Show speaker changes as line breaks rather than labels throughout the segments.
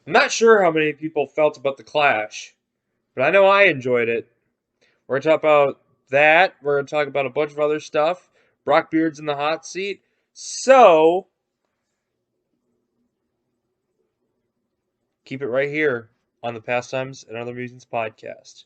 I'm not sure how many people felt about the Clash, but I know I enjoyed it. We're going to talk about that. We're going to talk about a bunch of other stuff. Brock Beard's in the hot seat. So, keep it right here on the Pastimes and Other Musings podcast.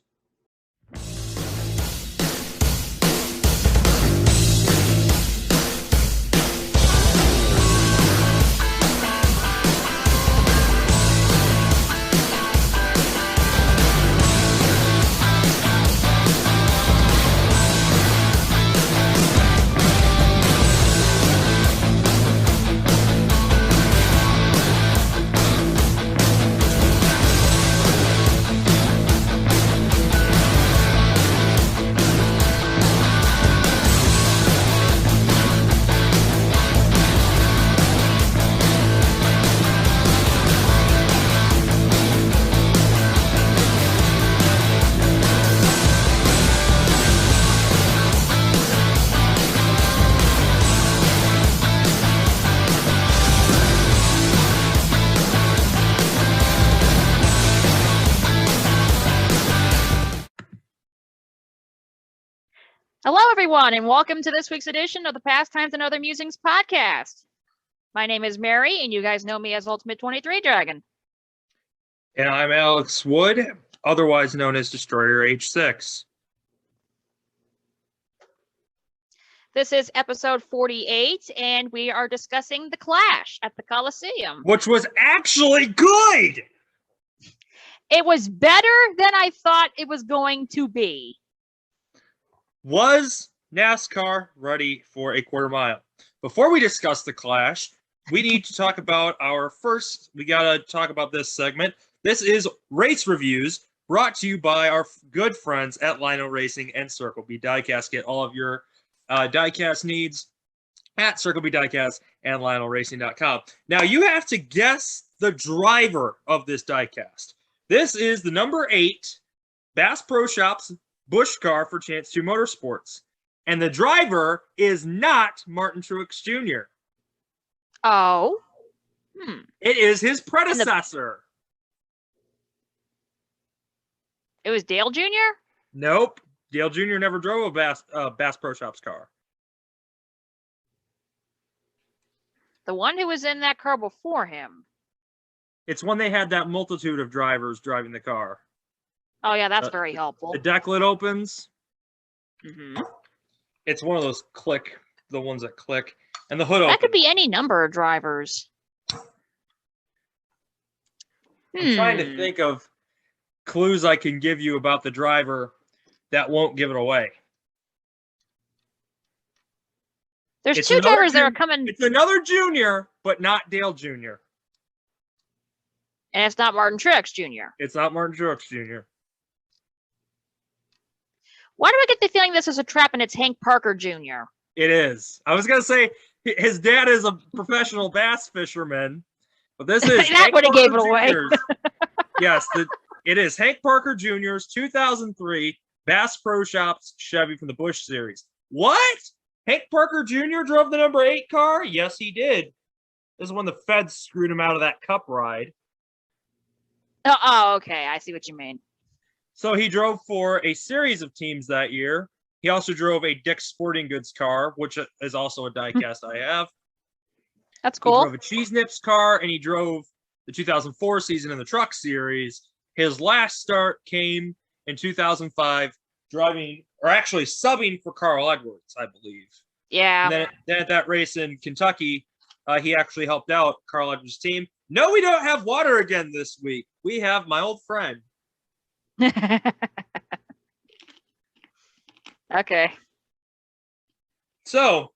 Hello, everyone, and welcome to this week's edition of the Pastimes and Other Musings podcast. My name is Mary, and you guys know me as Ultimate23Dragon.
And I'm Alex Wood, otherwise known as Destroyer H6.
This is episode 48, and we are discussing the Clash at the Coliseum.
Which was actually good!
It was better than I thought it was going to be.
Was NASCAR ready for a quarter mile? Before we discuss the Clash, we need to talk about we got to talk about this segment. This is Race Reviews, brought to you by our good friends at Lino Racing and Circle B Diecast. Get all of your diecast needs at Circle B Diecast and LionelRacing.com. Now, you have to guess the driver of this diecast. This is the number 8 Bass Pro Shops Busch car for Chance 2 Motorsports. And the driver is not Martin Truex Jr.
Oh.
It is his predecessor.
It was Dale Jr.?
Nope. Dale Jr. never drove a Bass Pro Shops car.
The one who was in that car before him.
It's when they had that multitude of drivers driving the car.
Oh, yeah, that's very helpful.
The deck lid opens.
Mm-hmm.
It's one of those the ones that click. And the hood opens.
That could be any number of drivers.
I'm trying to think of clues I can give you about the driver that won't give it away.
There's two drivers that are coming.
It's another junior, but not Dale Jr.
And it's not Martin Truex Jr.
It's not Martin Truex Jr.
Why do I get the feeling this is a trap and it's Hank Parker Jr.?
It is. I was going to say his dad is a professional bass fisherman, but this is
that would have gave it away.
Yes, it is Hank Parker Jr.'s 2003 Bass Pro Shops Chevy from the Busch Series. What? Hank Parker Jr. drove the number 8 car? Yes, he did. This is when the feds screwed him out of that cup ride.
Oh, okay. I see what you mean.
So he drove for a series of teams that year. He also drove a Dick's Sporting Goods car, which is also a diecast I have.
That's cool.
He drove a Cheese Nips car, and he drove the 2004 season in the Truck Series. His last start came in 2005, subbing for Carl Edwards, I believe.
Yeah.
And then at that race in Kentucky, he actually helped out Carl Edwards' team. No, we don't have water again this week. We have my old friend.
Okay.
So,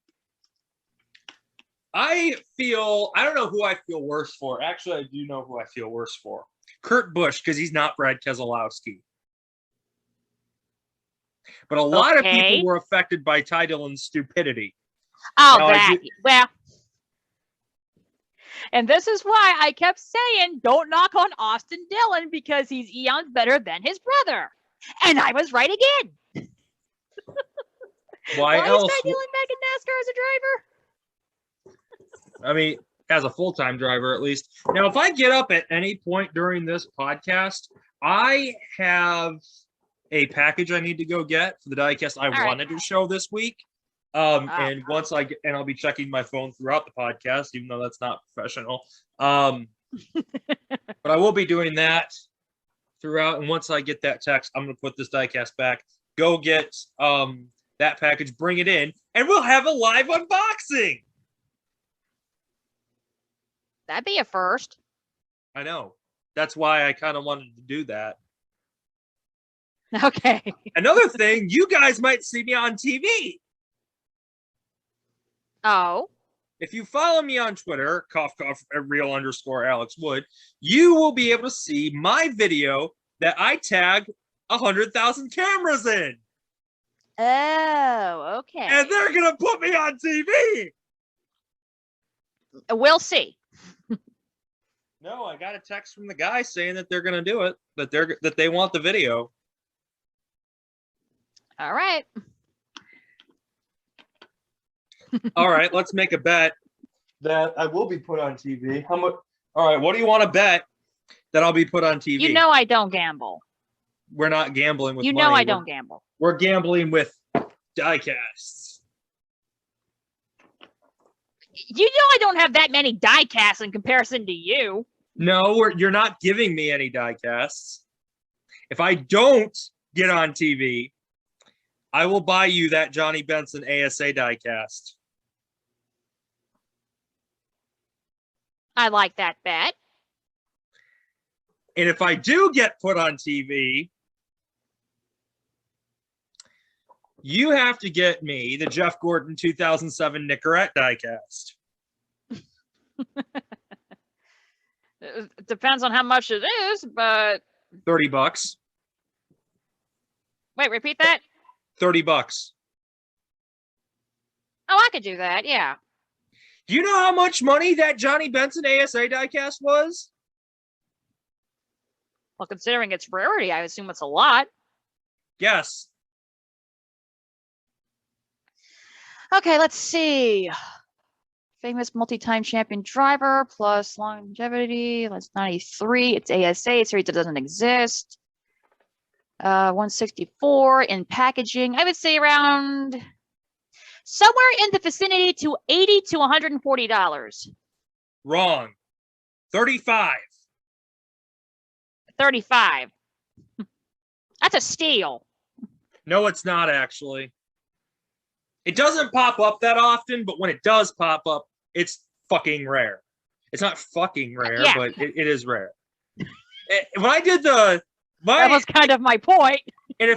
I don't know who I feel worse for. Actually, I do know who I feel worse for. Kurt Busch, because he's not Brad Keselowski. But a lot of people were affected by Ty Dillon's stupidity.
Oh, now, well. And this is why I kept saying, don't knock on Austin Dillon because he's eons better than his brother. And I was right again.
Why else?
Is Ty Dillon back in NASCAR as a driver?
I mean, as a full-time driver, at least. Now, if I get up at any point during this podcast, I have a package I need to go get for the diecast I wanted to show this week. And once I get, and I'll be checking my phone throughout the podcast, even though that's not professional. But I will be doing that throughout. And once I get that text, I'm going to put this diecast back, go get that package, bring it in, and we'll have a live unboxing.
That'd be a first.
I know. That's why I kind of wanted to do that.
Okay.
Another thing, you guys might see me on TV.
Oh.
If you follow me on Twitter, @real_Alex Wood, you will be able to see my video that I tag 100,000 cameras in.
Oh, okay.
And they're going to put me on TV.
We'll see.
No, I got a text from the guy saying that they're going to do it, that they want the video.
All right.
All right, let's make a bet that I will be put on TV. How much? All right, what do you want to bet that I'll be put on TV?
You know I don't gamble.
We're not gambling with
money.
You know
I don't gamble.
We're gambling with diecasts.
You know I don't have that many diecasts in comparison to you.
No, you're not giving me any diecasts. If I don't get on TV, I will buy you that Johnny Benson ASA diecast.
I like that bet.
And if I do get put on TV, you have to get me the Jeff Gordon 2007 Nicorette diecast.
It depends on how much it is, but
$30.
Wait, repeat that?
$30.
Oh, I could do that, yeah.
Do you know how much money that Johnny Benson ASA diecast was?
Well, considering its rarity, I assume it's a lot.
Yes.
Okay, let's see. Famous multi-time champion driver plus longevity. That's 93. It's ASA. Series that doesn't exist. 164 in packaging. I would say around somewhere in the vicinity to $80 to $140.
Wrong. 35.
35. That's a steal.
No, it's not actually. It doesn't pop up that often, but when it does pop up, it's fucking rare. It's not fucking rare,
yeah.
But it is rare. When I did
that was kind of my point.
In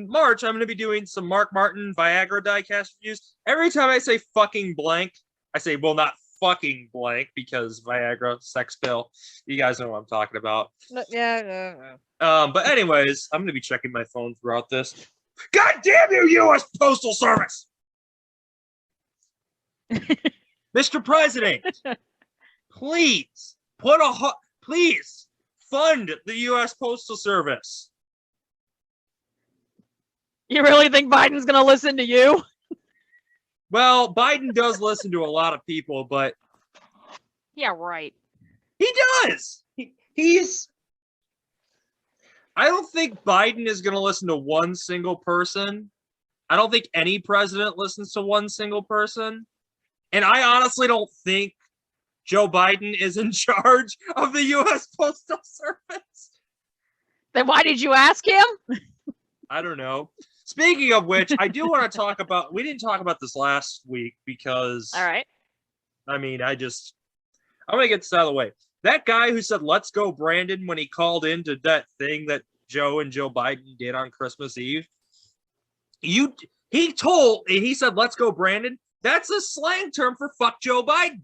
March, I'm going to be doing some Mark Martin Viagra diecast reviews. Every time I say fucking blank, I say, well, not fucking blank, because Viagra, sex pill. You guys know what I'm talking about.
Yeah.
But anyways, I'm going to be checking my phone throughout this. God damn you, U.S. Postal Service! Mr. President, please please fund the U.S. Postal Service.
You really think Biden's going to listen to you?
Well, Biden does listen to a lot of people, but
yeah, right.
He does. He's. I don't think Biden is going to listen to one single person. I don't think any president listens to one single person. And I honestly don't think Joe Biden is in charge of the U.S. Postal Service.
Then why did you ask him? I
don't know. Speaking of which, I do want to talk about, we didn't talk about this last week because,
all right.
I mean, I'm going to get this out of the way. That guy who said, let's go, Brandon, when he called into that thing that Joe and Joe Biden did on Christmas Eve, he said, let's go, Brandon. That's a slang term for fuck Joe Biden.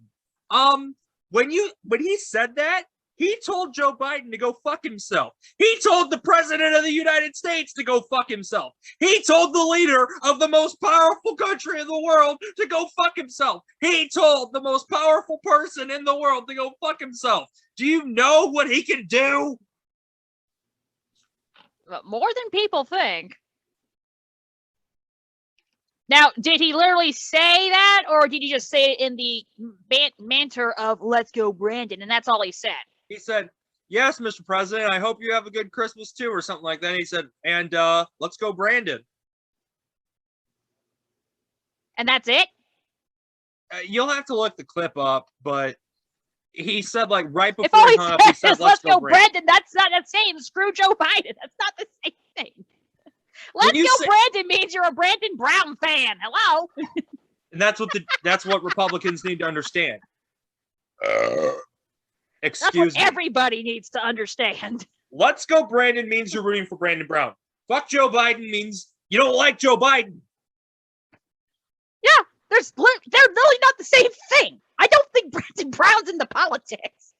When he said that, he told Joe Biden to go fuck himself. He told the president of the United States to go fuck himself. He told the leader of the most powerful country in the world to go fuck himself. He told the most powerful person in the world to go fuck himself. Do you know what he can do?
More than people think. Now, did he literally say that, or did he just say it in the manner of "Let's go, Brandon"? And that's all he said.
He said, "Yes, Mr. President. I hope you have a good Christmas too," or something like that. And he said, "And let's go, Brandon."
And that's it.
You'll have to look the clip up, but he said like right
If
before
all
he
he
hung up, he
said
said,
is "Let's go,
Brandon."
Brandon," that's not the same. Screw Joe Biden. That's not the same thing. "Let's
you
go,
say-
Brandon" means you're a Brandon Brown fan. Hello.
And that's what Republicans need to understand.
That's
Excuse
what
me.
everybody needs to understand.
"Let's go, Brandon" means you're rooting for Brandon Brown. "Fuck Joe Biden" means you don't like Joe Biden.
Yeah, they're really not the same thing. I don't think Brandon Brown's into politics.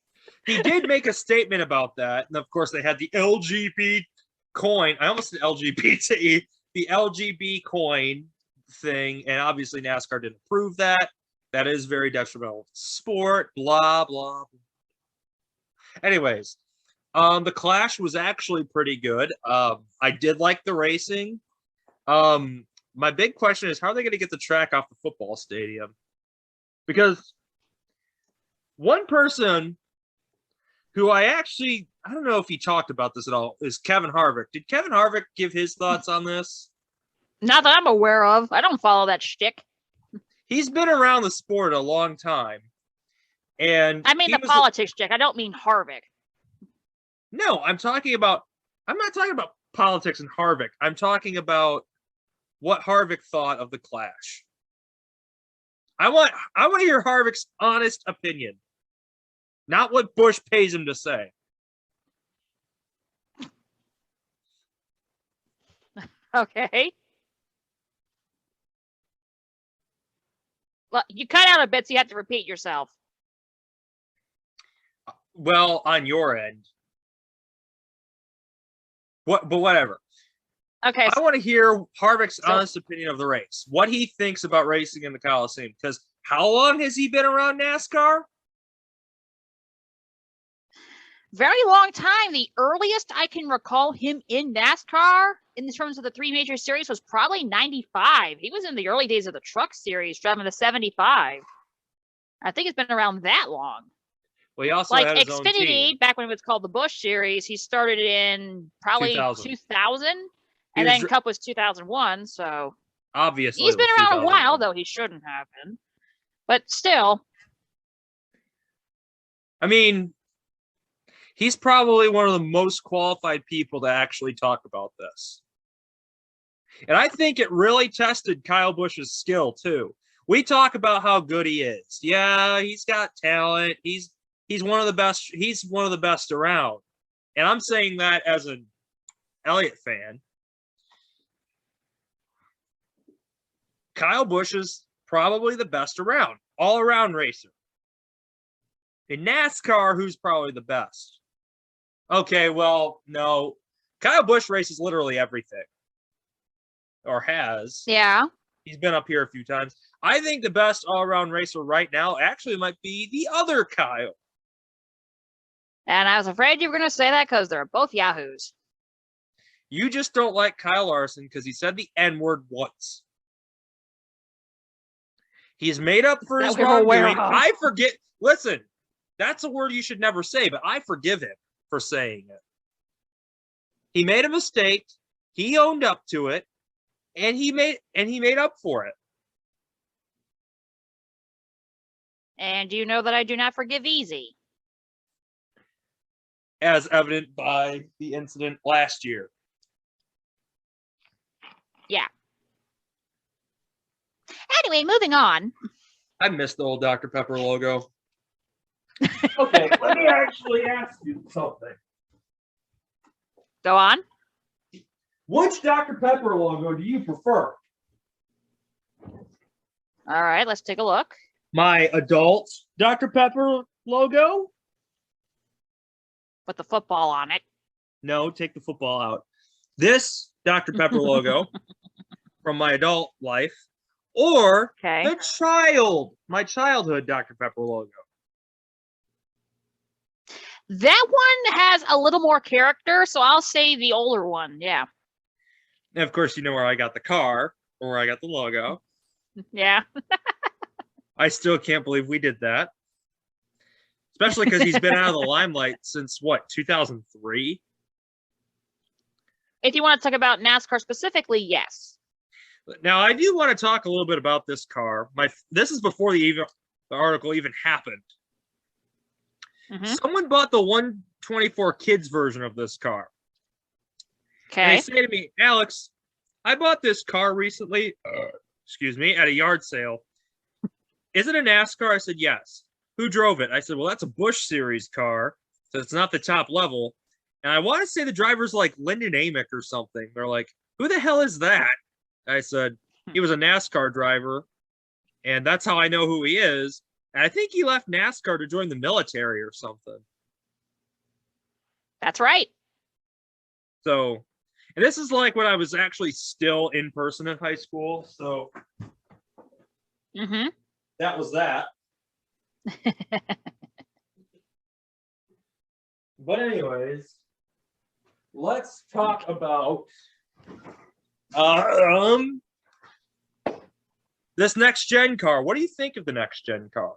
He did make a statement about that, and of course they had the LGB coin. I almost said LGBT, the LGB coin thing, and obviously NASCAR didn't approve that. That is very detrimental to sport. Blah blah. Anyways, the Clash was actually pretty good. I did like the racing. My big question is, how are they going to get the track off the football stadium? Because one person who I don't know if he talked about this at all, is Kevin Harvick. Did Kevin Harvick give his thoughts on this?
Not that I'm aware of. I don't follow that shtick.
He's been around the sport a long time. And
I mean the politics shtick. I don't mean Harvick.
No, I'm not talking about politics and Harvick. I'm talking about what Harvick thought of the Clash. I want to hear Harvick's honest opinion, not what Bush pays him to say.
Okay. Well, you cut out a bit, so you have to repeat yourself.
Well, on your end. But whatever.
Okay.
I want to hear Harvick's honest opinion of the race. What he thinks about racing in the Coliseum. Because how long has he been around NASCAR?
Very long time. The earliest I can recall him in NASCAR, in terms of the three major series, was probably 95. He was in the early days of the truck series, driving the 75. I think it's been around that long.
Well, he also
like
had his own team.
Xfinity, back when it was called the Busch series, he started in probably 2000, and then Cup was 2001. So
obviously
he's been around a while, though he shouldn't have been. But still,
I mean, he's probably one of the most qualified people to actually talk about this. And I think it really tested Kyle Busch's skill too. We talk about how good he is. Yeah, he's got talent. He's one of the best. He's one of the best around. And I'm saying that as an Elliott fan. Kyle Busch is probably the best around, all-around racer. In NASCAR, who's probably the best? Okay, well, no. Kyle Busch races literally everything. Or has.
Yeah.
He's been up here a few times. I think the best all-around racer right now actually might be the other Kyle.
And I was afraid you were going to say that because they're both yahoos.
You just don't like Kyle Larson because he said the N-word once. He's made up for his wrongdoing. I forget. Listen, that's a word you should never say, but I forgive him for saying it. He made a mistake. He owned up to it, and he made up for it.
And you know that I do not forgive easy.
As evident by the incident last year.
Yeah. Anyway, moving on.
I miss the old Dr. Pepper logo. Okay, let me actually ask you something.
Go on.
Which Dr. Pepper logo do you prefer?
All right, let's take a look.
My adult Dr. Pepper logo?
With the football on it.
No, take the football out. This Dr. Pepper logo from my adult life, or my childhood Dr. Pepper logo.
That one has a little more character, so I'll say the older one. Yeah.
And of course, you know where I got the car. where I got the logo.
Yeah.
I still can't believe we did that. Especially because he's been out of the limelight since, what, 2003?
If you want to talk about NASCAR specifically, yes.
Now, I do want to talk a little bit about this car. This is before the article even happened. Someone bought the 124 Kids version of this car.
Okay.
And they say to me, Alex, I bought this car recently, at a yard sale. Is it a NASCAR? I said, yes. Who drove it? I said, well, that's a Busch Series car, so it's not the top level. And I want to say the driver's like Lyndon Amick or something. They're like, who the hell is that? I said, he was a NASCAR driver, and that's how I know who he is. And I think he left NASCAR to join the military or something.
That's right.
So, and this is like when I was actually still in person in high school. So, that was that. But anyways, let's talk about this next gen car. What do you think of the next gen car?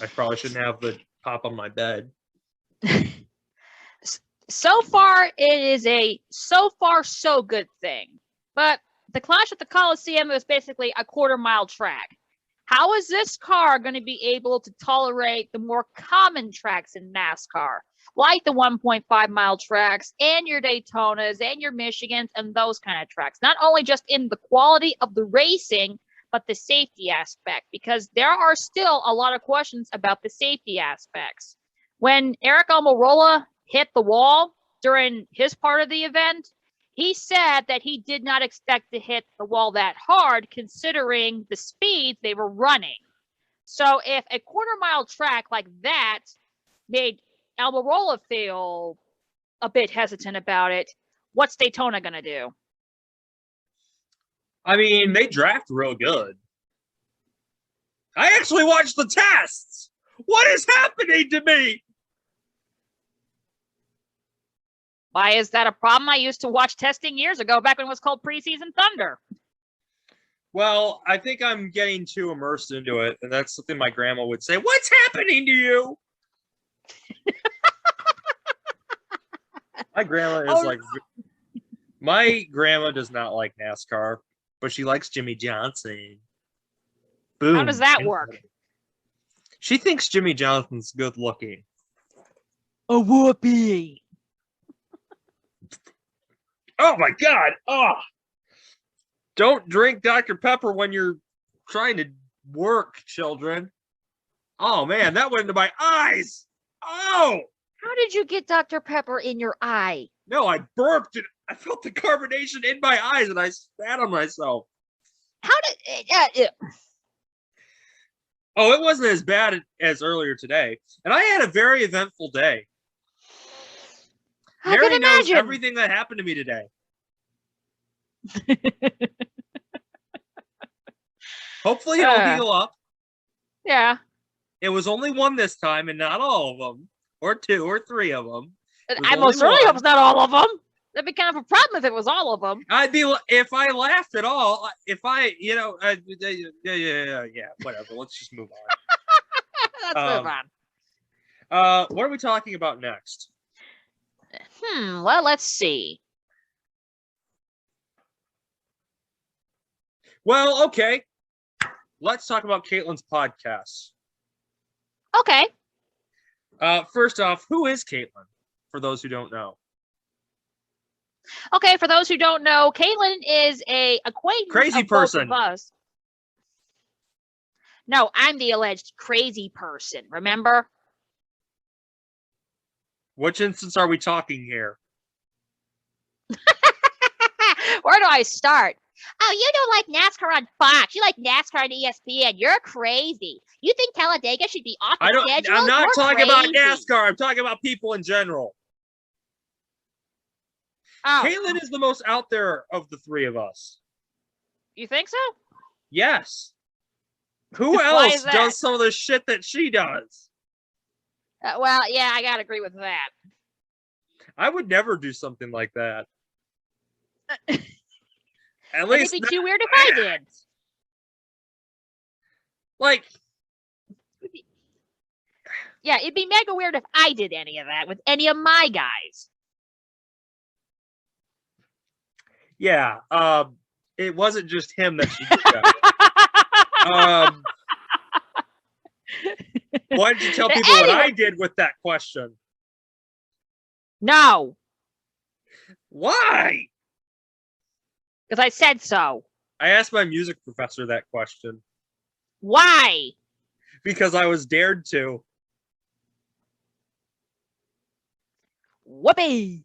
I probably shouldn't have the pop on my bed.
So far, it is a so good thing. But the Clash at the Coliseum was basically a quarter-mile track. How is this car going to be able to tolerate the more common tracks in NASCAR, like the 1.5-mile tracks and your Daytonas and your Michigans and those kind of tracks? Not only just in the quality of the racing, but the safety aspect, because there are still a lot of questions about the safety aspects. When Eric Almirola hit the wall during his part of the event, he said that he did not expect to hit the wall that hard considering the speeds they were running. So if a quarter-mile track like that made Almirola feel a bit hesitant about it, what's Daytona going to do?
I mean, they draft real good. I actually watched the tests. What is happening to me?
Why is that a problem? I used to watch testing years ago, back when it was called Preseason Thunder.
Well, I think I'm getting too immersed into it, and that's something my grandma would say. What's happening to you? My grandma is my grandma does not like NASCAR, but she likes Jimmy Johnson. Boom.
How does that work?
She thinks Jimmy Johnson's good looking.
A whoopee.
Oh my God. Oh. Don't drink Dr. Pepper when you're trying to work, children. Oh man, that went into my eyes. Oh.
How did you get Dr. Pepper in your eye?
No, I burped it. I felt the carbonation in my eyes and I spat on myself.
How did
Oh, it wasn't as bad as earlier today. And I had a very eventful day. Mary knows everything that happened to me today. Hopefully it'll heal up.
Yeah.
It was only one this time and not all of them. Or two or three of them.
I most certainly hope it's not all of them. That'd be kind of a problem if it was all of them.
I'd be, if I laughed at all, if I, yeah, whatever. Let's just move on.
Let's move on.
What are we talking about next?
Well, let's see.
Well, okay. Let's talk about Caitlyn's podcast.
Okay.
First off, who is Caitlyn? For those who don't know.
Okay, for those who don't know, Caitlyn is a acquaintance
crazy
of
person.
Both of us. No, I'm the alleged crazy person, remember?
Which instance are we talking here?
Where do I start? Oh, you don't like NASCAR on Fox. You like NASCAR on ESPN. You're crazy. You think Talladega should be off the schedule?
I'm not
You're
talking about
crazy.
NASCAR. I'm talking about people in general.
Oh.
Caitlyn is the most out there of the three of us.
You think so?
Yes. Who else does some of the shit that she does?
Well, yeah, I gotta agree with that.
I would never do something like that. At
But
least
it'd be
not
too weird if I did.
Like,
Yeah, it'd be mega weird if I did any of that with any of my guys.
yeah, it wasn't just him that she did that. Why did you tell
But
people what
anyway-
I did with that question?
No,
Why?
because I said so.
I asked my music professor that question
Why?
because I was dared to.
Whoopee.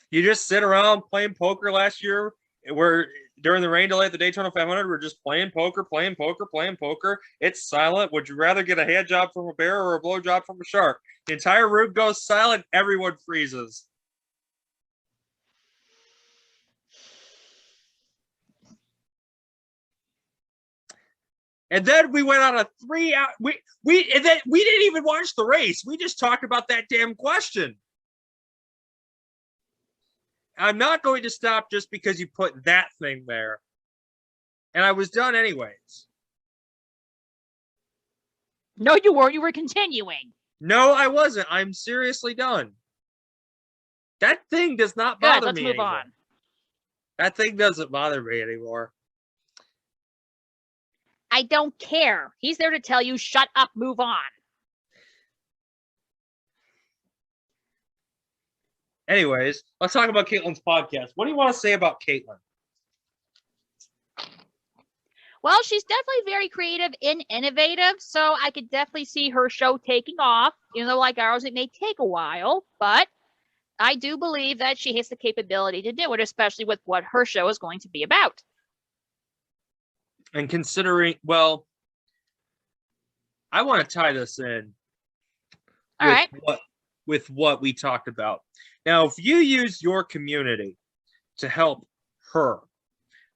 You just sit around playing poker last year, where during the rain delay at the Daytona 500, we're just playing poker. It's silent. Would you rather get a hand job from a bear or a blow job from a shark? The entire room goes silent. Everyone freezes. And then we went on a 3-hour. We didn't even watch the race. We just talked about that damn question. I'm not going to stop just because you put that thing there. And I was done anyways.
No, you weren't. You were continuing.
No, I wasn't. I'm seriously done. That thing does not bother
Good, let's
me
move
anymore.
on.
That thing doesn't bother me anymore.
I don't care. He's there to tell you, shut up, move on.
Anyways, let's talk about Caitlyn's podcast. What do you want to say about Caitlyn?
Well, she's definitely very creative and innovative, so I could definitely see her show taking off. Even though, like ours, it may take a while, but I do believe that she has the capability to do it, especially with what her show is going to be about.
And considering, well, I want to tie this in
All right.
with what we talked about. Now, if you use your community to help her,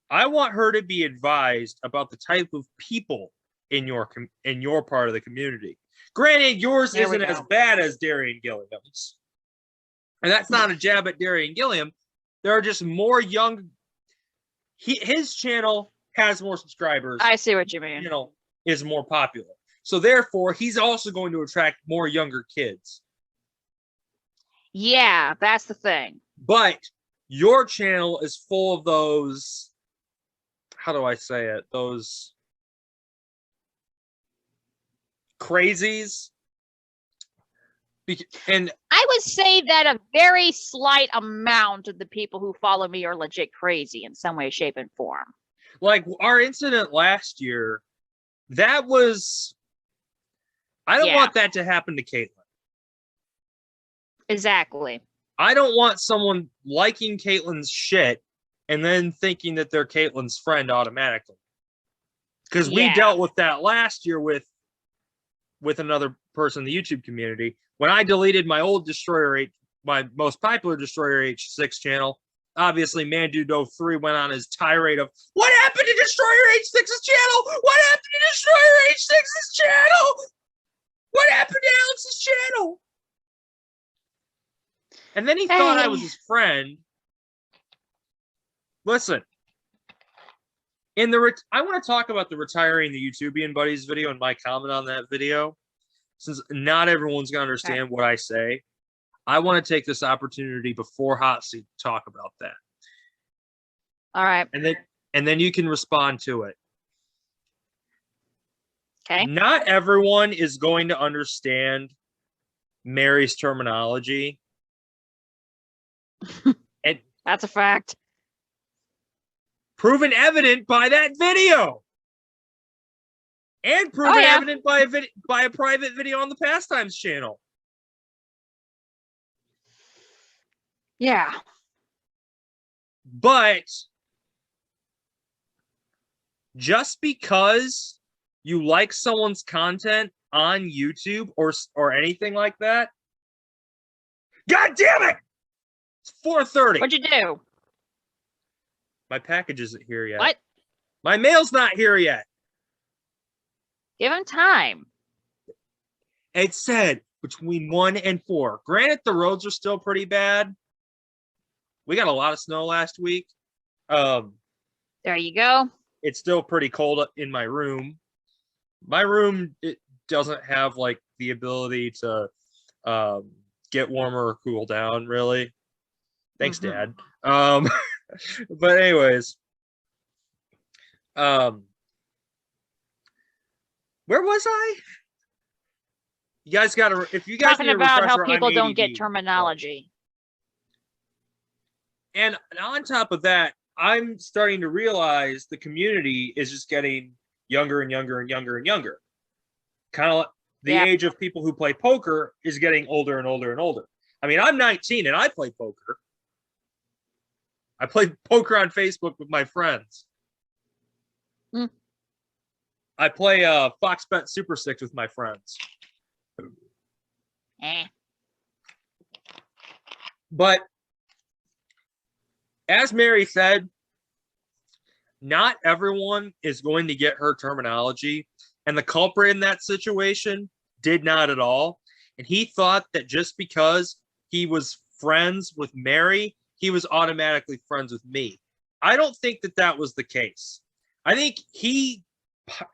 I want her to be advised about the type of people in your part of the community. Granted, yours isn't as bad as Darian Gilliam's. And that's not a jab at Darian Gilliam. There are just more young. His channel has more subscribers.
I see what you mean.
You know, is more popular. So therefore, he's also going to attract more younger kids.
Yeah, that's the thing.
But your channel is full of those, how do I say it? Those crazies. And
I would say that a very slight amount of the people who follow me are legit crazy in some way, shape, and form.
Like our incident last year, that was, I don't want that to happen to Caitlyn.
Exactly.
I don't want someone liking Caitlyn's shit and then thinking that they're Caitlyn's friend automatically. Because we dealt with that last year with another person in the YouTube community. When I deleted my old my most popular Destroyer H6 channel, obviously Mandudo3 went on his tirade of, what happened to Destroyer H6's channel? What happened to Destroyer H6's channel? What happened to Alex's channel? And then he thought I was his friend. Listen, I want to talk about the retiring the YouTubian buddies video and my comment on that video. Since not everyone's going to understand what I say, I want to take this opportunity before Hot Seat to talk about that.
All right.
And then you can respond to it.
Okay.
Not everyone is going to understand Mary's terminology. And
that's a fact.
Proven evident by that video. And proven evident by a private video on the Pastimes channel.
Yeah.
But just because you like someone's content on YouTube or anything like that, God damn it! It's 4:30.
What'd you do?
My package isn't here yet.
What?
My mail's not here yet.
Give him time.
It said between 1 and 4. Granted, the roads are still pretty bad. We got a lot of snow last week.
There you go.
It's still pretty cold in my room. My room, it doesn't have like the ability to get warmer or cool down, really. Thanks, Dad. But anyways, where was I? You guys got to, if you guys
Talking
need a
about how
refresher,
people
I'm
don't
ADD.
get terminology.
And on top of that, I'm starting to realize the community is just getting younger and younger and younger and younger. Kind of the age of people who play poker is getting older and older and older. I mean, I'm 19 and I play poker. I play poker on Facebook with my friends. I play Fox Bet Super Six with my friends. But as Mary said, not everyone is going to get her terminology, and the culprit in that situation did not at all. And he thought that just because he was friends with Mary, he was automatically friends with me. I don't think that that was the case. I think he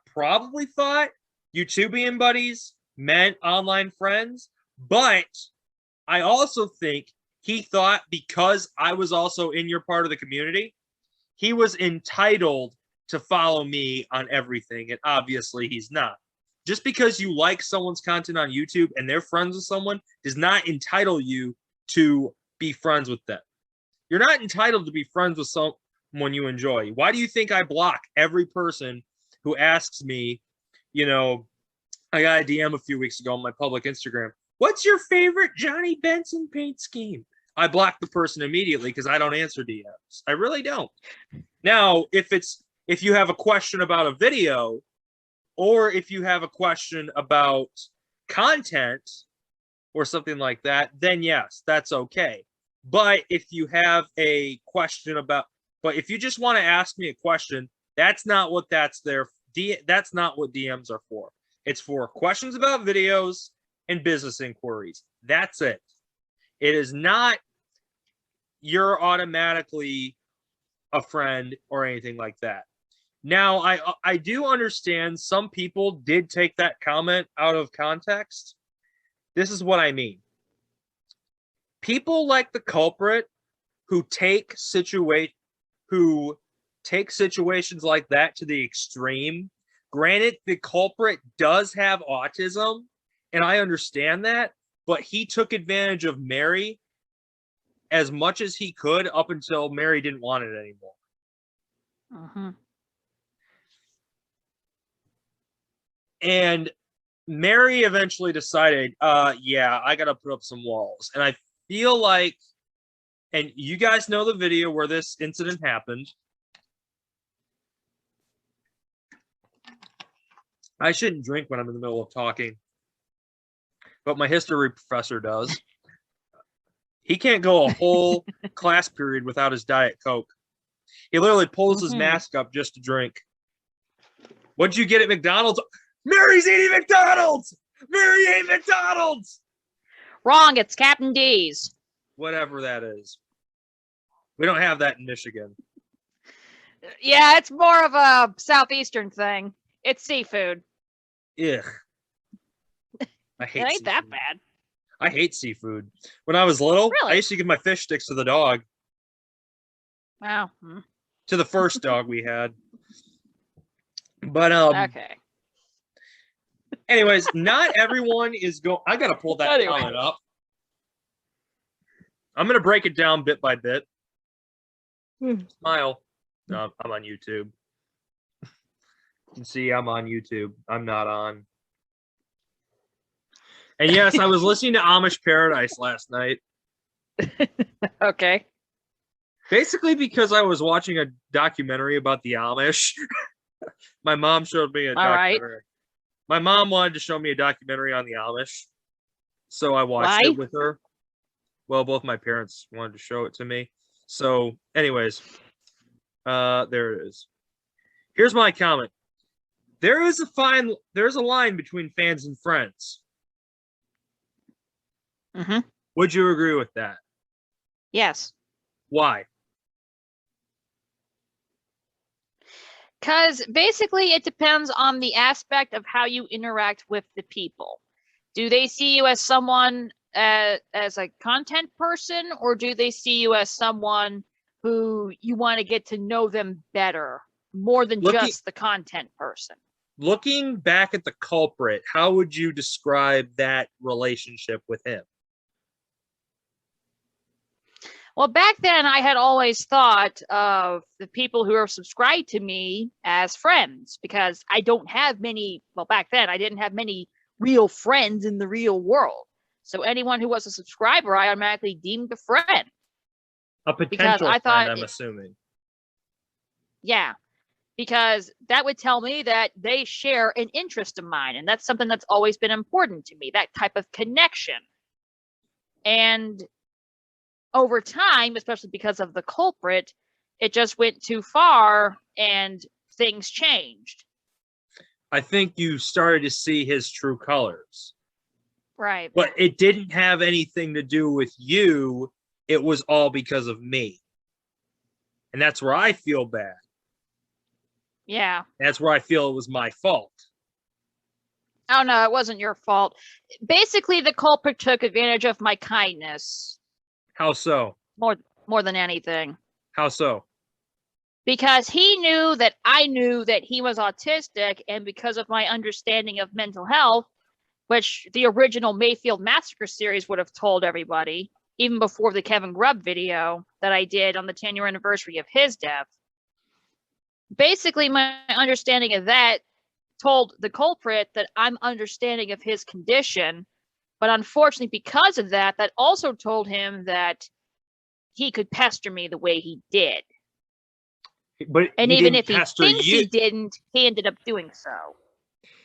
probably thought you two being buddies meant online friends, but I also think he thought because I was also in your part of the community, he was entitled to follow me on everything, and obviously he's not. Just because you like someone's content on YouTube and they're friends with someone does not entitle you to be friends with them. You're not entitled to be friends with someone you enjoy. Why do you think I block every person who asks me, you know, I got a DM a few weeks ago on my public Instagram, what's your favorite Johnny Benson paint scheme? I block the person immediately because I don't answer DMs. I really don't. Now, if you have a question about a video, or if you have a question about content or something like that, then yes, that's okay. But if you have a question about, but if you just want to ask me a question, that's not what that's there. That's not what DMs are for. It's for questions about videos and business inquiries. That's it. It is not you're automatically a friend or anything like that. Now, I do understand some people did take that comment out of context. This is what I mean. People like the culprit who take situations like that to the extreme. Granted, the culprit does have autism, and I understand that, but he took advantage of Mary as much as he could up until Mary didn't want it anymore. And Mary eventually decided, yeah, I got to put up some walls. And I feel like, and you guys know the video where this incident happened. I shouldn't drink when I'm in the middle of talking, but my history professor does. He can't go a whole class period without his Diet Coke. He literally pulls his mask up just to drink. What'd you get at McDonald's? Mary's eating McDonald's! Mary ate McDonald's!
Wrong, it's Captain D's.
Whatever that is. We don't have that in Michigan.
Yeah, it's more of a southeastern thing. It's seafood.
Ugh. I hate
it ain't
seafood.
that bad.
I hate seafood. When I was little,
Really?
I used to give my fish sticks to the dog.
Wow.
To the first dog we had. But
okay.
Anyways, not everyone is going. I gotta pull that comment up. I'm gonna break it down bit by bit. Smile. No, I'm on YouTube. You can see I'm on YouTube. I'm not on. And yes, I was listening to Amish Paradise last night.
Okay.
Basically because I was watching a documentary about the Amish. My mom showed me a documentary. Right. My mom wanted to show me a documentary on the Amish. So I watched it with her. Well, both my parents wanted to show it to me. So, anyways, there it is. Here's my comment. There's a line between fans and friends. Would you agree with that?
Yes.
Why?
Because basically it depends on the aspect of how you interact with the people. Do they see you as someone as a content person, or do they see you as someone who you want to get to know them better, more than just the content person?
Looking back at the culprit, how would you describe that relationship with him?
Well, back then I had always thought of the people who are subscribed to me as friends, because I don't have many, well, back then I didn't have many real friends in the real world. So anyone who was a subscriber, I automatically deemed a friend.
A potential friend, I'm assuming.
Yeah, because that would tell me that they share an interest of mine, and that's something that's always been important to me, that type of connection. And over time, especially because of the culprit, it just went too far and things changed.
I think you started to see his true colors.
Right.
But it didn't have anything to do with you. It was all because of me. And that's where I feel bad.
Yeah.
That's where I feel it was my fault.
Oh, no, it wasn't your fault. Basically, the culprit took advantage of my kindness.
How so?
More than anything.
How so?
Because he knew that I knew that he was autistic, and because of my understanding of mental health, which the original Mayfield Massacre series would have told everybody, even before the Kevin Grubb video that I did on the 10-year anniversary of his death. Basically, my understanding of that told the culprit that I'm understanding of his condition, but unfortunately, because of that, that also told him that he could pester me the way he did.
But
and even if he thinks he didn't, he ended up doing so.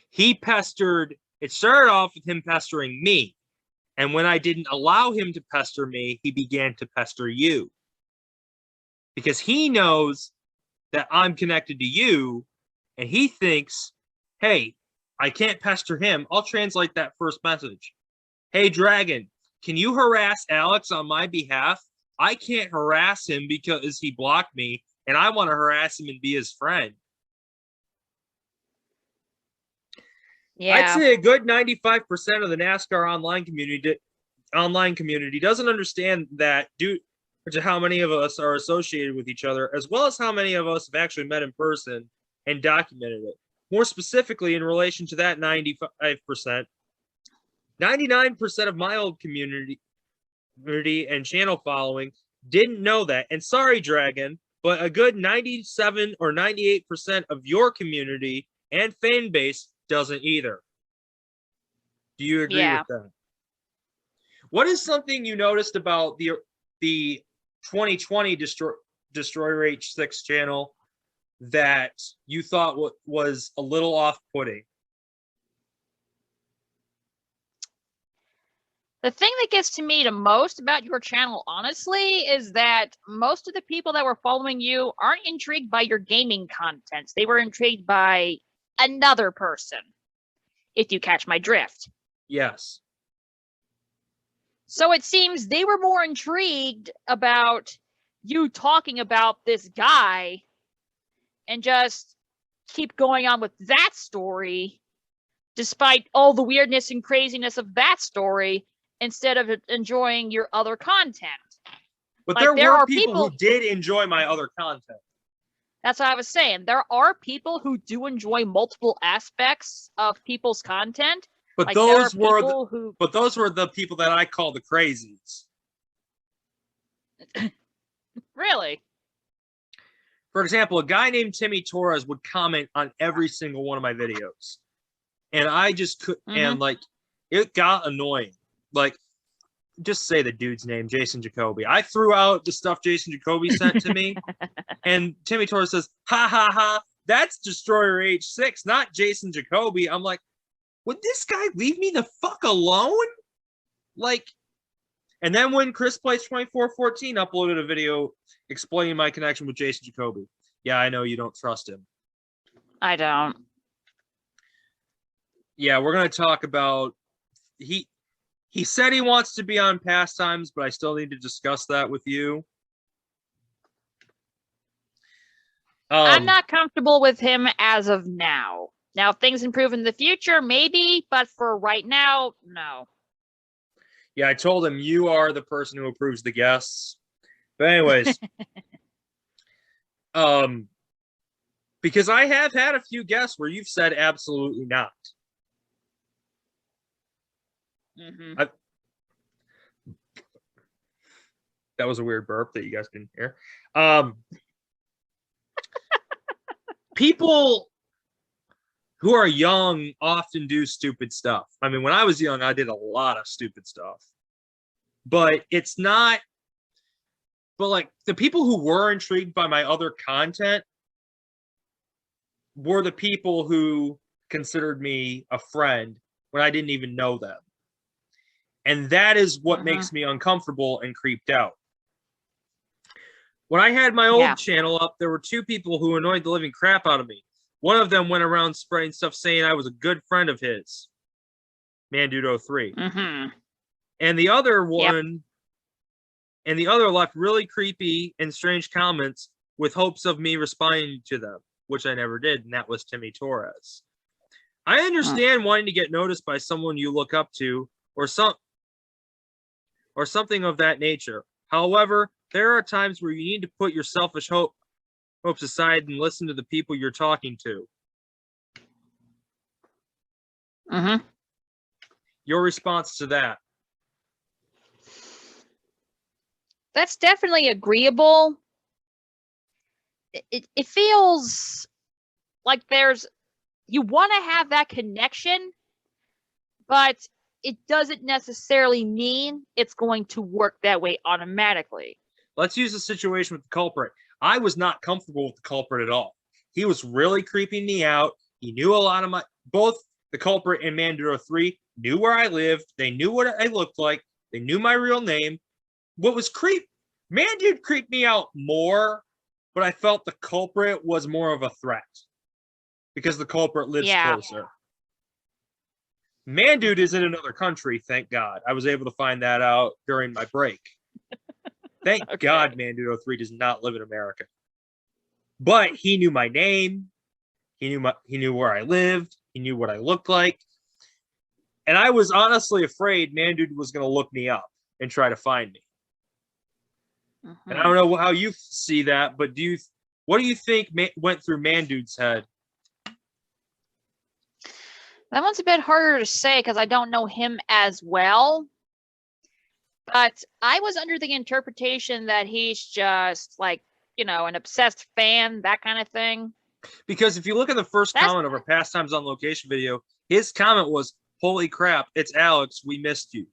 He pestered, it started off with him pestering me. And when I didn't allow him to pester me, he began to pester you. Because he knows that I'm connected to you, and he thinks, hey, I can't pester him. I'll translate that first message. Hey, Dragon, can you harass Alex on my behalf? I can't harass him because he blocked me, and I want to harass him and be his friend. Yeah. I'd say a good 95% of the NASCAR online community doesn't understand that due to how many of us are associated with each other, as well as how many of us have actually met in person and documented it. More specifically, in relation to that 95%, 99% of my old community and channel following didn't know that. And sorry, Dragon, but a good 97 or 98% of your community and fan base doesn't either. Do you agree with that? What is something you noticed about the 2020 Destroyer H6 channel that you thought was a little off-putting?
The thing that gets to me the most about your channel, honestly, is that most of the people that were following you aren't intrigued by your gaming content. They were intrigued by another person, if you catch my drift.
Yes.
So it seems they were more intrigued about you talking about this guy and just keep going on with that story, despite all the weirdness and craziness of that story, instead of enjoying your other content.
But like, there were people who did enjoy my other content.
That's what I was saying. There are people who do enjoy multiple aspects of people's content.
But like, those were the people that I call the crazies.
Really?
For example, a guy named Timmy Torres would comment on every single one of my videos. And I just could, and like, it got annoying. Like, just say the dude's name, Jason Jacoby. I threw out the stuff Jason Jacoby sent to me. And Timmy Torres says, ha, ha, ha, that's Destroyer H6, not Jason Jacoby. I'm like, would this guy leave me the fuck alone? Like, and then when Chris Plays 2414 uploaded a video explaining my connection with Jason Jacoby. Yeah, I know you don't trust him.
I don't.
Yeah, we're going to talk about, he said he wants to be on Pastimes, but I still need to discuss that with you.
I'm not comfortable with him as of now. Now, if things improve in the future, maybe, but for right now, no.
Yeah, I told him you are the person who approves the guests. But anyways, because I have had a few guests where you've said absolutely not.
Mm-hmm.
That was a weird burp that you guys didn't hear. People who are young often do stupid stuff. I mean, when I was young, I did a lot of stupid stuff. But it's not. But like the people who were intrigued by my other content were the people who considered me a friend when I didn't even know them. And that is what makes me uncomfortable and creeped out. When I had my old channel up, there were two people who annoyed the living crap out of me. One of them went around spraying stuff saying I was a good friend of his, ManDude03. And the other one, and the other left really creepy and strange comments with hopes of me responding to them, which I never did, and that was Timmy Torres. I understand wanting to get noticed by someone you look up to, or something of that nature. However, there are times where you need to put your selfish hopes aside and listen to the people you're talking to. Your response to that?
That's definitely agreeable. It feels like you want to have that connection, but it doesn't necessarily mean it's going to work that way automatically.
Let's use the situation with the culprit. I was not comfortable with the culprit at all. He was really creeping me out. He knew a lot of both the culprit and ManDude03 knew where I lived. They knew what I looked like. They knew my real name. What was ManDude creeped me out more, but I felt the culprit was more of a threat because the culprit lives closer. ManDude is in another country, thank God. I was able to find that out during my break. Thank God ManDude03 does not live in America. But he knew my name. He knew where I lived. He knew what I looked like. And I was honestly afraid ManDude was going to look me up and try to find me. And I don't know how you see that, but what do you think went through ManDude's head?
That one's a bit harder to say because I don't know him as well. But I was under the interpretation that he's just like, an obsessed fan, that kind of thing.
Because if you look at the first comment of our Pastimes on Location video, his comment was, "Holy crap, it's Alex, we missed you."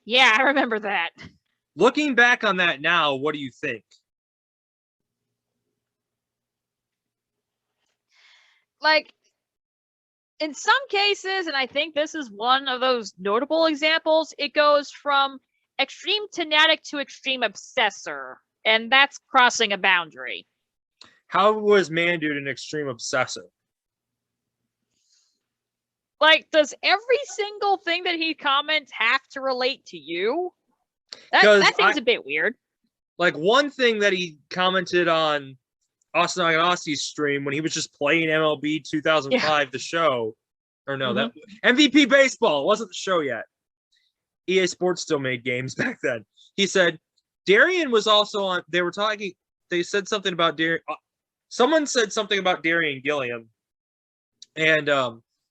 Yeah, I remember that.
Looking back on that now, what do you think?
Like, in some cases, and I think this is one of those notable examples, it goes from extreme fanatic to extreme obsessor, and that's crossing a boundary.
How was ManDude an extreme obsessor?
Like, does every single thing that he comments have to relate to you? That seems a bit weird.
Like, one thing that he commented on Austin Aganosi's stream when he was just playing MLB 2005, the show, or no, that MVP Baseball, it wasn't the show yet. EA Sports still made games back then. He said, Darian was also on, they said something about Darian, someone said something about Darian Gilliam, and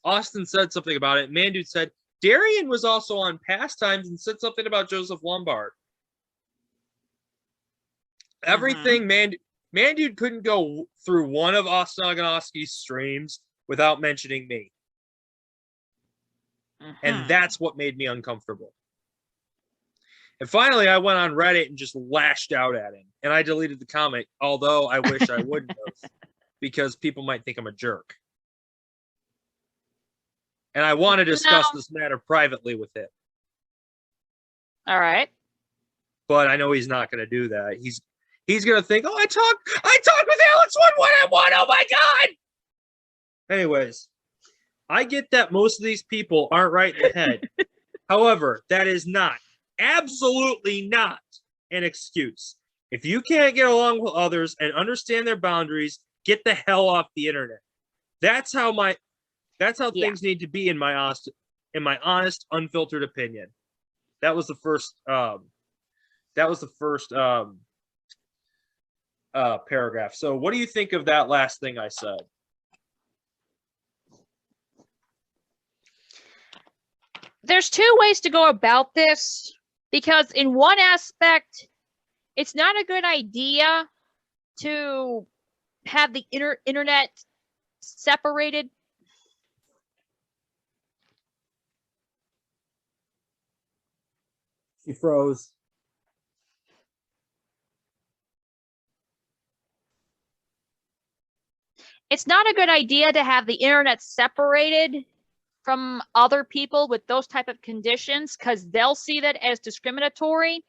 Austin said something about it. ManDude said, Darian was also on Pastimes and said something about Joseph Lombard. Everything, ManDude couldn't go through one of Austin Aganosi's streams without mentioning me. And that's what made me uncomfortable. And finally, I went on Reddit and just lashed out at him. And I deleted the comment, although I wish I wouldn't have, because people might think I'm a jerk. And I want to discuss this matter privately with him.
All right.
But I know he's not going to do that. He's going to think, oh, I talked with Alex one-on-one. Oh, my God. Anyways, I get that most of these people aren't right in the head. However, that is not, absolutely not, an excuse. If you can't get along with others and understand their boundaries, get the hell off the internet. That's how things need to be in my honest, unfiltered opinion. That was the first paragraph. So what do you think of that last thing I said?
There's two ways to go about this, because in one aspect, it's not a good idea to have the internet separated.
She froze.
It's not a good idea to have the internet separated from other people with those type of conditions, because they'll see that as discriminatory.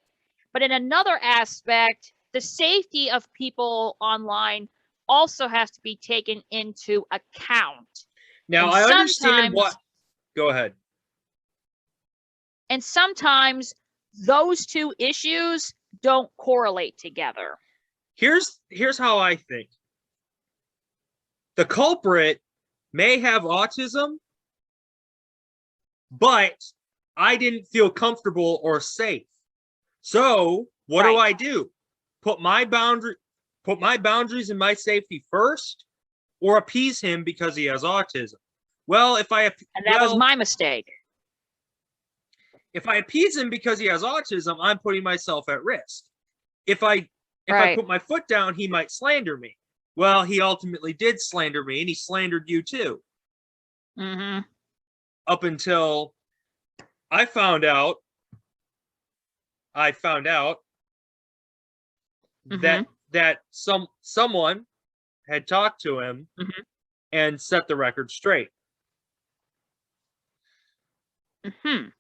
But in another aspect, the safety of people online also has to be taken into account.
Now, I understand what... Go ahead.
And sometimes those two issues don't correlate together.
Here's how I think. The culprit may have autism, but I didn't feel comfortable or safe. So what do? Put my boundaries and my safety first, or appease him because he has autism? Well, and that
was my mistake.
If I appease him because he has autism, I'm putting myself at risk. If I put my foot down, he might slander me. Well, he ultimately did slander me, and he slandered you too.
Mm-hmm.
Up until I found out that someone had talked to him and set the record straight. The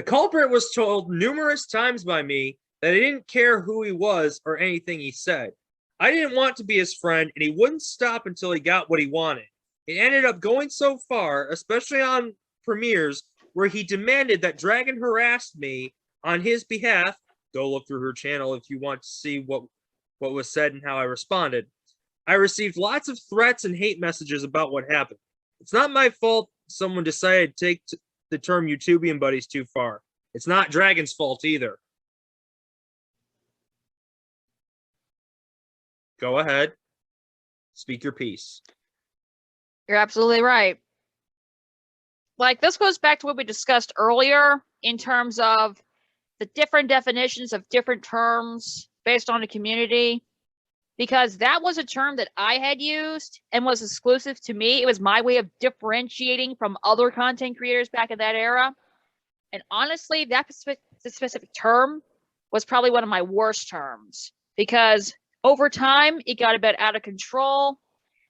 culprit was told numerous times by me that I didn't care who he was or anything he said. I didn't want to be his friend, and he wouldn't stop until he got what he wanted. It ended up going so far, especially on premieres, where he demanded that Dragon harassed me on his behalf. Go look through her channel if you want to see what was said and how I responded. I received lots of threats and hate messages about what happened. It's not my fault someone decided to take the term YouTubian buddies too far. It's not Dragon's fault either. Go ahead. Speak your piece.
You're absolutely right. Like, this goes back to what we discussed earlier in terms of the different definitions of different terms based on a community, because that was a term that I had used and was exclusive to me. It was my way of differentiating from other content creators back in that era. And honestly, that specific term was probably one of my worst terms, because over time, it got a bit out of control.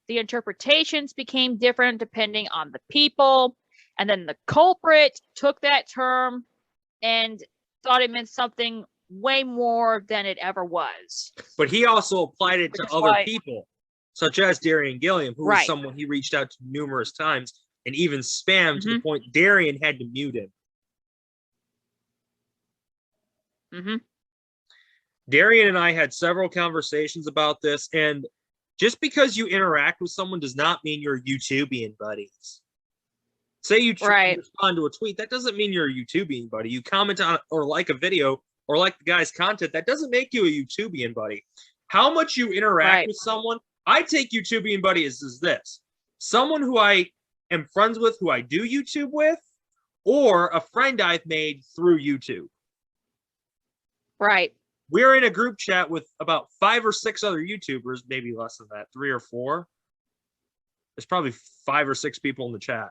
The interpretations became different depending on the people. And then the culprit took that term and thought it meant something way more than it ever was.
But he also applied it to other people, such as Darian Gilliam, who was someone he reached out to numerous times and even spammed to the point Darian had to mute him. Darian and I had several conversations about this, and just because you interact with someone does not mean you're YouTubian buddies. Say you respond to a tweet, that doesn't mean you're a YouTubian buddy. You comment on or like a video or like the guy's content, that doesn't make you a YouTubian buddy. How much you interact with someone, I take YouTubian buddy as this. Someone who I am friends with, who I do YouTube with, or a friend I've made through YouTube.
Right.
We're in a group chat with about 5 or 6 other YouTubers, maybe less than that, 3 or 4. There's probably 5 or 6 people in the chat.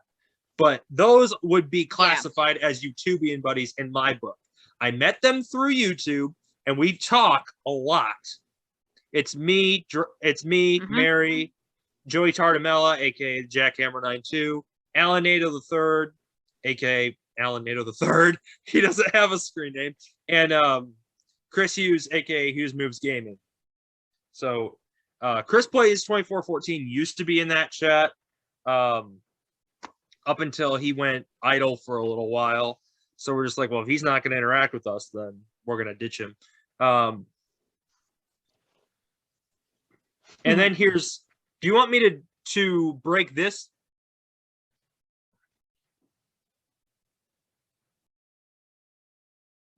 But those would be classified as YouTubian buddies in my book. I met them through YouTube, and we talk a lot. It's me, Mary, Joey Tardamella, a.k.a. Jackhammer92, Alan Nato III, a.k.a. Alan Nato III. He doesn't have a screen name. And Chris Hughes, a.k.a. Hughes Moves Gaming. So Chris Plays 2414 used to be in that chat up until he went idle for a little while. So we're just like, well, if he's not going to interact with us, then we're going to ditch him. And then here's, do you want me to break this?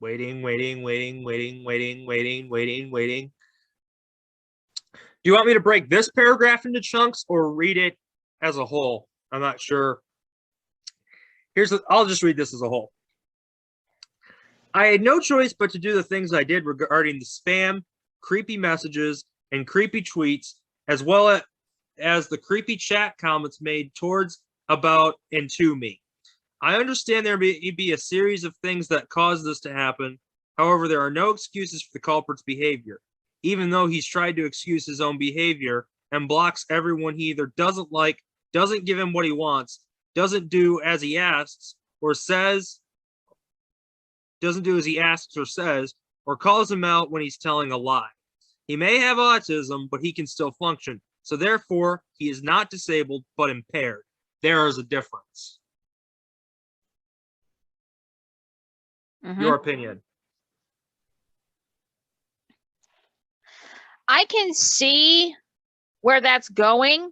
Waiting. Do you want me to break this paragraph into chunks or read it as a whole? I'm not sure. I'll just read this as a whole. I had no choice but to do the things I did regarding the spam, creepy messages, and creepy tweets, as well as the creepy chat comments made towards, about, and to me. I understand there may be a series of things that caused this to happen. However, there are no excuses for the culprit's behavior, even though he's tried to excuse his own behavior and blocks everyone he either doesn't like, doesn't give him what he wants, doesn't do as he asks or says, or calls him out when he's telling a lie. He may have autism, but he can still function. So therefore, he is not disabled, but impaired. There is a difference. Your opinion.
I can see where that's going,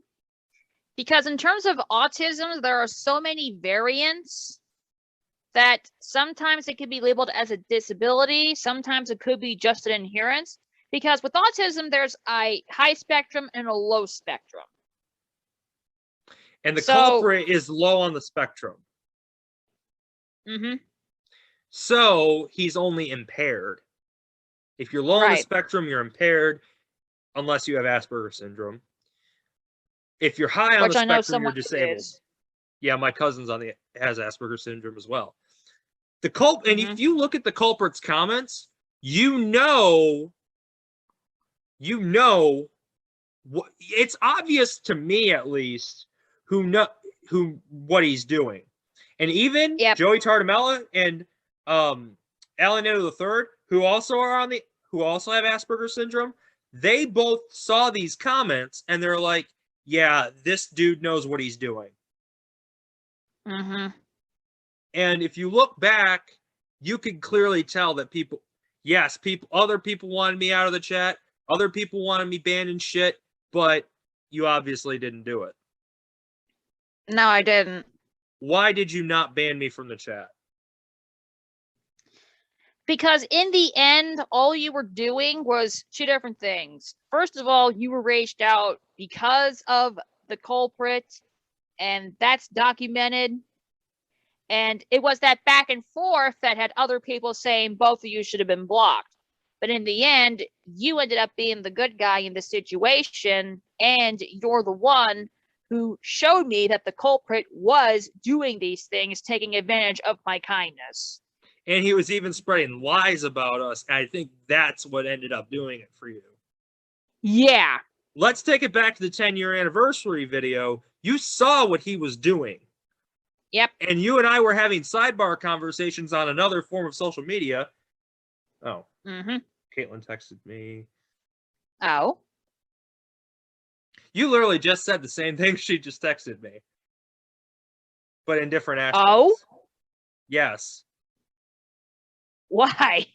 because in terms of autism, there are so many variants that sometimes it could be labeled as a disability. Sometimes it could be just an inherence, because with autism, there's a high spectrum and a low spectrum.
And the culprit is low on the spectrum. So he's only impaired. If you're low on the spectrum, you're impaired, unless you have Asperger's syndrome. If you're high on the spectrum, you're disabled. Yeah, my cousin's has Asperger's syndrome as well. And if you look at the culprit's comments, it's obvious to me at least what he's doing. And even Joey Tardamella and Alan Nato III, who also have Asperger's syndrome, they both saw these comments and they're like, yeah, this dude knows what he's doing. And if you look back, you can clearly tell that other people wanted me out of the chat, other people wanted me banned and shit, but you obviously didn't do it.
No, I didn't.
Why did you not ban me from the chat?
Because in the end, all you were doing was two different things. First of all, you were raged out because of the culprit, and that's documented. And it was that back and forth that had other people saying both of you should have been blocked. But in the end, you ended up being the good guy in the situation, and you're the one who showed me that the culprit was doing these things, taking advantage of my kindness.
And he was even spreading lies about us. I think that's what ended up doing it for you.
Yeah.
Let's take it back to the 10-year anniversary video. You saw what he was doing.
Yep.
And you and I were having sidebar conversations on another form of social media. Oh. Caitlyn texted me.
Oh.
You literally just said the same thing she just texted me. But in different aspects.
Oh?
Yes.
Why?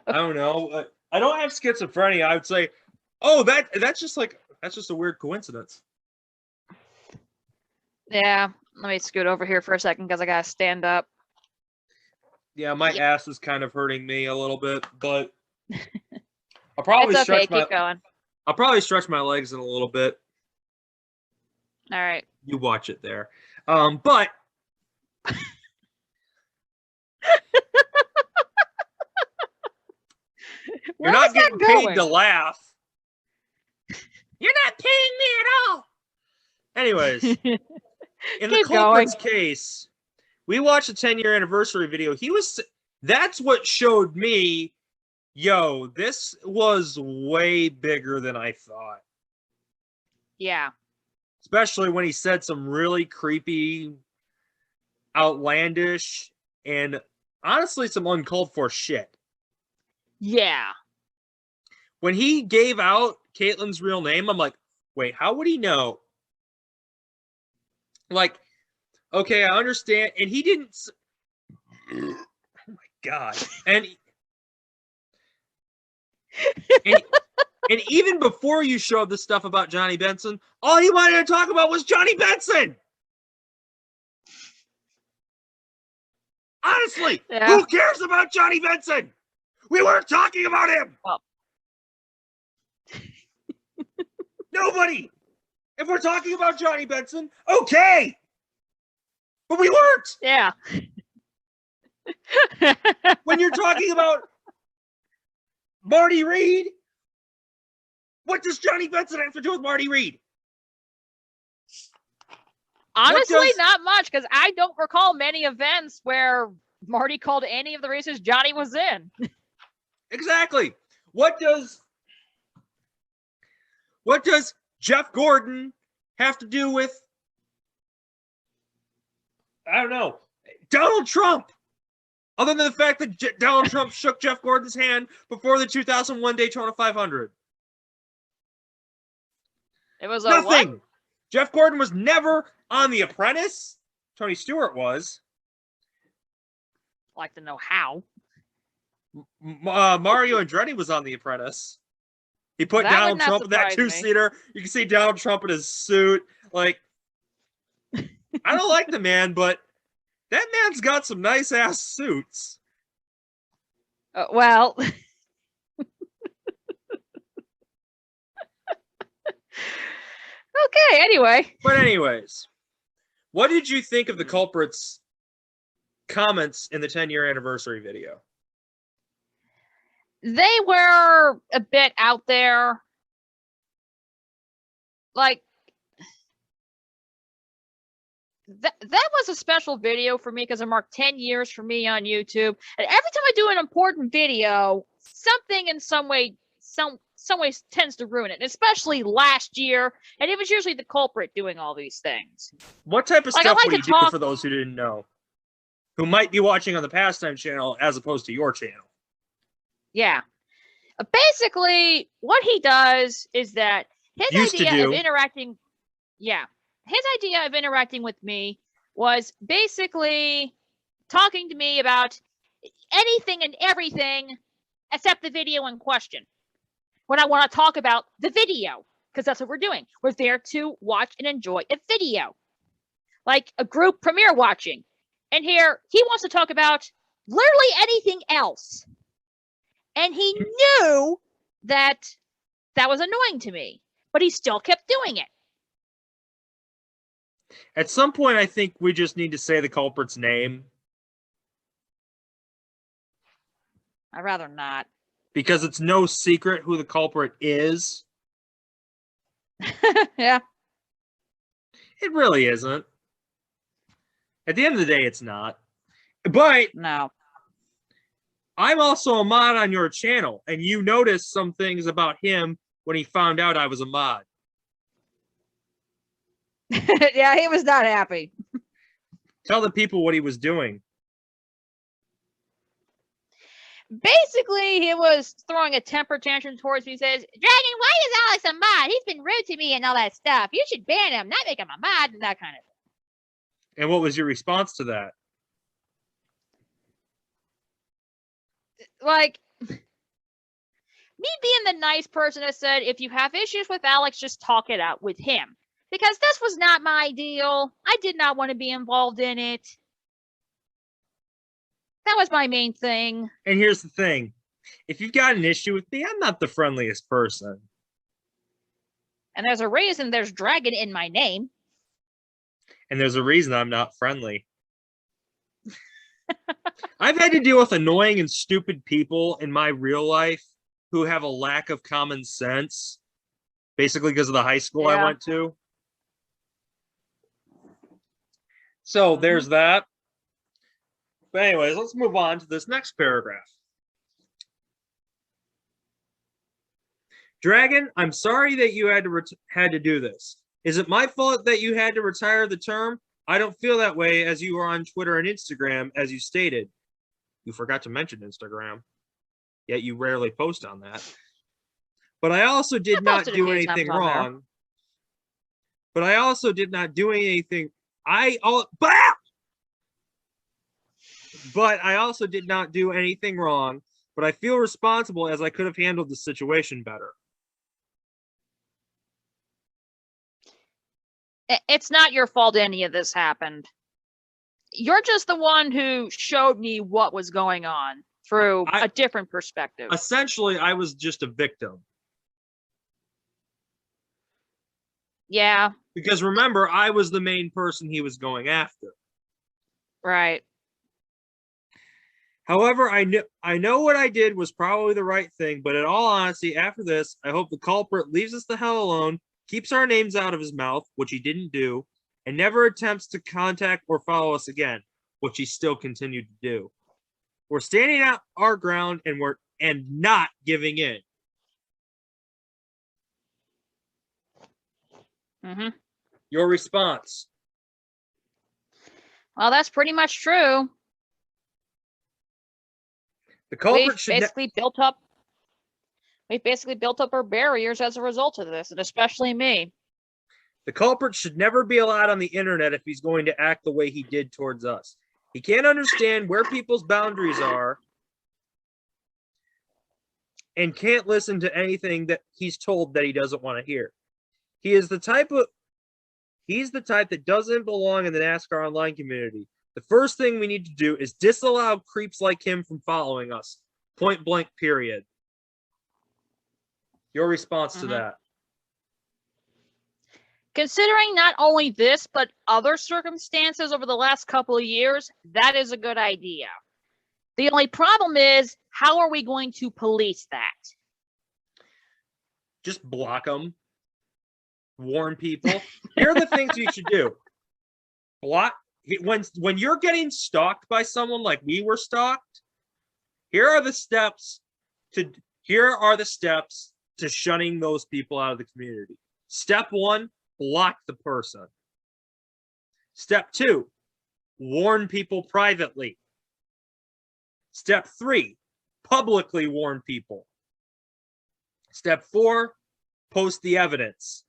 I don't know. I don't have schizophrenia. I would say, oh, that's just a weird coincidence.
Yeah. Let me scoot over here for a second because I gotta stand up.
Yeah, my ass is kind of hurting me a little bit, but I'll probably
keep going.
I'll probably stretch my legs in a little bit.
All right.
You watch it there. But you're not getting paid to laugh. You're not paying me at all. Anyways, in the culprit's case, we watched a 10-year anniversary video. That's what showed me, yo, this was way bigger than I thought.
Yeah.
Especially when he said some really creepy, outlandish, and honestly some uncalled for shit.
Yeah.
When he gave out Caitlyn's real name, I'm like, wait, how would he know? Like, okay, I understand. And he didn't. Oh my God. And And even before you showed the stuff about Johnny Benson, all he wanted to talk about was Johnny Benson. Honestly, who cares about Johnny Benson? We weren't talking about him.
Well.
Nobody. If we're talking about Johnny Benson, okay. But we weren't.
Yeah.
When you're talking about Marty Reed, what does Johnny Benson have to do with Marty Reed?
Honestly, not much, because I don't recall many events where Marty called any of the races Johnny was in.
Exactly. What does Jeff Gordon have to do with, I don't know, Donald Trump? Other than the fact that Donald Trump shook Jeff Gordon's hand before the 2001 Daytona 500.
It was
nothing.
What?
Jeff Gordon was never on The Apprentice. Tony Stewart was.
I'd like to know how.
Mario Andretti was on The Apprentice. He put Donald Trump in that two-seater. You can see Donald Trump in his suit. Like, I don't like the man, but that man's got some nice-ass suits.
Well... Okay, anyway.
But anyways, what did you think of the culprit's comments in the 10-year anniversary video?
They were a bit out there. Like, that was a special video for me because it marked 10 years for me on YouTube. And every time I do an important video, something in some ways tends to ruin it, especially last year. And it was usually the culprit doing all these things.
What type of stuff would you do for those who didn't know? Who might be watching on the Pastime channel as opposed to your channel?
Yeah. Basically, what he does is that his idea of interacting... Yeah. His idea of interacting with me was basically talking to me about anything and everything except the video in question. When I want to talk about the video, because that's what we're doing. We're there to watch and enjoy a video. Like a group premiere watching. And here, he wants to talk about literally anything else. And he knew that was annoying to me. But he still kept doing it.
At some point, I think we just need to say the culprit's name.
I'd rather not.
Because it's no secret who the culprit is.
Yeah.
It really isn't. At the end of the day, it's not. But
no.
I'm also a mod on your channel, and you noticed some things about him when he found out I was a mod.
Yeah, he was not happy.
Tell the people what he was doing.
Basically, he was throwing a temper tantrum towards me. He says, Dragon, why is Alex a mod? He's been rude to me and all that stuff. You should ban him, not make him a mod and that kind of thing.
And what was your response to that?
Like, me being the nice person that said, if you have issues with Alex, just talk it out with him. Because this was not my deal. I did not want to be involved in it. That was my main thing.
And here's the thing. If you've got an issue with me, I'm not the friendliest person.
And there's a reason there's Dragon in my name.
And there's a reason I'm not friendly. I've had to deal with annoying and stupid people in my real life who have a lack of common sense. Basically because of the high school I went to. So there's that. But anyways, let's move on to this next paragraph. Dragon, I'm sorry that you had to do this. Is it my fault that you had to retire the term? I don't feel that way as you are on Twitter and Instagram, as you stated. You forgot to mention Instagram, yet you rarely post on that. But I also did not do anything wrong. But I also did not do anything. But I also did not do anything wrong, but I feel responsible as I could have handled the situation better.
It's not your fault any of this happened. You're just the one who showed me what was going on through a different perspective.
Essentially, I was just a victim.
Yeah.
Because remember, I was the main person he was going after.
Right.
However, I know what I did was probably the right thing, but in all honesty, after this, I hope the culprit leaves us the hell alone, keeps our names out of his mouth, which he didn't do, and never attempts to contact or follow us again, which he still continued to do. We're standing out our ground and not giving in.
Mm-hmm.
Your response?
Well, that's pretty much true.
The culprit
We've basically built up our barriers as a result of this, and especially me.
The culprit should never be allowed on the internet if he's going to act the way he did towards us. He can't understand where people's boundaries are and can't listen to anything that he's told that he doesn't want to hear. He's the type that doesn't belong in the NASCAR online community. The first thing we need to do is disallow creeps like him from following us. Point blank, period. Your response to that?
Considering not only this, but other circumstances over the last couple of years, that is a good idea. The only problem is, how are we going to police that?
Just block them. Warn people. Here are the things you should do. Block. When you're getting stalked by someone like we were stalked, here are the steps to shunning those people out of the community. Step 1, block the person. Step 2, warn people privately. Step 3, publicly warn people. Step 4, post the evidence.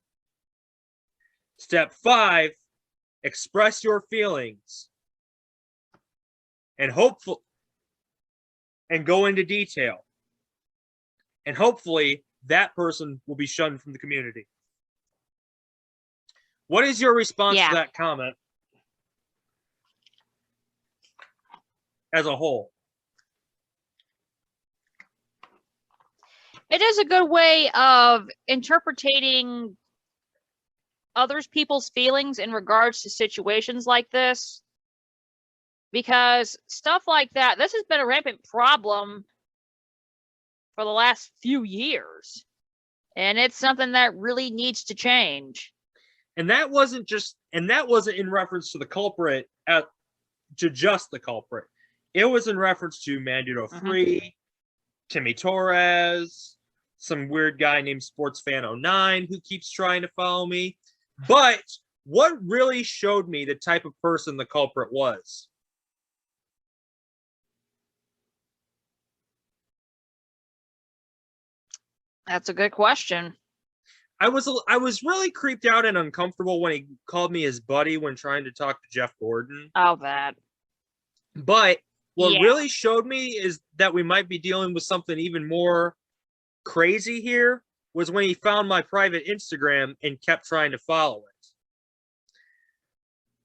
Step 5, express your feelings. And go into detail. And hopefully that person will be shunned from the community. What is your response to that comment as a whole?
It is a good way of interpreting other people's feelings in regards to situations like this. Because stuff like that, this has been a rampant problem for the last few years. And it's something that really needs to change.
And that wasn't in reference to the culprit, to just the culprit. It was in reference to Manduto 3, Timmy Torres, some weird guy named SportsFan09 who keeps trying to follow me. But what really showed me the type of person the culprit was?
That's a good question.
I was really creeped out and uncomfortable when he called me his buddy when trying to talk to Jeff Gordon.
Oh, that.
But what really showed me is that we might be dealing with something even more crazy here was when he found my private Instagram and kept trying to follow it.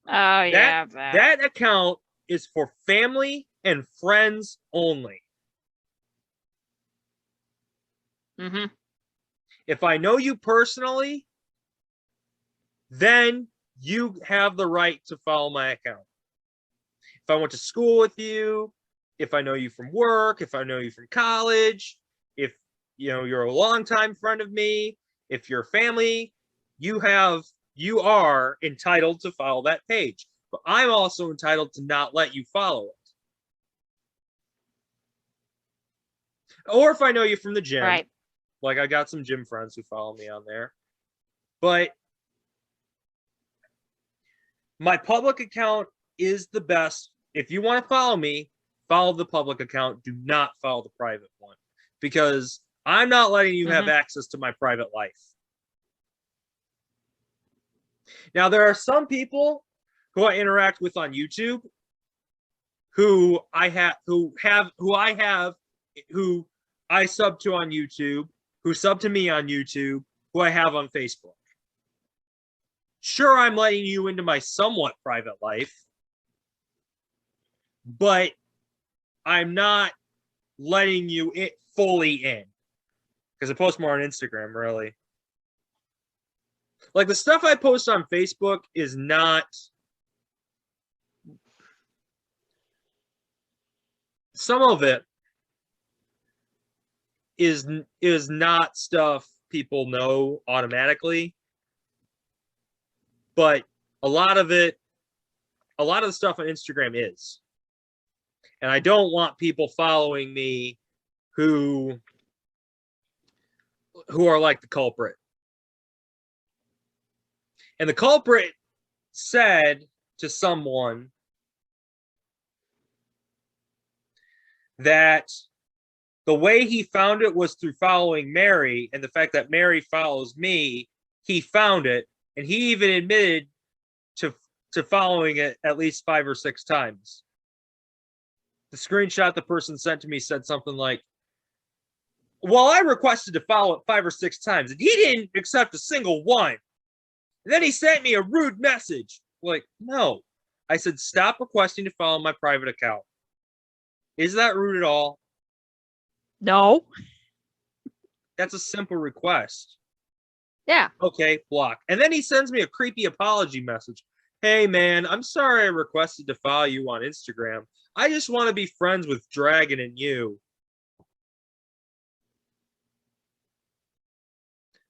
Oh, yeah.
That account is for family and friends only.
Mm-hmm.
If I know you personally, then you have the right to follow my account. If I went to school with you, if I know you from work, if I know you from college, if you're a longtime friend of me, if you're family, you are entitled to follow that page. But I'm also entitled to not let you follow it. Or if I know you from the gym.
Right.
Like, I got some gym friends who follow me on there. But my public account is the best. If you want to follow me, follow the public account. Do not follow the private one. Because I'm not letting you have access to my private life. Now, there are some people who I interact with on YouTube who I sub to on YouTube, who sub to me on YouTube, who I have on Facebook. Sure, I'm letting you into my somewhat private life, but I'm not letting you fully in. Because I post more on Instagram, really. Like, the stuff I post on Facebook is not... Some of it is not stuff people know automatically. But a lot of the stuff on Instagram is. And I don't want people following me who are like the culprit. And the culprit said to someone that the way he found it was through following Mary, and the fact that Mary follows me, he found it, and he even admitted to following it at least 5 or 6 times. The screenshot the person sent to me said something like, well, I requested to follow it 5 or 6 times, and he didn't accept a single one. And then he sent me a rude message. Like, no. I said, stop requesting to follow my private account. Is that rude at all?
No.
That's a simple request.
Yeah.
Okay, block. And then he sends me a creepy apology message. Hey, man, I'm sorry I requested to follow you on Instagram. I just want to be friends with Dragon and you.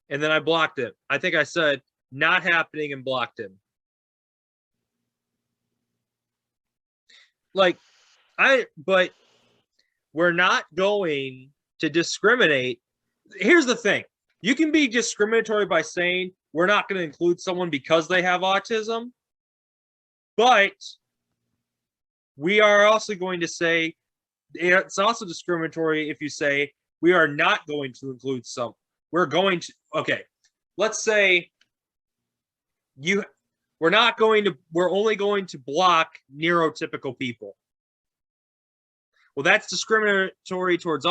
And then I blocked him. I think I said, not happening, and blocked him. Like, but we're not going to discriminate. Here's the thing. You can be discriminatory by saying we're not going to include someone because they have autism, but we are also going to say it's also discriminatory if you say we are not going to include some. We're going to, okay, let's say we're only going to block neurotypical people. Well, that's discriminatory towards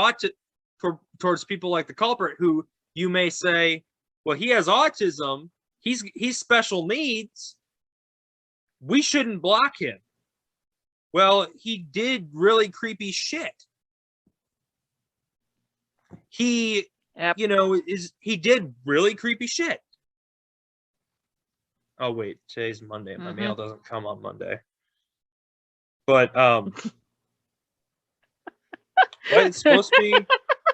people like the culprit, who you may say, well, he has autism, he's special needs, we shouldn't block him. Well, he did really creepy shit. He did really creepy shit. Oh wait, today's Monday. My mail doesn't come on Monday. But it's supposed to be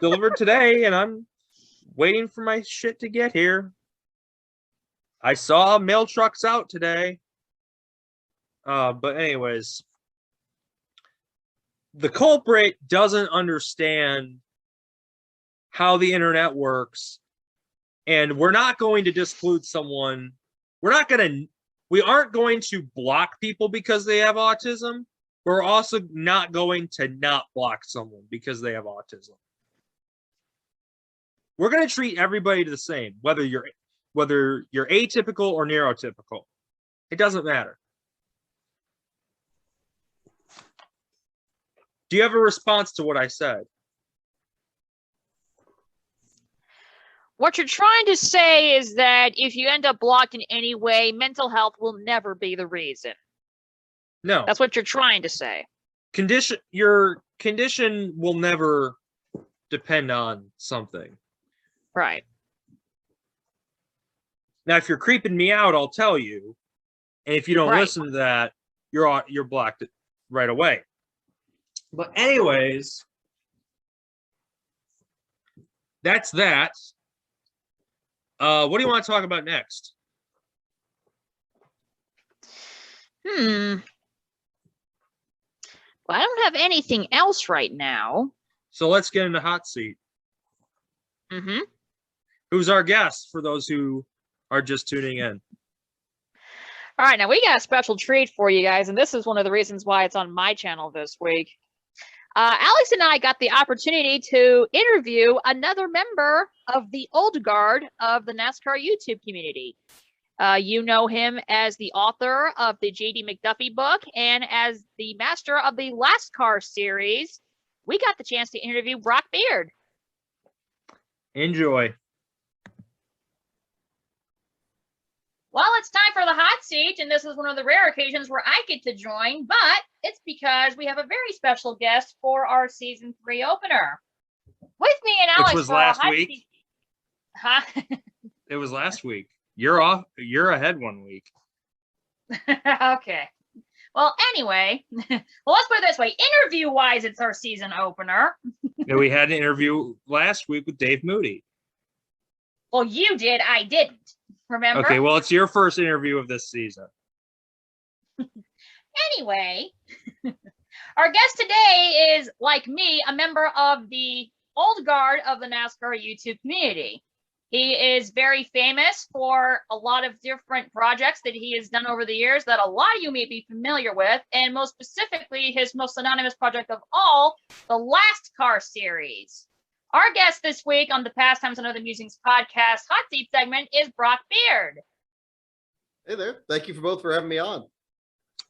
delivered today, and I'm waiting for my shit to get here. I saw mail trucks out today. But anyways, the culprit doesn't understand how the internet works, and we're not going to disclude someone. We aren't going to block people because they have autism. We're also not going to not block someone because they have autism. We're going to treat everybody the same, whether you're atypical or neurotypical. It doesn't matter. Do you have a response to what I said?
What you're trying to say is that if you end up blocked in any way, mental health will never be the reason.
No.
That's what you're trying to say.
Your condition will never depend on something.
Right.
Now, if you're creeping me out, I'll tell you. And if you don't listen to that, you're blocked right away. But anyways, that's that. What do you want to talk about next?
Well, I don't have anything else right now.
So let's get into hot seat. Who's our guest for those who are just tuning in?
All right, now we got a special treat for you guys, and this is one of the reasons why it's on my channel this week. Alex and I got the opportunity to interview another member of the old guard of the NASCAR YouTube community. You know him as the author of the J.D. McDuffie book and as the master of the Last Car series. We got the chance to interview Brock Beard.
Enjoy.
Well, it's time for the hot seat, and this is one of the rare occasions where I get to join, but it's because we have a very special guest for our season 3 opener. With me and Alex,
which was
for our
last
hot
week.
seat. Huh?
It was last week. You're off. You're ahead 1 week.
Okay. Well, anyway, well, let's put it this way. Interview-wise, it's our season opener.
Yeah, we had an interview last week with Dave Moody.
Well, you did. I didn't. Remember?
Okay, well, it's your first interview of this season.
Anyway, our guest today is, like me, a member of the old guard of the NASCAR YouTube community. He is very famous for a lot of different projects that he has done over the years that a lot of you may be familiar with, and most specifically, his most synonymous project of all, the Last Car series. Our guest this week on the Pastimes and Other Musings podcast hot seat segment is Brock Beard.
Hey there. Thank you both for having me on.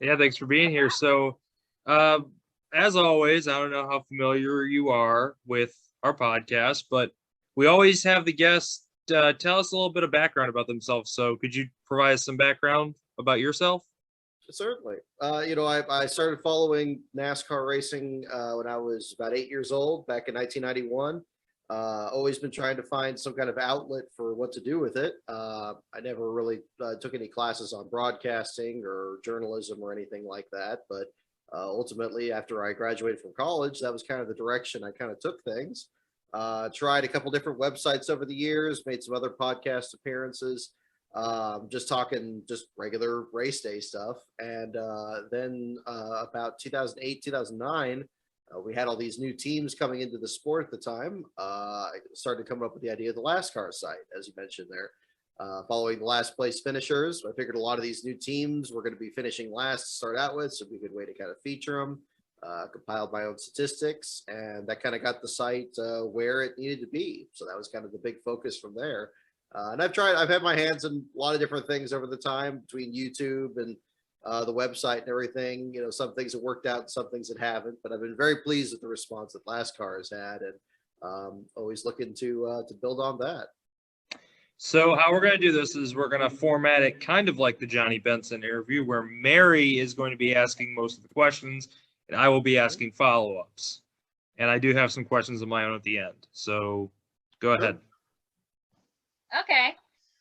Yeah, thanks for being here. So, as always, I don't know how familiar you are with our podcast, but we always have the guests tell us a little bit of background about themselves. So could you provide us some background about yourself?
Certainly. I started following NASCAR racing when I was about 8 years old, back in 1991. Always been trying to find some kind of outlet for what to do with it. I never really took any classes on broadcasting or journalism or anything like that. But ultimately, after I graduated from college, that was kind of the direction I kind of took things. Tried a couple different websites over the years, made some other podcast appearances, just talking just regular race day stuff. And then about 2008, 2009, we had all these new teams coming into the sport at the time. I started coming up with the idea of the Last Car site, as you mentioned there. Following the last place finishers, I figured a lot of these new teams were going to be finishing last to start out with, so it'd be a good way to kind of feature them. Compiled my own statistics, and that kind of got the site where it needed to be. So that was kind of the big focus from there. And I've had my hands in a lot of different things over the time between YouTube and the website and everything. You know, some things have worked out, some things that haven't, but I've been very pleased with the response that Last Car has had, and always looking to build on that.
So how we're going to do this is we're going to format it kind of like the Johnny Benson interview, where Mary is going to be asking most of the questions, and I will be asking follow-ups. And I do have some questions of my own at the end. So go ahead.
Okay.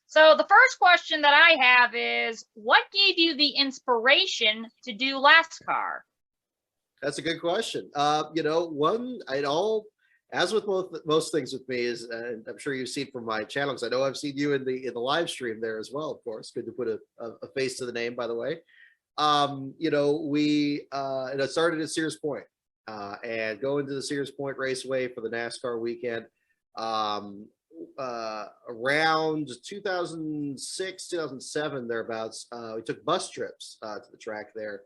So the first question that I have is, what gave you the inspiration to do Last Car?
That's a good question. As with most things with me is, and I'm sure you've seen from my channel, because I know I've seen you in the live stream there as well, of course. Good to put a face to the name, by the way. It started at Sears Point, and going to the Sears Point Raceway for the NASCAR weekend around 2006, 2007, thereabouts. We took bus trips to the track there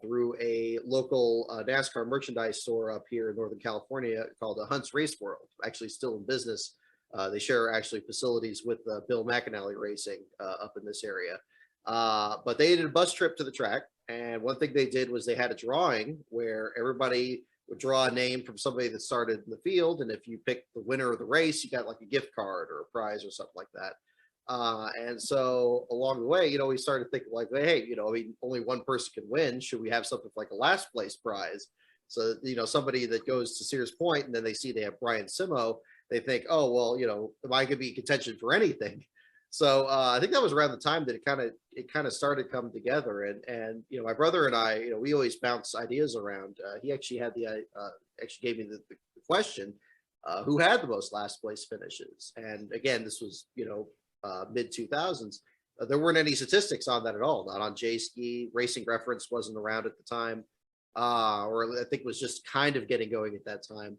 through a local NASCAR merchandise store up here in Northern California called Hunt's Race World, actually still in business. They share actually facilities with Bill McAnally Racing up in this area. But they did a bus trip to the track, and one thing they did was they had a drawing where everybody would draw a name from somebody that started in the field, and if you picked the winner of the race, you got like a gift card or a prize or something like that. And so along the way, we started thinking like, hey, only one person can win. Should we have something like a last place prize? So, somebody that goes to Sears Point and then they see they have Brian Simo, they think, oh, well, am I going to be in contention for anything? So I think that was around the time that it kind of started coming together. And my brother and I, we always bounce ideas around. He actually had actually gave me the question, who had the most last place finishes? And again, this was, mid 2000s. There weren't any statistics on that at all. Not on J-Ski. Racing Reference wasn't around at the time, or I think it was just kind of getting going at that time.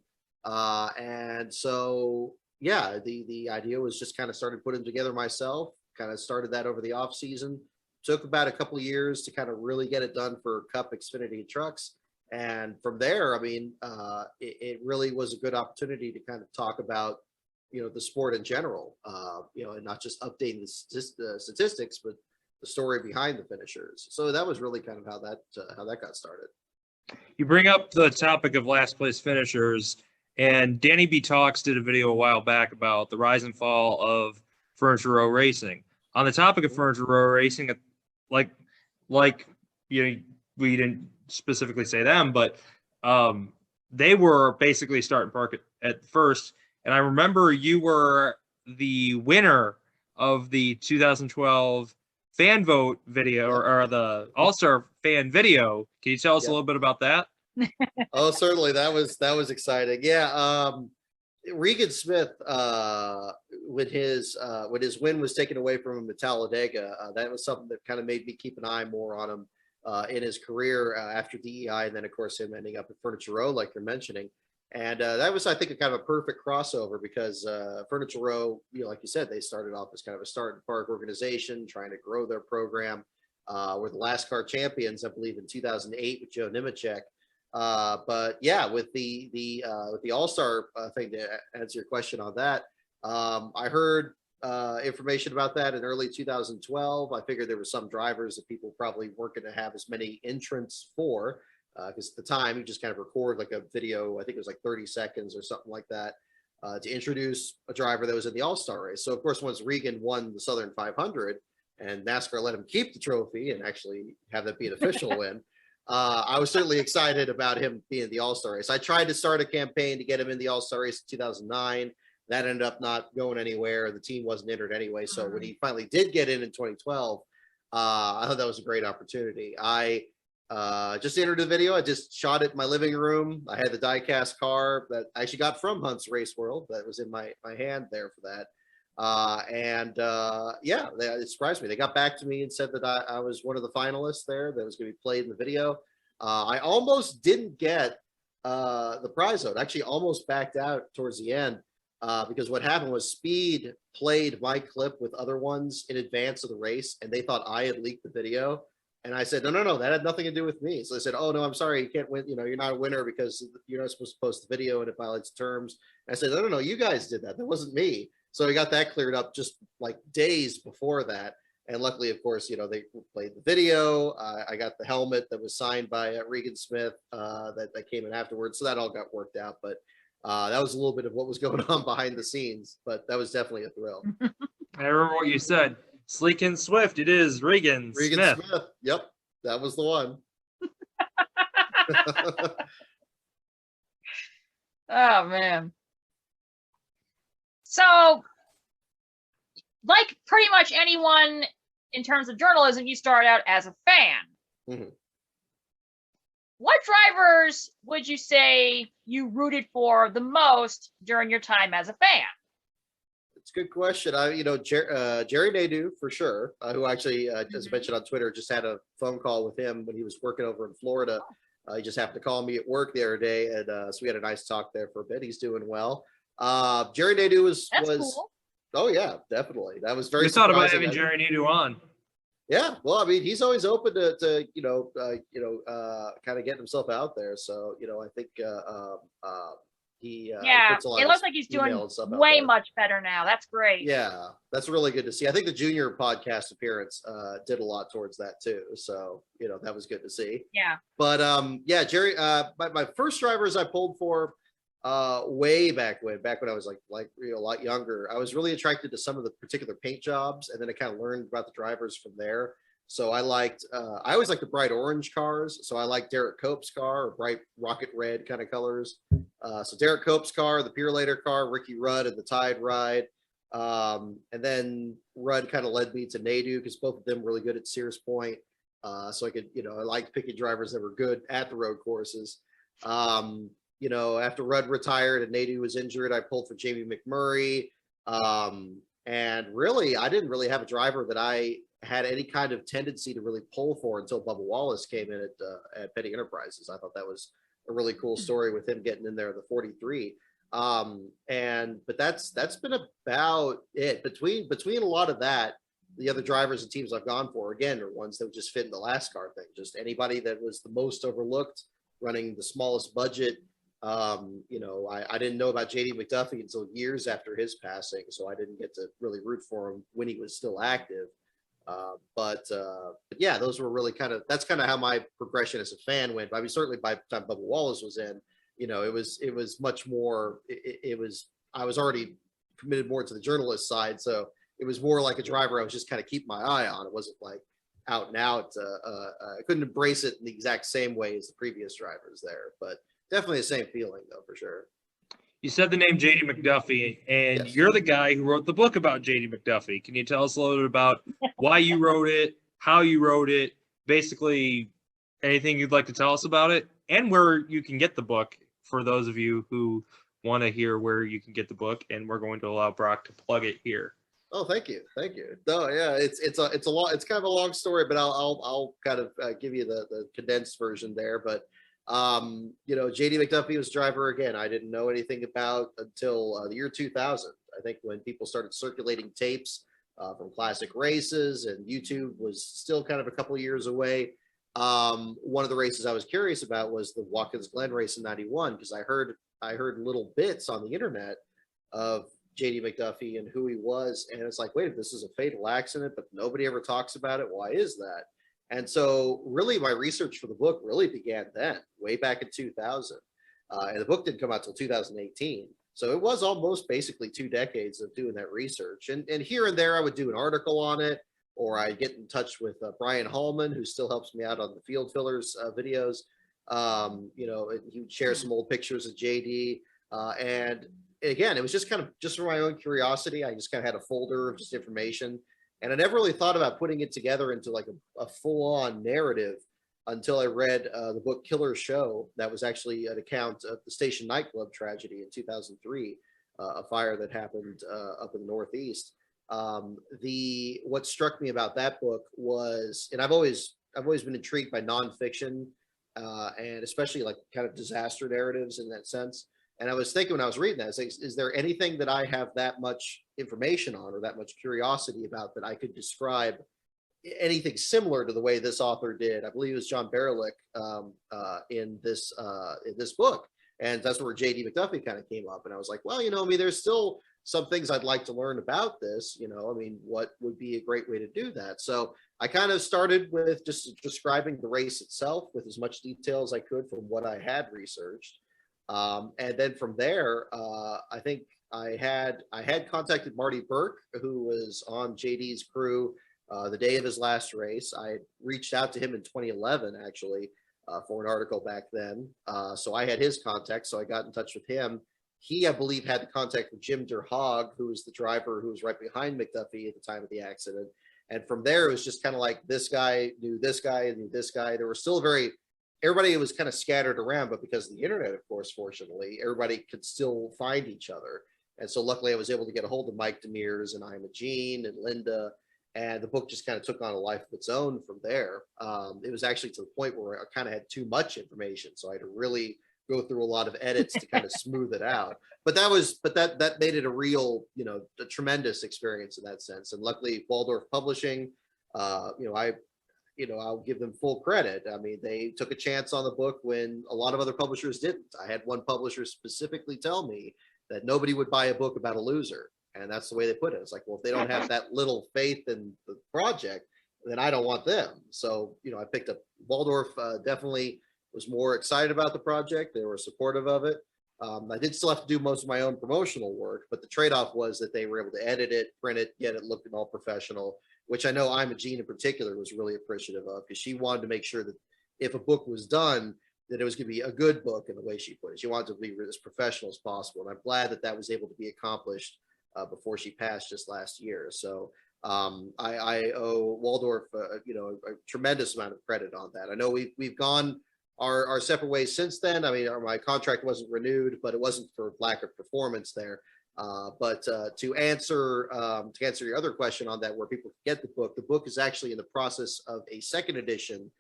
And so, yeah, the idea was just kind of started putting together myself, kind of started that over the off season. Took about a couple of years to kind of really get it done for Cup, Xfinity, and Trucks. And from there, it really was a good opportunity to kind of talk about, the sport in general, and not just updating the statistics, but the story behind the finishers. So that was really kind of how that got started.
You bring up the topic of last place finishers, and Danny B Talks did a video a while back about the rise and fall of Furniture Row Racing. On the topic of Furniture Row Racing, like you know, we didn't specifically say them, but they were basically starting park at first. And I remember you were the winner of the 2012 fan vote video or the All-Star fan video. Can you tell us a little bit about that?
Oh, certainly. That was exciting. Yeah. Regan Smith, when his win was taken away from him at Talladega, that was something that kind of made me keep an eye more on him in his career after DEI, and then of course him ending up at Furniture Row, like you're mentioning. And that was, I think, a kind of a perfect crossover because Furniture Row, like you said, they started off as kind of a start and park organization trying to grow their program. Were the last car champions, I believe, in 2008 with Joe Nemechek. But yeah, with the All-Star thing, to answer your question on that, I heard information about that in early 2012. I figured there were some drivers that people probably weren't going to have as many entrants for, because at the time you just kind of record like a video, I think it was like 30 seconds or something like that, to introduce a driver that was in the All-Star race. So of course, once Regan won the Southern 500 and NASCAR let him keep the trophy and actually have that be an official win, I was certainly excited about him being the All-Star race. I tried to start a campaign to get him in the All-Star race in 2009. That ended up not going anywhere. The team wasn't entered anyway. So when he finally did get in 2012, I thought that was a great opportunity. I just entered the video. I just shot it in my living room. I had the die-cast car that I actually got from Hunt's Race World that was in my hand there for that. Yeah, it surprised me. They got back to me and said that I was one of the finalists there that was going to be played in the video. I almost didn't get the prize vote. Actually, almost backed out towards the end because what happened was Speed played my clip with other ones in advance of the race, and they thought I had leaked the video. And I said, no, that had nothing to do with me. So they said, oh, no, I'm sorry, you can't win. You're not a winner because you're not supposed to post the video and it violates terms. And I said, no, you guys did that. That wasn't me. So we got that cleared up just like days before that. And luckily, of course, they played the video. I got the helmet that was signed by Regan Smith that came in afterwards. So that all got worked out. But that was a little bit of what was going on behind the scenes. But that was definitely a thrill.
I remember what you said. Sleek and swift. It is Regan Smith.
Yep, that was the one.
Oh, man. So, like pretty much anyone in terms of journalism, you start out as a fan.
Mm-hmm.
What drivers would you say you rooted for the most during your time as a fan?
It's a good question. Jerry Nadeau for sure, who actually, as I mentioned on Twitter, just had a phone call with him when he was working over in Florida. He just happened to call me at work the other day, and so we had a nice talk there for a bit. He's doing well. Jerry Nadeau was cool. Oh yeah, definitely. That was very.
We thought about having Jerry Nadeau on.
Yeah, well, I mean, he's always open to kind of getting himself out there. So I think he
it looks like he's doing way much better now. That's great.
Yeah, that's really good to see. I think the junior podcast appearance did a lot towards that too. So that was good to see.
Yeah.
But Jerry, my first drivers I pulled for way back when I was like a lot younger, I was really attracted to some of the particular paint jobs, and then I kind of learned about the drivers from there. So I always liked the bright orange cars. So I liked Derek Cope's car, or bright rocket red kind of colors. So Derek Cope's car, the Purelator car, Ricky Rudd and the Tide Ride. And then Rudd kind of led me to Nadeau because both of them were really good at Sears Point. So I could, I liked picking drivers that were good at the road courses. After Rudd retired and Nadeau was injured, I pulled for Jamie McMurray. And really, I didn't really have a driver that I had any kind of tendency to really pull for until Bubba Wallace came in at Petty Enterprises. I thought that was a really cool story with him getting in there in the 43. But that's been about it. Between a lot of that, the other drivers and teams I've gone for, again, are ones that would just fit in the last car thing. Just anybody that was the most overlooked, running the smallest budget. I didn't know about JD McDuffie until years after his passing, so I didn't get to really root for him when he was still active. But yeah, those were really that's kind of how my progression as a fan went. I mean, certainly by the time Bubba Wallace was in, it was much more, I was already committed more to the journalist side. So it was more like a driver I was just kind of keeping my eye on. It wasn't like out and out. I couldn't embrace it in the exact same way as the previous drivers there, but definitely the same feeling though, for sure.
You said the name J.D. McDuffie, and
Yes.
you're the guy who wrote the book about J.D. McDuffie. Can you tell us a little bit about why you wrote it, how you wrote it, basically anything you'd like to tell us about it, and where you can get the book for those of you who want to hear where you can get the book, and we're going to allow Brock to plug it here.
Oh, thank you. No, yeah, it's a long, it's kind of a long story, but I'll kind of give you the condensed version there. But you know, JD McDuffie was driver again. I didn't know anything about until the year 2000. I think when people started circulating tapes from classic races, and YouTube was still kind of a couple of years away. One of the races I was curious about was the Watkins Glen race in '91, because I heard little bits on the internet of JD McDuffie and who he was, and it's like, wait, this is a fatal accident, but nobody ever talks about it. Why is that? And so really my research for the book really began then, way back in 2000. And the book didn't come out till 2018. So it was almost basically 2 decades of doing that research. And here and there I would do an article on it, or I'd get in touch with Brian Hallman, who still helps me out on the Field Fillers videos. You know, he would share some old pictures of JD. And again, it was just kind of just for my own curiosity. I just kind of had a folder of just information. And I never really thought about putting it together into like a full-on narrative until I read the book Killer Show. That was actually an account of the Station nightclub tragedy in 2003, a fire that happened up in the Northeast. What struck me about that book was, and I've always been intrigued by nonfiction, and especially like kind of disaster narratives in that sense. And I was thinking when I was reading that, I was like, is there anything that I have that much information on or that much curiosity about that I could describe anything similar to the way this author did? I believe it was John Barelick in this book. And that's where JD McDuffie kind of came up. And I was like, well, you know, I mean, there's still some things I'd like to learn about this, you know, I mean, what would be a great way to do that? So I kind of started with just describing the race itself with as much detail as I could from what I had researched. And then from there, I think I had contacted Marty Burke, who was on JD's crew the day of his last race. I reached out to him in 2011, actually, for an article back then. So I had his contact, so I got in touch with him. He, I believe, had the contact with Jim Derhaag, who was the driver who was right behind McDuffie at the time of the accident. And from there, it was just kind of like this guy knew this guy, knew this guy. There were still everybody was kind of scattered around, but because of the internet, of course, fortunately, everybody could still find each other. And so luckily I was able to get a hold of Mike Demers and Imogene and Linda, and the book just kind of took on a life of its own from there. It was actually to the point where I kind of had too much information. So I had to really go through a lot of edits to kind of smooth it out. But that made it a real, you know, a tremendous experience in that sense. And luckily Waldorf Publishing, I'll give them full credit. I mean, they took a chance on the book when a lot of other publishers didn't. I had one publisher specifically tell me that nobody would buy a book about a loser. And that's the way they put it. It's like, well, if they don't have that little faith in the project, then I don't want them. So, you know, I picked up Waldorf, definitely was more excited about the project. They were supportive of it. I did still have to do most of my own promotional work, but the trade-off was that they were able to edit it, print it, get it looking all professional, which I know Imogene in particular was really appreciative of, because she wanted to make sure that if a book was done, that it was going to be a good book in the way she put it. She wanted to be as professional as possible. And I'm glad that that was able to be accomplished before she passed just last year. So I owe Waldorf, a tremendous amount of credit on that. I know we've gone our separate ways since then. I mean, my contract wasn't renewed, but it wasn't for lack of performance there. But to answer your other question on that, where people can get the book is actually in the process of a second edition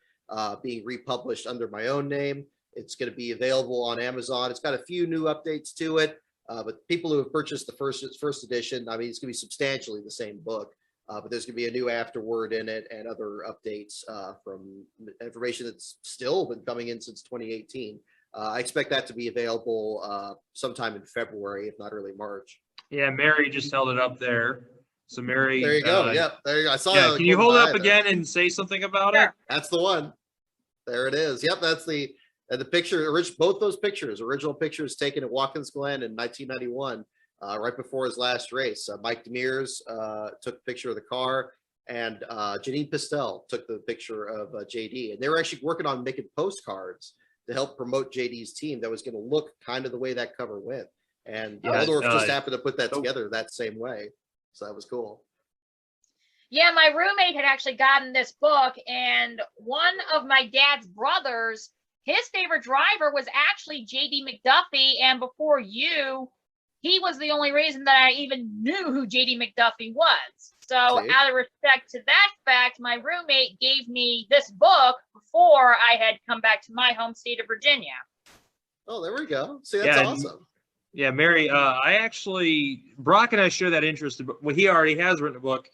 being republished under my own name. It's going to be available on Amazon. It's got a few new updates to it, but people who have purchased the first edition, I mean, it's going to be substantially the same book, but there's going to be a new afterword in it and other updates from information that's still been coming in since 2018. I expect that to be available sometime in February, if not early March.
Yeah, Mary just held it up there. So Mary,
there you go. Yep, there you go. I saw.
Yeah,
that.
Can you hold it up again and say something about it?
That's the one. There it is. Yep, that's the picture. Both those pictures, original pictures taken at Watkins Glen in 1991. right before his last race. Mike Demers took a picture of the car, and Janine Pistel took the picture of JD. And they were actually working on making postcards to help promote JD's team that was going to look kind of the way that cover went. And Waldorf just happened to put that together that same way. So that was cool.
Yeah, my roommate had actually gotten this book, and one of my dad's brothers, his favorite driver was actually JD McDuffie. And before you, he was the only reason that I even knew who JD McDuffie was. So out of respect to that fact, my roommate gave me this book before I had come back to my home state of Virginia.
Oh, there we go. See, that's awesome.
Yeah, Mary, Brock and I share that interest. Well, he already has written a book.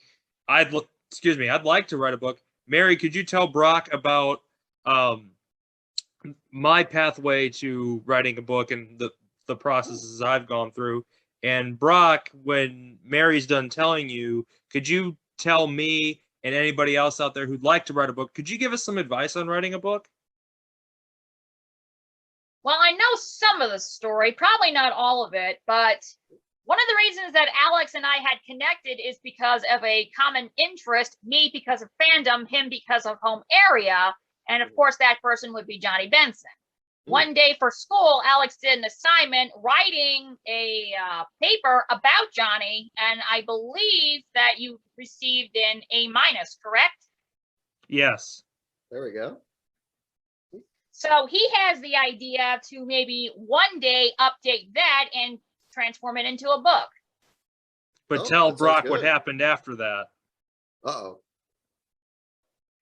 I'd like to write a book. Mary, could you tell Brock about my pathway to writing a book and the processes I've gone through? And Brock, when Mary's done telling you, could you tell me and anybody else out there who'd like to write a book, could you give us some advice on writing a book?
Well, I know some of the story, probably not all of it, but one of the reasons that Alex and I had connected is because of a common interest, me because of fandom, him because of home area, and of course that person would be Johnny Benson. One day for school, Alex did an assignment writing a paper about Johnny, and I believe that you received an A-, correct?
Yes.
There we go.
So he has the idea to maybe one day update that and transform it into a book.
But tell Brock what happened after that.
Uh-oh.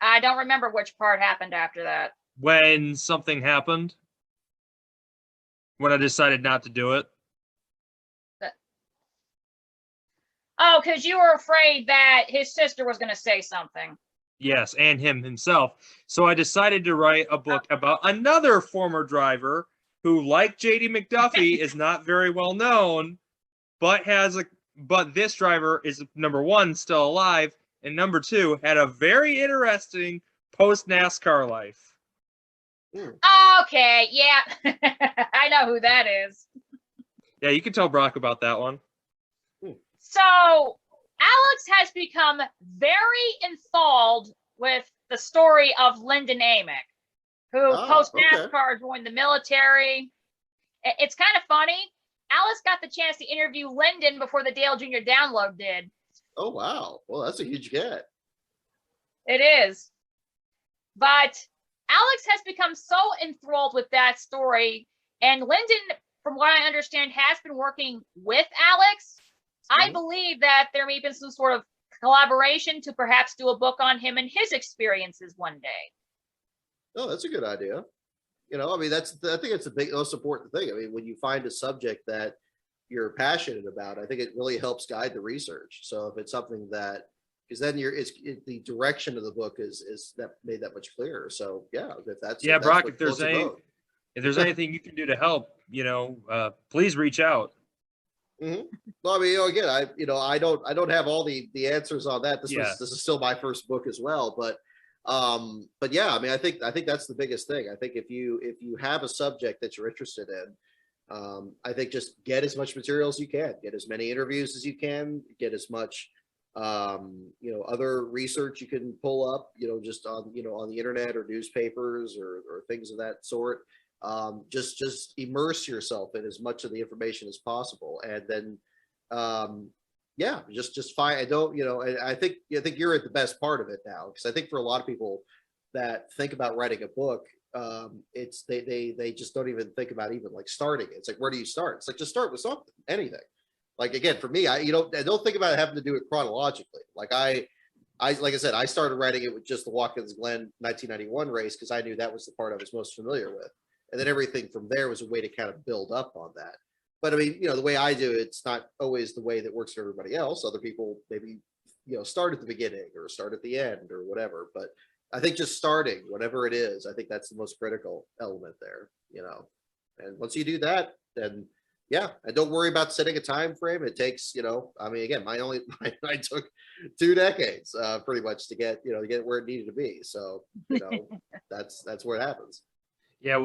I don't remember which part happened after that.
When something happened? When I decided not to do it?
Oh, because you were afraid that his sister was going to say something.
Yes, and him himself. So I decided to write a book about another former driver who, like JD McDuffie, is not very well known, but this driver is, number one, still alive, and number two, had a very interesting post-NASCAR life.
Okay, yeah. I know who that is.
Yeah, you can tell Brock about that one.
So Alex has become very enthralled with the story of Lyndon Amick, who post-NASCAR joined the military. It's kind of funny. Alex got the chance to interview Lyndon before the Dale Jr. Download did.
Oh, wow. Well, that's a huge get.
It is. But Alex has become so enthralled with that story, and Lyndon, from what I understand, has been working with Alex. I believe that there may have been some sort of collaboration to perhaps do a book on him and his experiences one day.
Oh, that's a good idea. You know, I mean, I think it's the most important thing. I mean, when you find a subject that you're passionate about, I think it really helps guide the research. So if it's something that, because then the direction of the book is that made that much clearer. So yeah, if that's
Brock, if there's anything you can do to help, please reach out.
Well, I mean, again, I don't have all the answers on that. This is still my first book as well, but yeah, I mean, I think that's the biggest thing. I think if you have a subject that you're interested in, I think just get as much material as you can, get as many interviews as you can, get as much other research you can pull up, just on the internet or newspapers or things of that sort. Just immerse yourself in as much of the information as possible, and then just find. I think you're at the best part of it now, because I think for a lot of people that think about writing a book, it's they just don't even think about even like starting. It's like, where do you start? It's like, just start with something, anything. Like, again, for me, I don't think about having to do it chronologically. Like like I said, I started writing it with just the Watkins Glen 1991 race because I knew that was the part I was most familiar with. And then everything from there was a way to kind of build up on that. But I mean, the way I do it, it's not always the way that works for everybody else. Other people maybe, start at the beginning or start at the end or whatever. But I think just starting, whatever it is, I think that's the most critical element there, And once you do that, then yeah, and don't worry about setting a time frame. It takes, I mean, again, I took 2 decades pretty much to get where it needed to be. So, that's where it happens.
Yeah,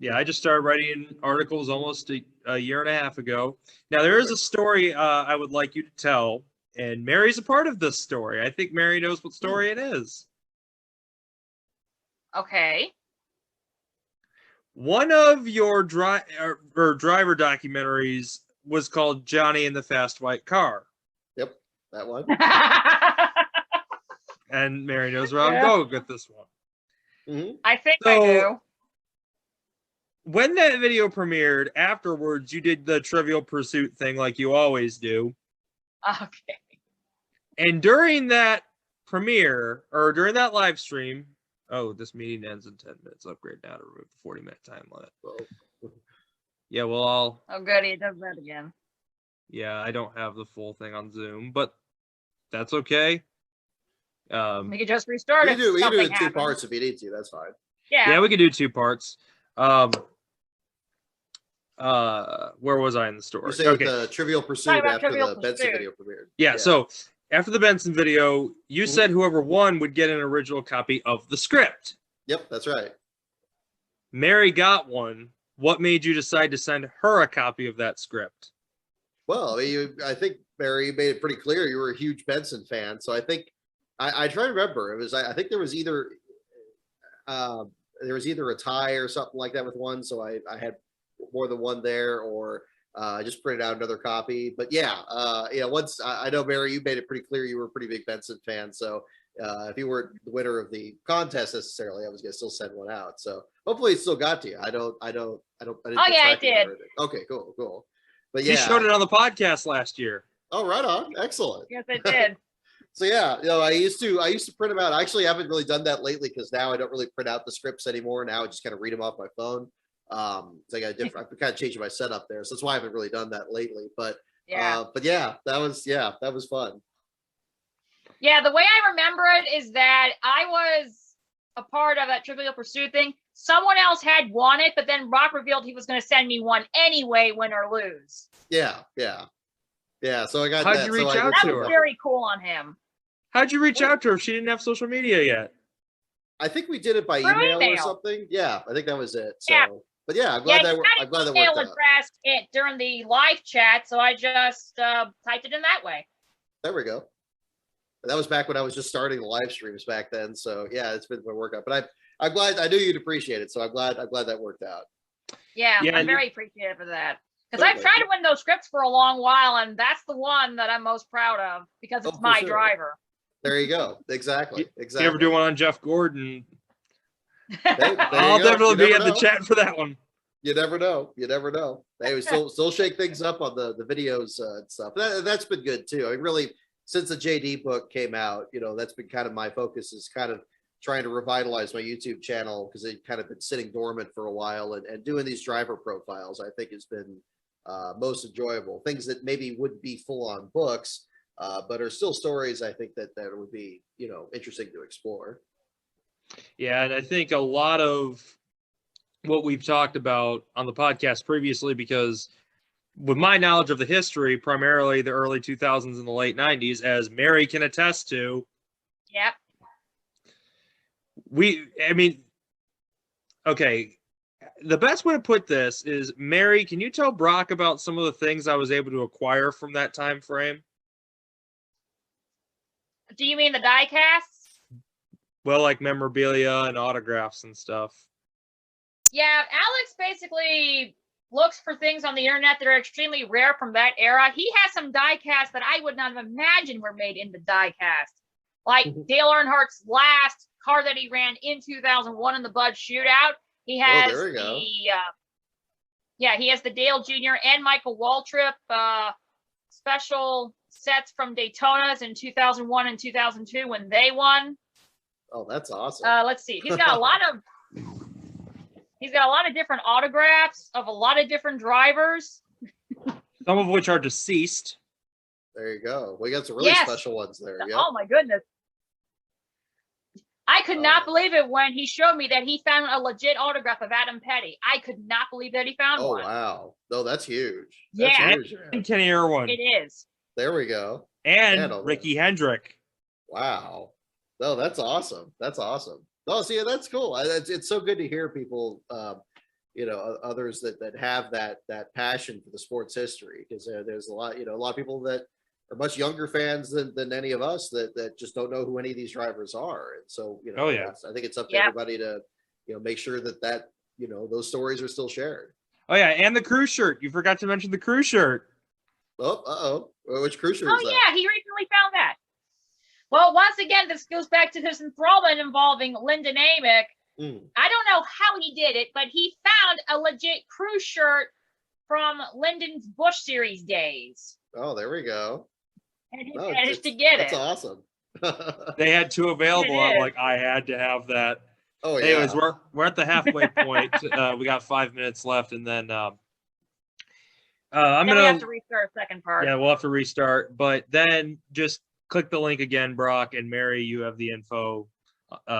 Yeah, I just started writing articles almost a year and a half ago. Now, there is a story I would like you to tell, and Mary's a part of this story. I think Mary knows what story it is.
Okay.
One of your driver documentaries was called Johnny and the Fast White Car.
Yep, that one.
And Mary knows where I'm going with this one.
Mm-hmm.
I think I do.
When that video premiered, afterwards, you did the Trivial Pursuit thing like you always do.
Okay.
And during that premiere, or during that live stream, oh, this meeting ends in 10 minutes. Upgrade now to remove the 40-minute time limit. Yeah, well,
Oh, good. He does that again.
Yeah, I don't have the full thing on Zoom, but that's okay.
We could just restart it.
You do it in 2 parts if you need to. That's fine.
Yeah,
we could do 2 parts. Where was I in the story?
You say the Trivial Pursuit after the Benson video premiered.
Yeah, so after the Benson video, you said whoever won would get an original copy of the script.
Yep, that's right.
Mary got one. What made you decide to send her a copy of that script?
Well, I think, Mary, you made it pretty clear you were a huge Benson fan. So I think, I try to remember, it was, I think there was either a tie or something like that with one. So I had more than one there, or I just printed out another copy. But yeah, once I know, Mary, you made it pretty clear you were a pretty big Benson fan. So if you weren't the winner of the contest necessarily, I was gonna still send one out. So hopefully it still got to you. I didn't
oh yeah, it did.
Okay, cool. But yeah,
you showed it on the podcast last year.
Oh, right on. Excellent.
Yes, it did.
So yeah, I used to print them out. I actually haven't really done that lately because now I don't really print out the scripts anymore. Now I just kind of read them off my phone. So I got I've kind of changing my setup there. So that's why I haven't really done that lately. But yeah, that was fun.
Yeah, the way I remember it is that I was a part of that Trivial Pursuit thing. Someone else had won it, but then Rock revealed he was going to send me one anyway, win or lose.
Yeah. So I got.
How'd you reach out to her?
That was very cool on him.
How'd you reach out to her if she didn't have social media yet?
I think we did it by email or something. Yeah, I think that was it. So,
yeah.
But yeah, I'm glad that worked out.
Email address it during the live chat, so I just typed it in that way.
There we go. That was back when I was just starting the live streams back then. So yeah, it's been my workout. But I'm glad, I knew you'd appreciate it. So I'm glad that worked out.
Yeah, I'm very appreciative of that. Because I've tried to win those scripts for a long while, and that's the one that I'm most proud of because it's my driver.
There you go. Exactly.
If you ever do one on Jeff Gordon,
I'll
I'll definitely be in the chat for that one.
You never know. Hey, we still shake things up on the videos and stuff. That's been good too. I mean, really, since the JD book came out, that's been kind of my focus, is kind of trying to revitalize my YouTube channel, because it kind of been sitting dormant for a while, and doing these driver profiles, I think, has been most enjoyable. Things that maybe wouldn't be full on books, but are still stories, I think, that would be, interesting to explore.
Yeah, and I think a lot of what we've talked about on the podcast previously, because with my knowledge of the history, primarily the early 2000s and the late 90s, as Mary can attest to.
Yep.
Okay. The best way to put this is, Mary, can you tell Brock about some of the things I was able to acquire from that time frame?
Do you mean the die casts?
Well, like memorabilia and autographs and stuff.
Yeah, Alex basically looks for things on the internet that are extremely rare from that era. He has some die casts that I would not have imagined were made in the die cast. Like Dale Earnhardt's last car that he ran in 2001 in the Bud Shootout. He has he has the Dale Jr. and Michael Waltrip special sets from Daytonas in 2001 and 2002 when they won.
Oh, that's awesome.
Let's see. He's got a lot of different autographs of a lot of different drivers.
Some of which are deceased.
There you go. We got some really special ones there. Yep.
Oh my goodness. I could not believe it when he showed me that he found a legit autograph of Adam Petty. I could not believe that he found one.
Oh, wow. No, that's huge.
That's
huge.
And Kenny Irwin.
It is.
There we go.
And Ricky Hendrick.
Wow. No, that's awesome. No, see, that's cool. It's so good to hear people, others that have that passion for the sport's history, because there's a lot of people that are much younger fans than any of us that just don't know who any of these drivers are. And so,
Oh, yeah.
I think it's up to everybody to, make sure that those stories are still shared.
Oh yeah, and the crew shirt. You forgot to mention the crew shirt.
Oh, which crew shirt
Oh,
is that?
yeah, he recently found that. Well, once again, this goes back to his enthrallment involving Lyndon Amick. I don't know how he did it, but he found a legit crew shirt from Lyndon's Busch Series days.
Oh, there we go.
And he managed to get
that's
it.
That's awesome.
They had two available. I'm like, I had to have that.
Oh, yeah.
Anyways, we're at the halfway point. We got 5 minutes left, and then I'm
we have to restart the second part.
Yeah, we'll have to restart. But then just click the link again, Brock, and Mary, you have the info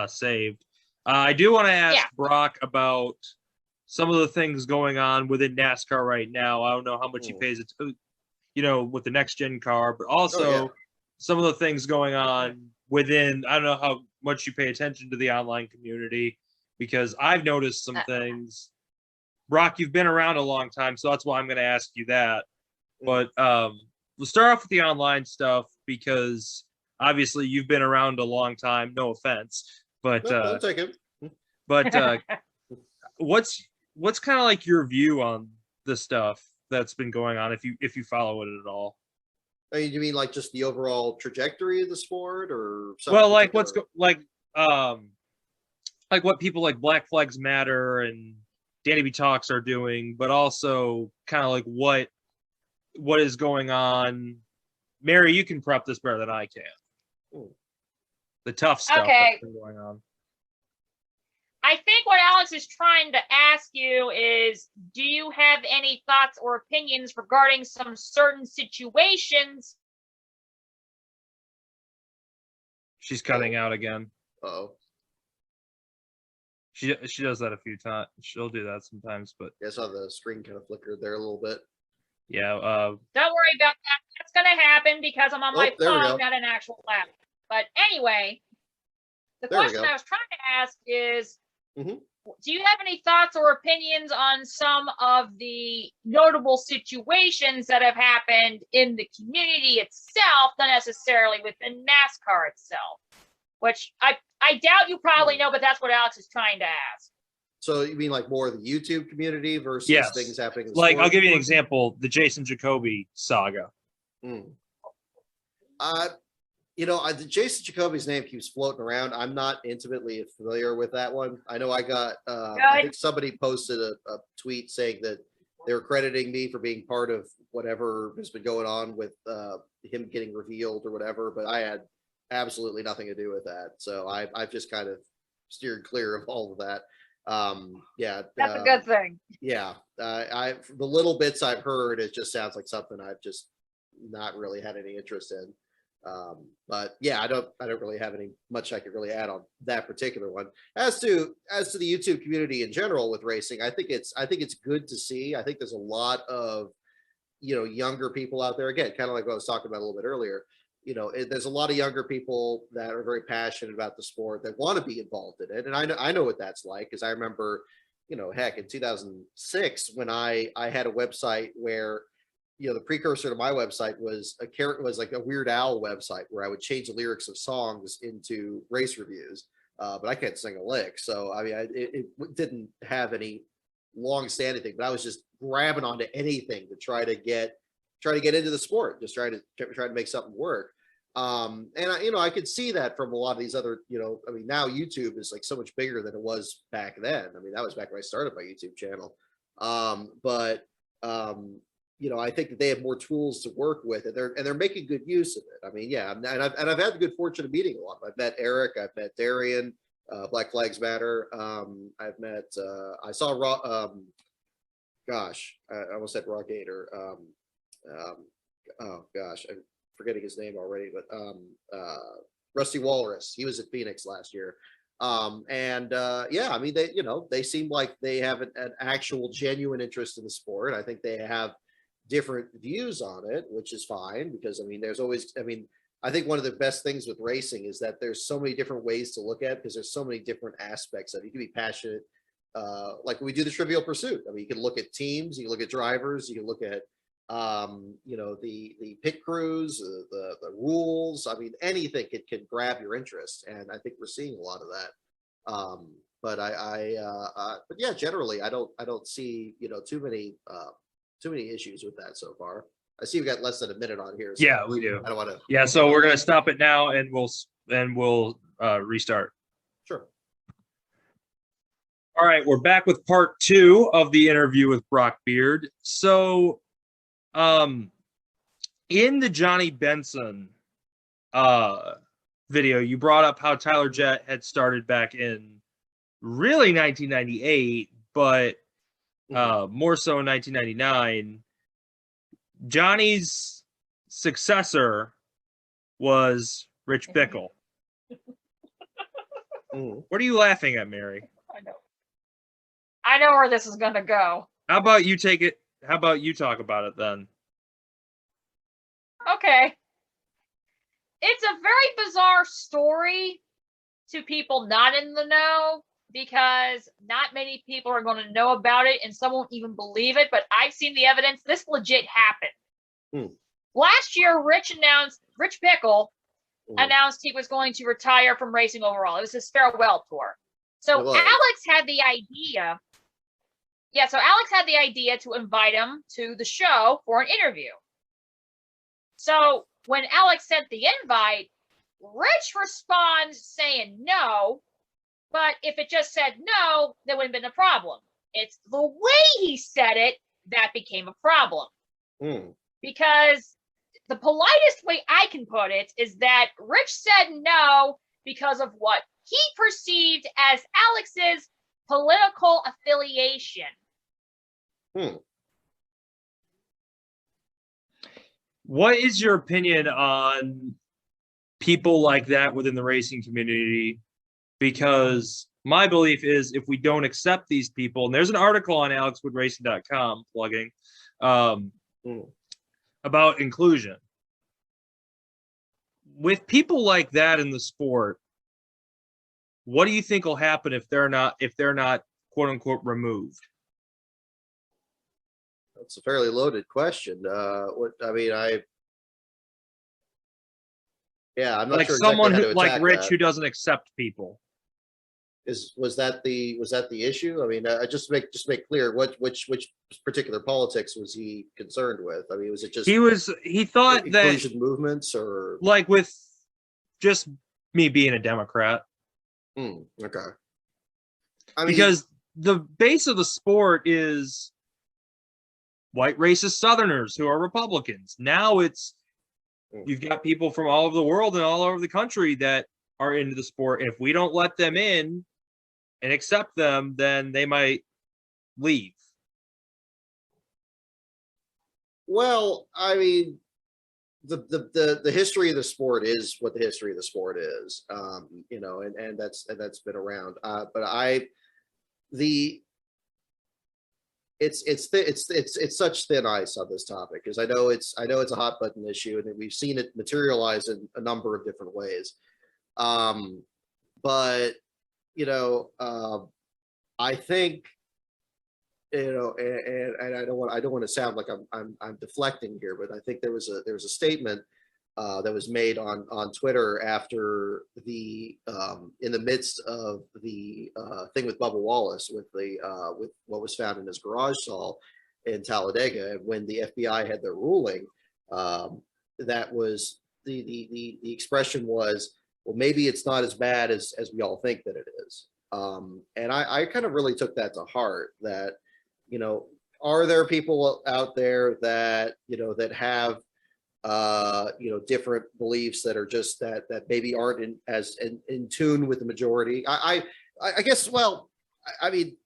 saved. I do want to ask Brock about some of the things going on within NASCAR right now. I don't know how much he pays it to, with the next gen car, but also some of the things going on within. I don't know how much you pay attention to the online community, because I've noticed some things. Brock, you've been around a long time, so that's why I'm going to ask you that. But we'll start off with the online stuff, because obviously you've been around a long time. No offense, but
I'll take it.
But what's kind of like your view on the stuff that's been going on, if you follow it at all?
You mean like just the overall trajectory of the sport, or something?
Well, like like what people like Black Flags Matter and Danny B Talks are doing, but also kind of like what is going on. Mary, you can prep this better than I can. The tough stuff that's been going on.
I think what Alex is trying to ask you is, do you have any thoughts or opinions regarding some certain situations?
She's cutting out again.
Uh-oh.
She does that a few times. She'll do that sometimes, but
I saw the screen kind of flickered there a little bit.
Yeah.
Don't worry about that. That's going to happen because I'm on my phone, not an actual laptop. But anyway, the question I was trying to ask is, do you have any thoughts or opinions on some of the notable situations that have happened in the community itself, not necessarily within NASCAR itself? Which I doubt you probably know, but that's what Alex is trying to ask.
So you mean like more of the YouTube community versus things happening in the
like
sport?
I'll give you an example: the Jason Jacoby saga.
The Jason Jacoby's name keeps floating around. I'm not intimately familiar with that one. I know I got, I think somebody posted a tweet saying that they were crediting me for being part of whatever has been going on with him getting revealed or whatever, but I had absolutely nothing to do with that. So I've just kind of steered clear of all of that.
That's a good thing.
Yeah. The little bits I've heard, it just sounds like something I've just not really had any interest in. But yeah, I don't really have any much I could really add on that particular one. As to the YouTube community in general with racing, I think it's good to see. I think there's a lot of younger people out there, again, kind of like what I was talking about a little bit earlier. There's a lot of younger people that are very passionate about the sport that want to be involved in it, and I know what that's like, because I remember, heck, in 2006 when I had a website where the precursor to my website was like a Weird Al website where I would change the lyrics of songs into race reviews, but I can't sing a lick. So I mean, it didn't have any long-standing thing, but I was just grabbing onto anything to try to get into the sport, just try to make something work. And I could see that from a lot of these other, I mean, now YouTube is like so much bigger than it was back then. I mean, that was back when I started my YouTube channel. I think that they have more tools to work with, and they're making good use of it. I mean, yeah, and I've had the good fortune of meeting a lot. I've met Eric, I've met Darian, Black Flags Matter. I've met, I saw gosh, I almost said Raw Gator. Oh gosh, I'm forgetting his name already, but Rusty Walrus. He was at Phoenix last year. Yeah, I mean, they seem like they have an actual genuine interest in the sport. I think they have different views on it, which is fine, because I mean, I think one of the best things with racing is that there's so many different ways to look at it, because there's so many different aspects of it. You can be passionate like we do the Trivial Pursuit. I mean, you can look at teams, you can look at drivers, you can look at the pit crews, the rules. I mean, anything can grab your interest, and I think we're seeing a lot of that. But yeah, generally, I don't see too many issues with that so far. I see we've got less than a minute on here. So
Yeah, we do.
I don't want to.
Yeah, so we're gonna stop it now, and we'll restart.
Sure.
All right, we're back with part 2 of the interview with Brock Beard. So, in the Johnny Benson video, you brought up how Tyler Jett had started back in really 1998, but more so in 1999. Johnny's successor was Rich Bickle. What are you laughing at, Mary?
I know where this is going to go.
How about you take it? How about you talk about it then?
Okay. It's a very bizarre story to people not in the know, because not many people are going to know about it, and some won't even believe it, but I've seen the evidence. This legit happened. Last year, Rich Bickle announced he was going to retire from racing overall. It was his farewell tour. So Alex had the idea. Yeah, so Alex had the idea to invite him to the show for an interview. So when Alex sent the invite, Rich responds saying no, but if it just said no, there wouldn't have been a problem. It's the way he said it that became a problem. Because the politest way I can put it is that Rich said no because of what he perceived as Alex's political affiliation.
What is your opinion on people like that within the racing community? Because my belief is if we don't accept these people, and there's an article on alexwoodracing.com plugging about inclusion. With people like that in the sport, what do you think will happen if they're not quote unquote removed?
That's a fairly loaded question. I'm not
like
sure
someone
exactly
who, like Rich,
that.
who doesn't accept people.
Was that the issue? I mean, just to make clear, which particular politics was he concerned with? I mean, was it just
he thought that
inclusion movements, or
like with just me being a Democrat?
Okay.
Because the base of the sport is white racist Southerners who are Republicans. Now you've got people from all over the world and all over the country that are into the sport. And if we don't let them in and accept them, then they might leave.
Well, I mean, the history of the sport is what the history of the sport is, and that's been around. It's such thin ice on this topic, because I know it's a hot button issue, and we've seen it materialize in a number of different ways. I think, and I don't want to sound like I'm deflecting here, but I think there was a statement that was made on Twitter after in the midst of the thing with Bubba Wallace with what was found in his garage saw in Talladega, and when the FBI had their ruling, that was the expression was, well, maybe it's not as bad as we all think that it is. And I kind of really took that to heart, that, are there people out there that, that have, different beliefs that are just that maybe aren't in tune with the majority? I guess, well, I mean,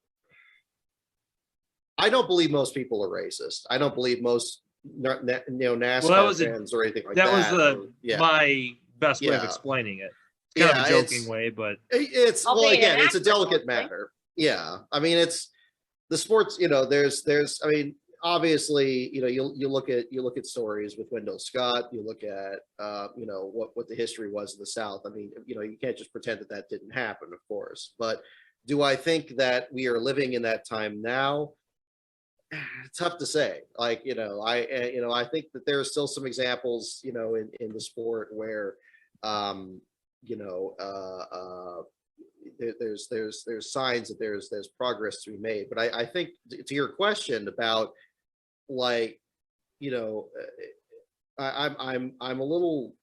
I don't believe most people are racist. I don't believe most, NASCAR fans or anything like that.
That was my best way of explaining it. Kind of a joking way, but
it's again, it's a delicate matter. Yeah, I mean, it's the sports. There's. I mean, obviously, you look at stories with Wendell Scott. You look at what the history was in the South. I mean, you can't just pretend that didn't happen, of course. But Do I think that we are living in that time now? Tough to say. Like, I think that there are still some examples, in the sport where, you know, there's signs that there's progress to be made. But I think to your question about, like, I'm a little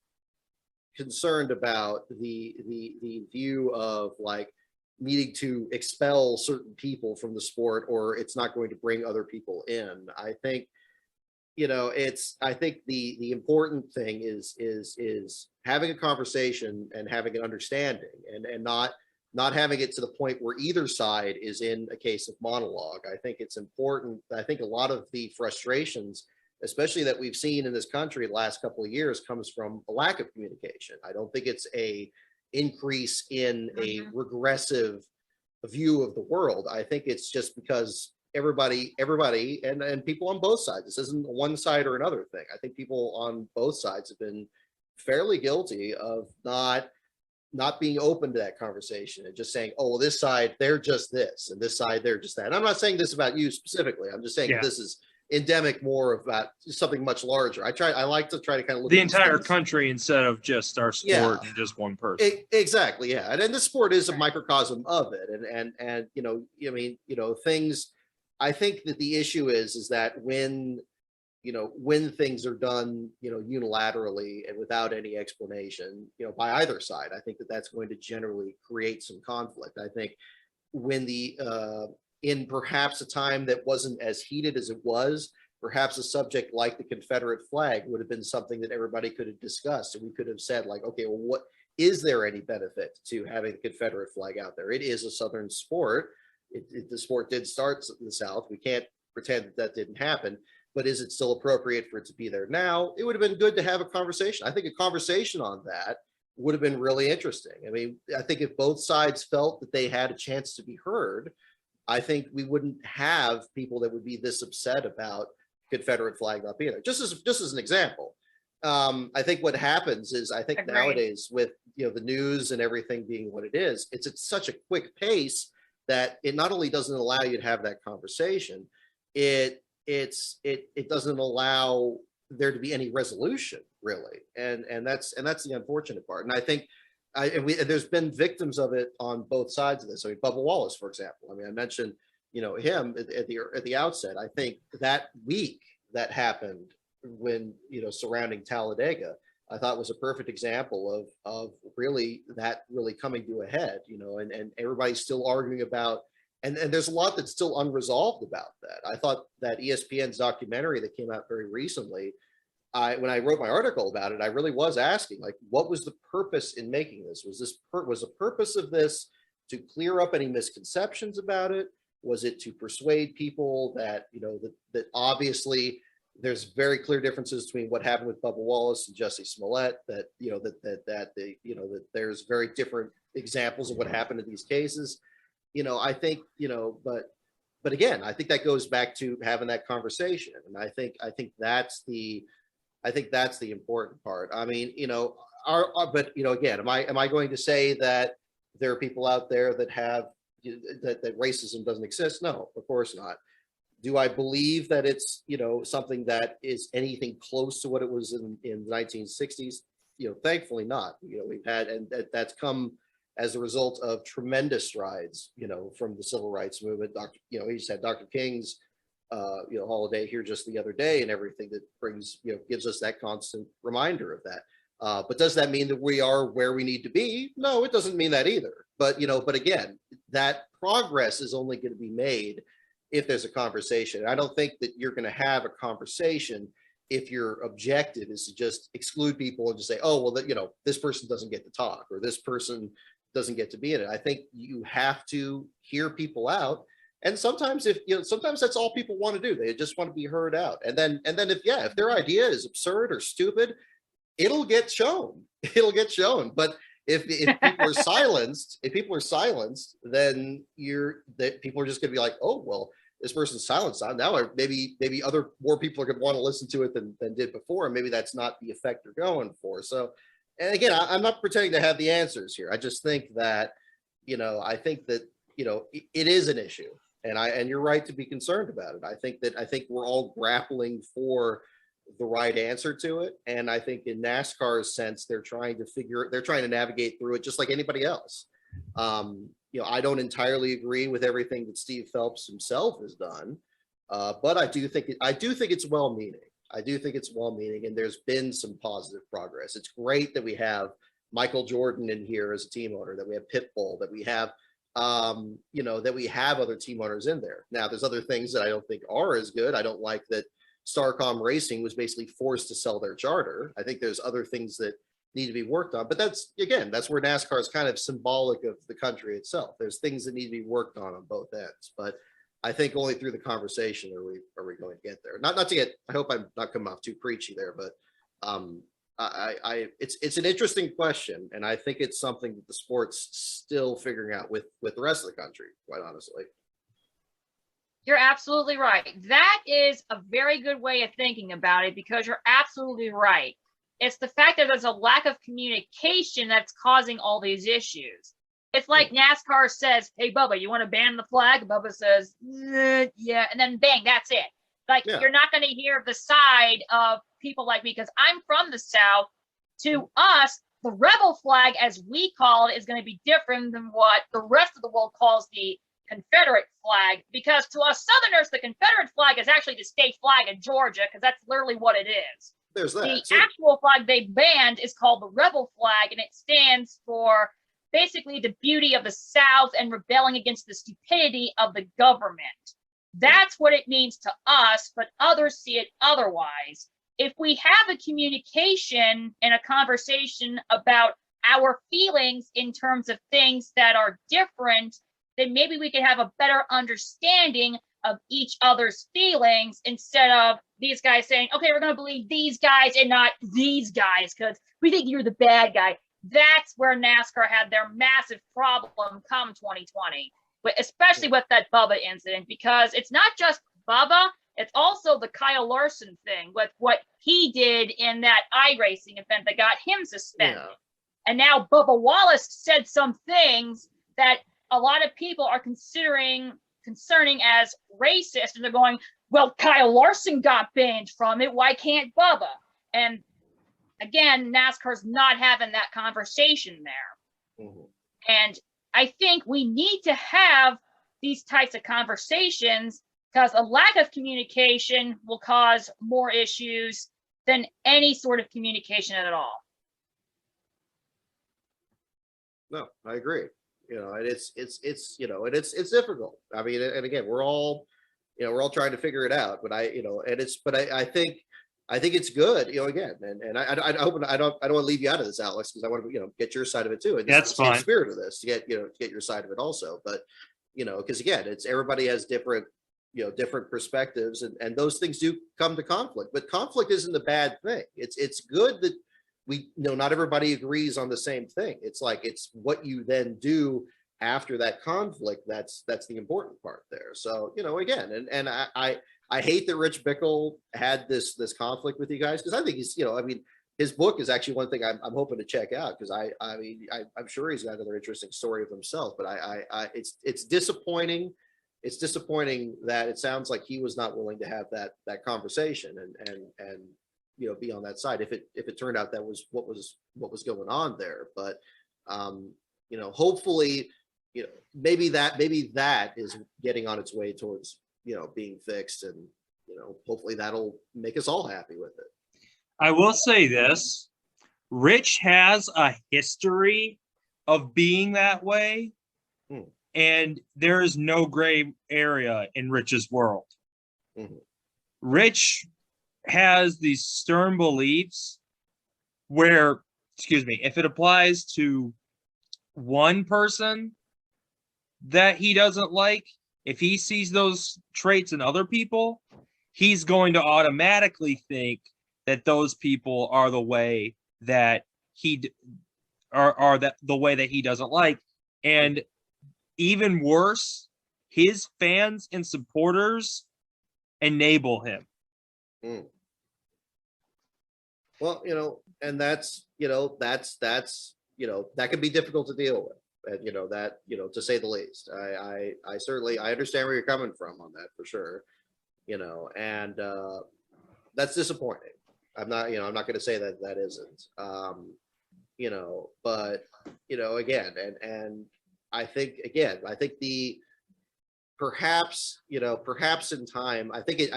concerned about the view of, like, needing to expel certain people from the sport, or it's not going to bring other people in. I think, I think the important thing is having a conversation and having an understanding, and not having it to the point where either side is in a case of monologue. I think it's important. I think a lot of the frustrations, especially that we've seen in this country the last couple of years, comes from a lack of communication. I don't think it's a increase in a regressive view of the world. I think it's just because everybody and people on both sides, this isn't a one side or another thing. I think people on both sides have been fairly guilty of not being open to that conversation and just saying, oh, well, this side, they're just this, and this side, they're just that. And I'm not saying this about you specifically. I'm just saying this is endemic more about something much larger. I like to try to kind of look
the
at
entire country instead of just our sport and just one person.
Exactly. Yeah. And the sport is a microcosm of it. And things, I think that the issue is that when things are done, unilaterally and without any explanation, by either side, I think that that's going to generally create some conflict. I think when in perhaps a time that wasn't as heated as it was, perhaps a subject like the Confederate flag would have been something that everybody could have discussed. And we could have said, like, okay, well, what is there any benefit to having the Confederate flag out there? It is a Southern sport. The sport did start in the South. We can't pretend that didn't happen, but is it still appropriate for it to be there now? It would have been good to have a conversation. I think a conversation on that would have been really interesting. I mean, I think if both sides felt that they had a chance to be heard, I think we wouldn't have people that would be this upset about Confederate flag not being there. Just as an example, I think what happens is, I think nowadays with the news and everything being what it is, it's at such a quick pace that it not only doesn't allow you to have that conversation, it doesn't allow there to be any resolution, really, and that's the unfortunate part. And I think. There's been victims of it on both sides of this. I mean, Bubba Wallace, for example. I mean, I mentioned, him at the outset. I think that week that happened when, surrounding Talladega, I thought was a perfect example of really coming to a head, and everybody's still arguing about, and there's a lot that's still unresolved about that. I thought that ESPN's documentary that came out very recently, when I wrote my article about it, I really was asking, like, what was the purpose in making this? Was the purpose of this to clear up any misconceptions about it? Was it to persuade people that, that obviously there's very clear differences between what happened with Bubba Wallace and Jussie Smollett, that, that there's very different examples of what happened in these cases. I think, but again, I think that goes back to having that conversation. And I think that's the important part. I mean, but again, am I going to say that there are people out there that have that racism doesn't exist? No, of course not. Do I believe that it's something that is anything close to what it was in the 1960s? Thankfully not. We've had, and that's come as a result of tremendous strides, from the civil rights movement. We just had Dr. King's holiday here just the other day, and everything that brings, gives us that constant reminder of that. But does that mean that we are where we need to be? No, it doesn't mean that either. But, but again, that progress is only going to be made if there's a conversation. I don't think that you're going to have a conversation if your objective is to just exclude people and just say, oh, well, this person doesn't get to talk, or this person doesn't get to be in it. I think you have to hear people out. And sometimes sometimes that's all people want to do. They just want to be heard out. And then if their idea is absurd or stupid, it'll get shown. But if people are silenced, then people are just going to be like, oh, well, this person's silenced. Now maybe more people are going to want to listen to it than did before. And maybe that's not the effect they're going for. So, and again, I'm not pretending to have the answers here. I just think that, I think that it is an issue, and you're right to be concerned about it. I think we're all grappling for the right answer to it, and I think in NASCAR's sense, they're trying to navigate through it just like anybody else. I don't entirely agree with everything that Steve Phelps himself has done, but I do think it's well-meaning. I do think it's well-meaning, and there's been some positive progress. It's great that we have Michael Jordan in here as a team owner, that we have Pitbull, that we have, that we have other team owners in there. Now, there's other things that I don't think are as good. I don't like that Starcom Racing was basically forced to sell their charter. I think there's other things that need to be worked on, but that's where NASCAR is kind of symbolic of the country itself. There's things that need to be worked on both ends, but I think only through the conversation are we going to get there. Not to get. I hope I'm not coming off too preachy there, but it's an interesting question, and I think it's something that the sport's still figuring out with the rest of the country. Quite honestly,
you're absolutely right. That is a very good way of thinking about it, because you're absolutely right. It's the fact that there's a lack of communication that's causing all these issues. It's like NASCAR says, "Hey, Bubba, you want to ban the flag?" Bubba says, "Yeah," and then bang, that's it. You're not going to hear the side of people like me, because I'm from the South. To us, the rebel flag, as we call it, is going to be different than what the rest of the world calls the Confederate flag, because to us Southerners, the Confederate flag is actually the state flag in Georgia, because that's literally what it is.
There's that.
The actual flag they banned is called the rebel flag, and it stands for basically the beauty of the South and rebelling against the stupidity of the government. That's what it means to us, but others see it otherwise. If we have a communication and a conversation about our feelings in terms of things that are different, then maybe we could have a better understanding of each other's feelings, instead of these guys saying, "Okay, we're going to believe these guys and not these guys because we think you're the bad guy." That's where NASCAR had their massive problem come 2020, especially with that Bubba incident, because it's not just Bubba, it's also the Kyle Larson thing with what he did in that iRacing event that got him suspended. Yeah. And now Bubba Wallace said some things that a lot of people are concerning as racist, and they're going, "Well, Kyle Larson got banned from it. Why can't Bubba?" And again, NASCAR's not having that conversation there. Mm-hmm. And I think we need to have these types of conversations, because a lack of communication will cause more issues than any sort of communication at all.
No, I agree. And it's difficult. I mean, and again, we're all trying to figure it out, but I think it's good, again, and I hope I don't want to leave you out of this, Alex, because I want to, get your side of it too. And
that's fine.
The spirit of this to get your side of it also. But, because again, everybody has different perspectives, and those things do come to conflict, but conflict isn't a bad thing. It's good that we not everybody agrees on the same thing. It's what you then do after that conflict. That's the important part there. So, again, and I hate that Rich Bickle had this conflict with you guys, because I think he's, his book is actually one thing I'm hoping to check out, because I'm sure he's got another interesting story of himself. But it's disappointing. It's disappointing that it sounds like he was not willing to have that conversation and be on that side. If it turned out that was what was going on there, but hopefully, maybe that is getting on its way towards being fixed, and hopefully that'll make us all happy with it.
I will say this: Rich has a history of being that way, and there is no gray area in Rich's world. Mm-hmm. Rich has these stern beliefs where, if it applies to one person that he doesn't like, if he sees those traits in other people, he's going to automatically think that those people are the way that he the way that he doesn't like. And even worse, his fans and supporters enable him. Mm.
Well, and that can be difficult to deal with. and that to say the least. I certainly I understand where you're coming from on that for sure. And that's disappointing. I'm not going to say that isn't. But again, and I think the perhaps in time, I think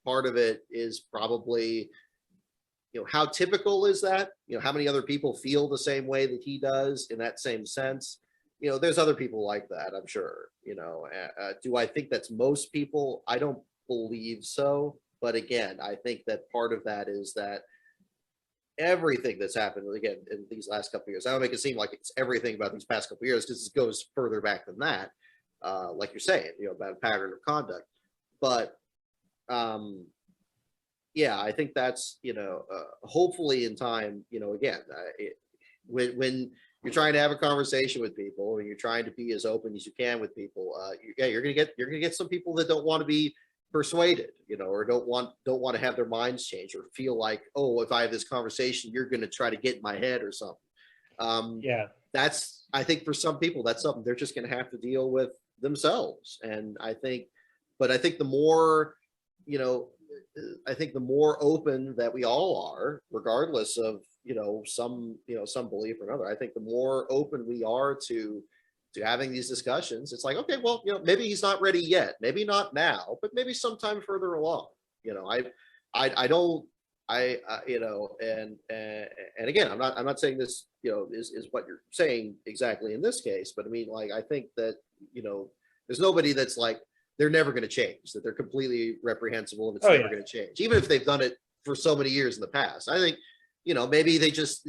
part of it is probably how typical is that? How many other people feel the same way that he does in that same sense? There's other people like that, I'm sure. Do I think that's most people? I don't believe so. But again, I think that part of that is that everything that's happened again in these last couple of years, I don't make it seem like it's everything about these past couple of years, because it goes further back than that. Like you're saying, about a pattern of conduct. But yeah, I think that's, hopefully in time, again, when you're trying to have a conversation with people and you're trying to be as open as you can with people, you're gonna get some people that don't want to be persuaded, or don't want to have their minds changed, or feel like, oh, if I have this conversation, you're going to try to get in my head or something. That's, I think for some people, that's something they're just going to have to deal with themselves. And I think the more, I think the more open that we all are, regardless of, some belief or another, I think the more open we are to having these discussions, it's like, okay, well, maybe he's not ready yet, maybe not now, but maybe sometime further along. And again, I'm not saying this, is what you're saying exactly in this case, but I mean, like, I think that, there's nobody that's like, they're never going to change, that they're completely reprehensible and it's never going to change, even if they've done it for so many years in the past. I think, maybe they're just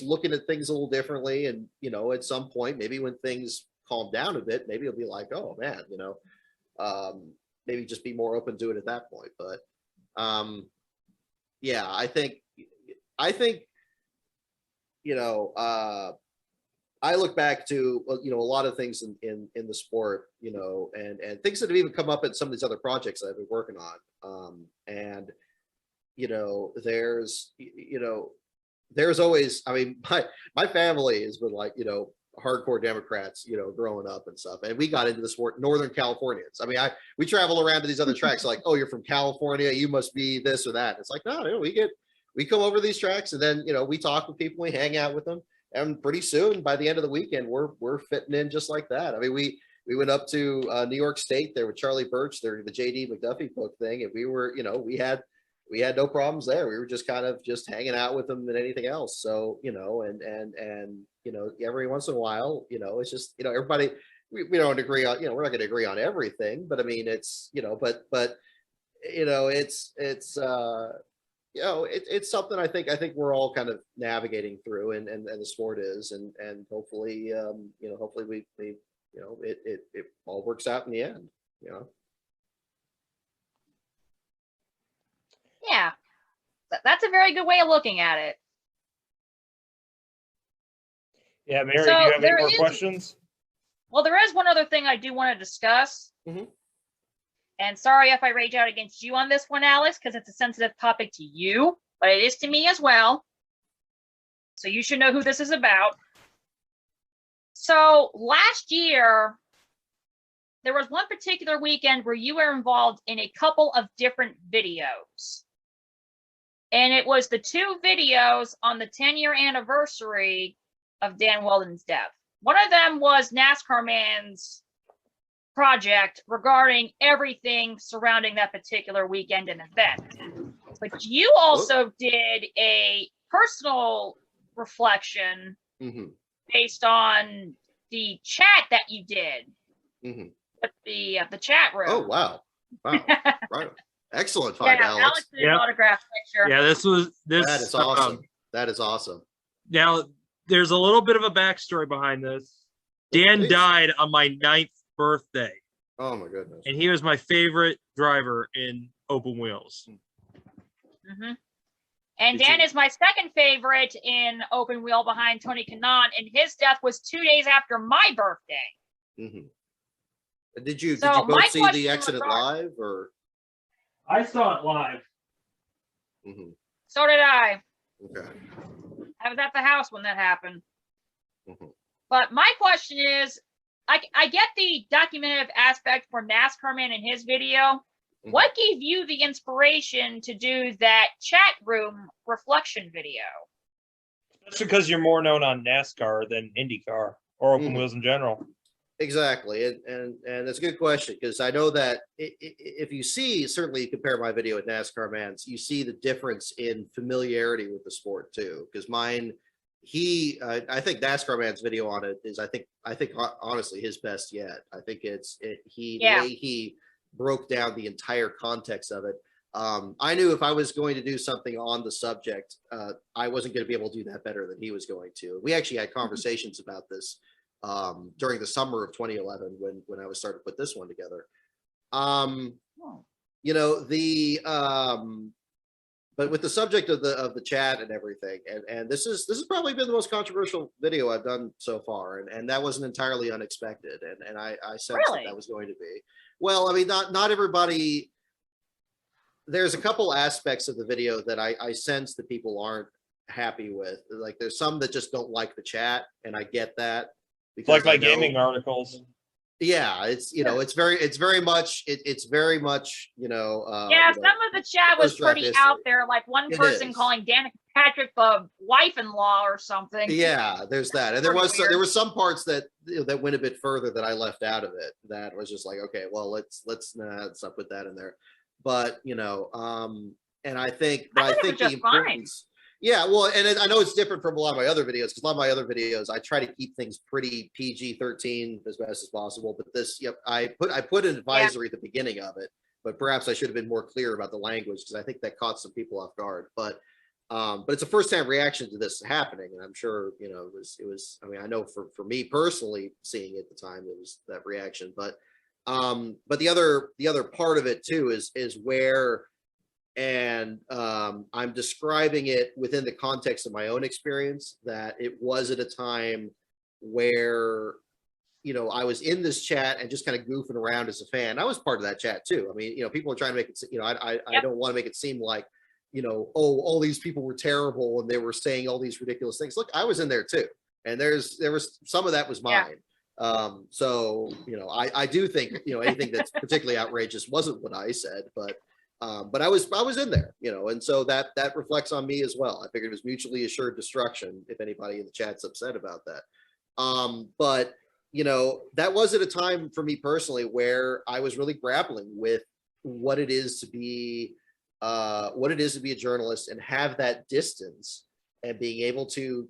looking at things a little differently. And, at some point, maybe when things calm down a bit, maybe it'll be like, oh man, maybe just be more open to it at that point. But yeah, I think, I look back to, a lot of things in the sport, and things that have even come up in some of these other projects that I've been working on. And, there's always, I mean, my family has been like, hardcore Democrats, growing up and stuff. And we got into the sport, Northern Californians. I mean, we travel around to these other tracks like, oh, you're from California, you must be this or that. It's like, no, we come over these tracks, and then, we talk with people, we hang out with them. And pretty soon, by the end of the weekend, we're fitting in just like that. I mean, we went up to New York State there with Charlie Birch, there, the JD McDuffie book thing. And we were, we had no problems there. We were just kind of just hanging out with them and anything else. So, and every once in a while, it's just, everybody, we don't agree on, we're not going to agree on everything, but I mean, it's, but it's something I think we're all kind of navigating through, and the sport is, and hopefully, hopefully we it all works out in the end,
Yeah, that's a very good way of looking at it.
Yeah, Mary, do you have any more questions?
Well, there is one other thing I do want to discuss.
Mm-hmm.
And sorry if I rage out against you on this one, Alex, because it's a sensitive topic to you, but it is to me as well. So you should know who this is about. So last year, there was one particular weekend where you were involved in a couple of different videos. And it was the two videos on the 10-year anniversary of Dan Wheldon's death. One of them was NASCAR Man's project regarding everything surrounding that particular weekend and event. But you also did a personal reflection based on the chat that you did. The chat room.
Oh, wow. Right. Excellent find, Alex.
Alex did an autograph picture.
Yeah, this.
That is awesome. That is awesome.
Now, there's a little bit of a backstory behind this. Dan died on my 9th birthday.
Oh my goodness.
And he was my favorite driver in open wheels.
And Dan is my second favorite in open wheel behind Tony Kanaan, and his death was 2 days after my birthday.
Did you both see the accident live, or?
I saw it live.
So did I.
Okay.
I was at the house when that happened. But my question is, I get the documentative aspect for NASCAR Man in his video. What gave you the inspiration to do that chat room reflection video?
That's because you're more known on NASCAR than IndyCar or open wheels in general.
Exactly, and that's a good question, because I know that if you see, certainly you compare my video with NASCAR Man's, you see the difference in familiarity with the sport too. Because mine, I think NASCAR Man's video on it is, I think honestly his best yet. I think the way he broke down the entire context of it. I knew if I was going to do something on the subject, I wasn't going to be able to do that better than he was going to. We actually had conversations about this during the summer of 2011 when I was starting to put this one together. You know, but with the subject of the chat and everything, and this has probably been the most controversial video I've done so far, and that wasn't entirely unexpected, and I sensed that was going to be. Well, I mean, not everybody. There's a couple aspects of the video that I sense that people aren't happy with. Like, there's some that just don't like the chat, and I get that.
Like my gaming articles.
Yeah, it's, you know, it's very much, you know.
Yeah,
some
of the chat was pretty out there. Like one person calling Danica Patrick the wife-in-law or something.
Yeah, there's that, and there was some parts that that went a bit further that I left out of it. That was just like, okay, well, let's not put that in there. But you know, and I think the importance. Yeah, well, and I know it's different from a lot of my other videos, because a lot of my other videos I try to keep things pretty PG-13 as best as possible. But this, I put an advisory at the beginning of it, but perhaps I should have been more clear about the language, because I think that caught some people off guard. But it's a first-time reaction to this happening, and I'm sure, you know, it was. I mean, I know for me personally, seeing it at the time, it was that reaction. But the other part of it too is where. And I'm describing it within the context of my own experience, that it was at a time where, you know, I was in this chat and just kind of goofing around as a fan. I was part of that chat too. I mean, you know, people are trying to make it, you know, I don't want to make it seem like, you know, oh, all these people were terrible and they were saying all these ridiculous things. Look, I was in there too. And there was some of that was mine. So, you know, I do think, you know, anything that's particularly outrageous wasn't what I said, but I was in there, you know, and so that reflects on me as well. I figured it was mutually assured destruction if anybody in the chat's upset about that. But you know, that was at a time for me personally where I was really grappling with what it is to be a journalist and have that distance and being able to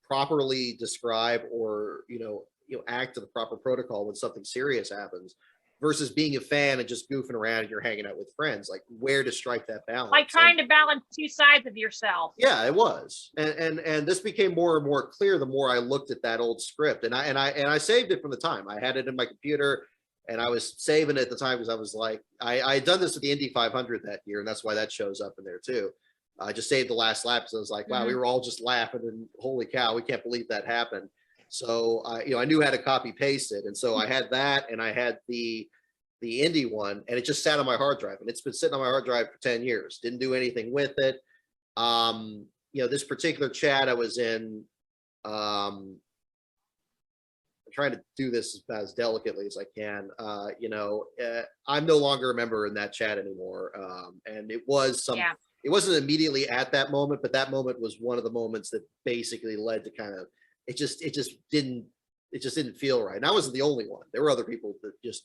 properly describe or you know act to the proper protocol when something serious happens, versus being a fan and just goofing around and you're hanging out with friends. Like, where to strike that balance?
Like trying to balance two sides of yourself.
Yeah, it was, and this became more and more clear the more I looked at that old script, and I saved it from the time. I had it in my computer, and I was saving it at the time because I was like, I had done this with the Indy 500 that year, and that's why that shows up in there too. I just saved the last lap because I was like, wow, we were all just laughing and holy cow, we can't believe that happened. So I knew how to copy paste it, and so I had that, and I had the Indy one, and it just sat on my hard drive, and it's been sitting on my hard drive for 10 years. Didn't do anything with it. This particular chat I was in, I'm trying to do this as delicately as I can. I'm no longer a member in that chat anymore, and it was some. Yeah. It wasn't immediately at that moment, but that moment was one of the moments that basically led to kind of. It just didn't feel right. And I wasn't the only one. There were other people that just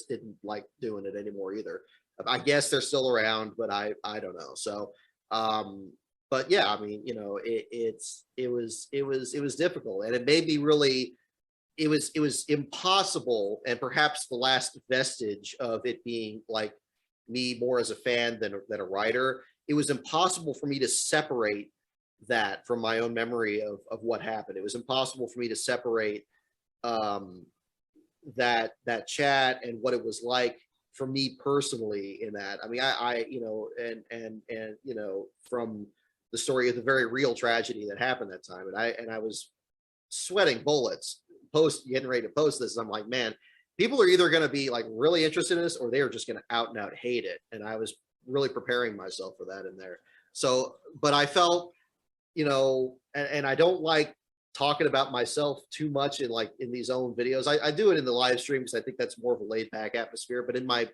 didn't like doing it anymore either. I guess they're still around, but I don't know. So, but yeah, I mean, you know, it was difficult, and it made me really. It was impossible, and perhaps the last vestige of it being like me more as a fan than a writer. It was impossible for me to separate that from my own memory of what happened. It was impossible for me to separate that chat and what it was like for me personally in that. I mean, I from the story of the very real tragedy that happened that time, and I was sweating bullets getting ready to post this. I'm like, man, people are either going to be like really interested in this, or they are just going to out and out hate it. And I was really preparing myself for that in there. So, but I felt, you know, and I don't like talking about myself too much in these own videos. I do it in the live stream because I think that's more of a laid back atmosphere. But in my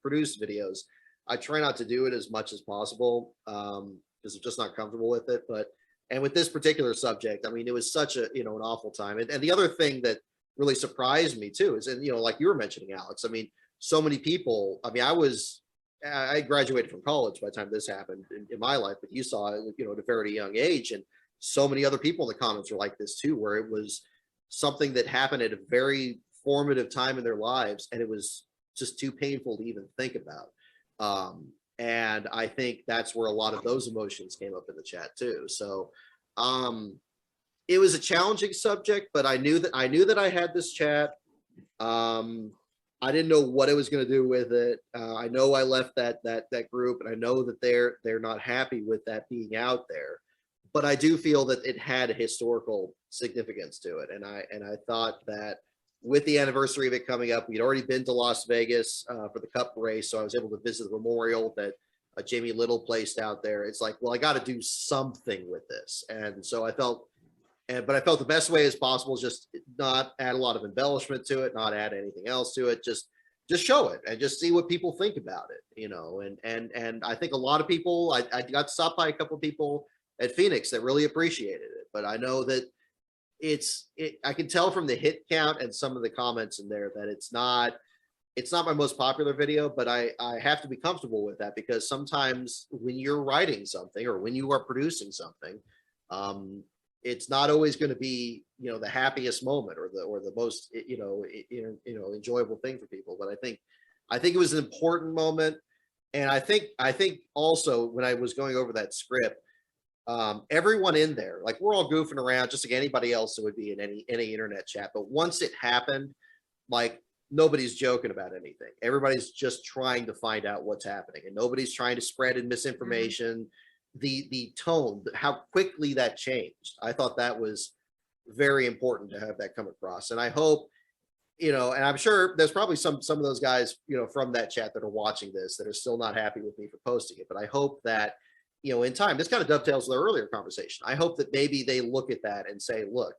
produced videos, I try not to do it as much as possible because I'm just not comfortable with it. And with this particular subject, I mean, it was such an awful time. And the other thing that really surprised me too is, and like you were mentioning, Alex, I mean, so many people. I mean, I graduated from college by the time this happened in my life, but you saw it, at a very young age, and so many other people in the comments were like this too, where it was something that happened at a very formative time in their lives, and it was just too painful to even think about. And I think that's where a lot of those emotions came up in the chat too. So it was a challenging subject, but I knew that I had this chat. I didn't know what I was going to do with it. I know I left that group, and I know that they're not happy with that being out there. But I do feel that it had a historical significance to it, and I thought that with the anniversary of it coming up, we'd already been to Las Vegas for the Cup race, so I was able to visit the memorial that Jamie Little placed out there. It's like, well, I got to do something with this, and so I felt. But I felt the best way as possible is just not add a lot of embellishment to it, not add anything else to it, just show it and just see what people think about it, and I think a lot of people, I got to stop by a couple of people at Phoenix that really appreciated it, but I know that I can tell from the hit count and some of the comments in there that it's not my most popular video, but I have to be comfortable with that, because sometimes when you're writing something or when you are producing something, it's not always going to be, the happiest moment or the most, enjoyable thing for people. But I think it was an important moment. And I think also when I was going over that script, everyone in there, like, we're all goofing around just like anybody else that would be in any internet chat. But once it happened, like, nobody's joking about anything. Everybody's just trying to find out what's happening, and nobody's trying to spread misinformation. The tone, how quickly that changed, I thought that was very important to have that come across. And I hope, and I'm sure there's probably some of those guys, from that chat that are watching this that are still not happy with me for posting it. But I hope that, in time, this kind of dovetails with our earlier conversation. I hope that maybe they look at that and say, look,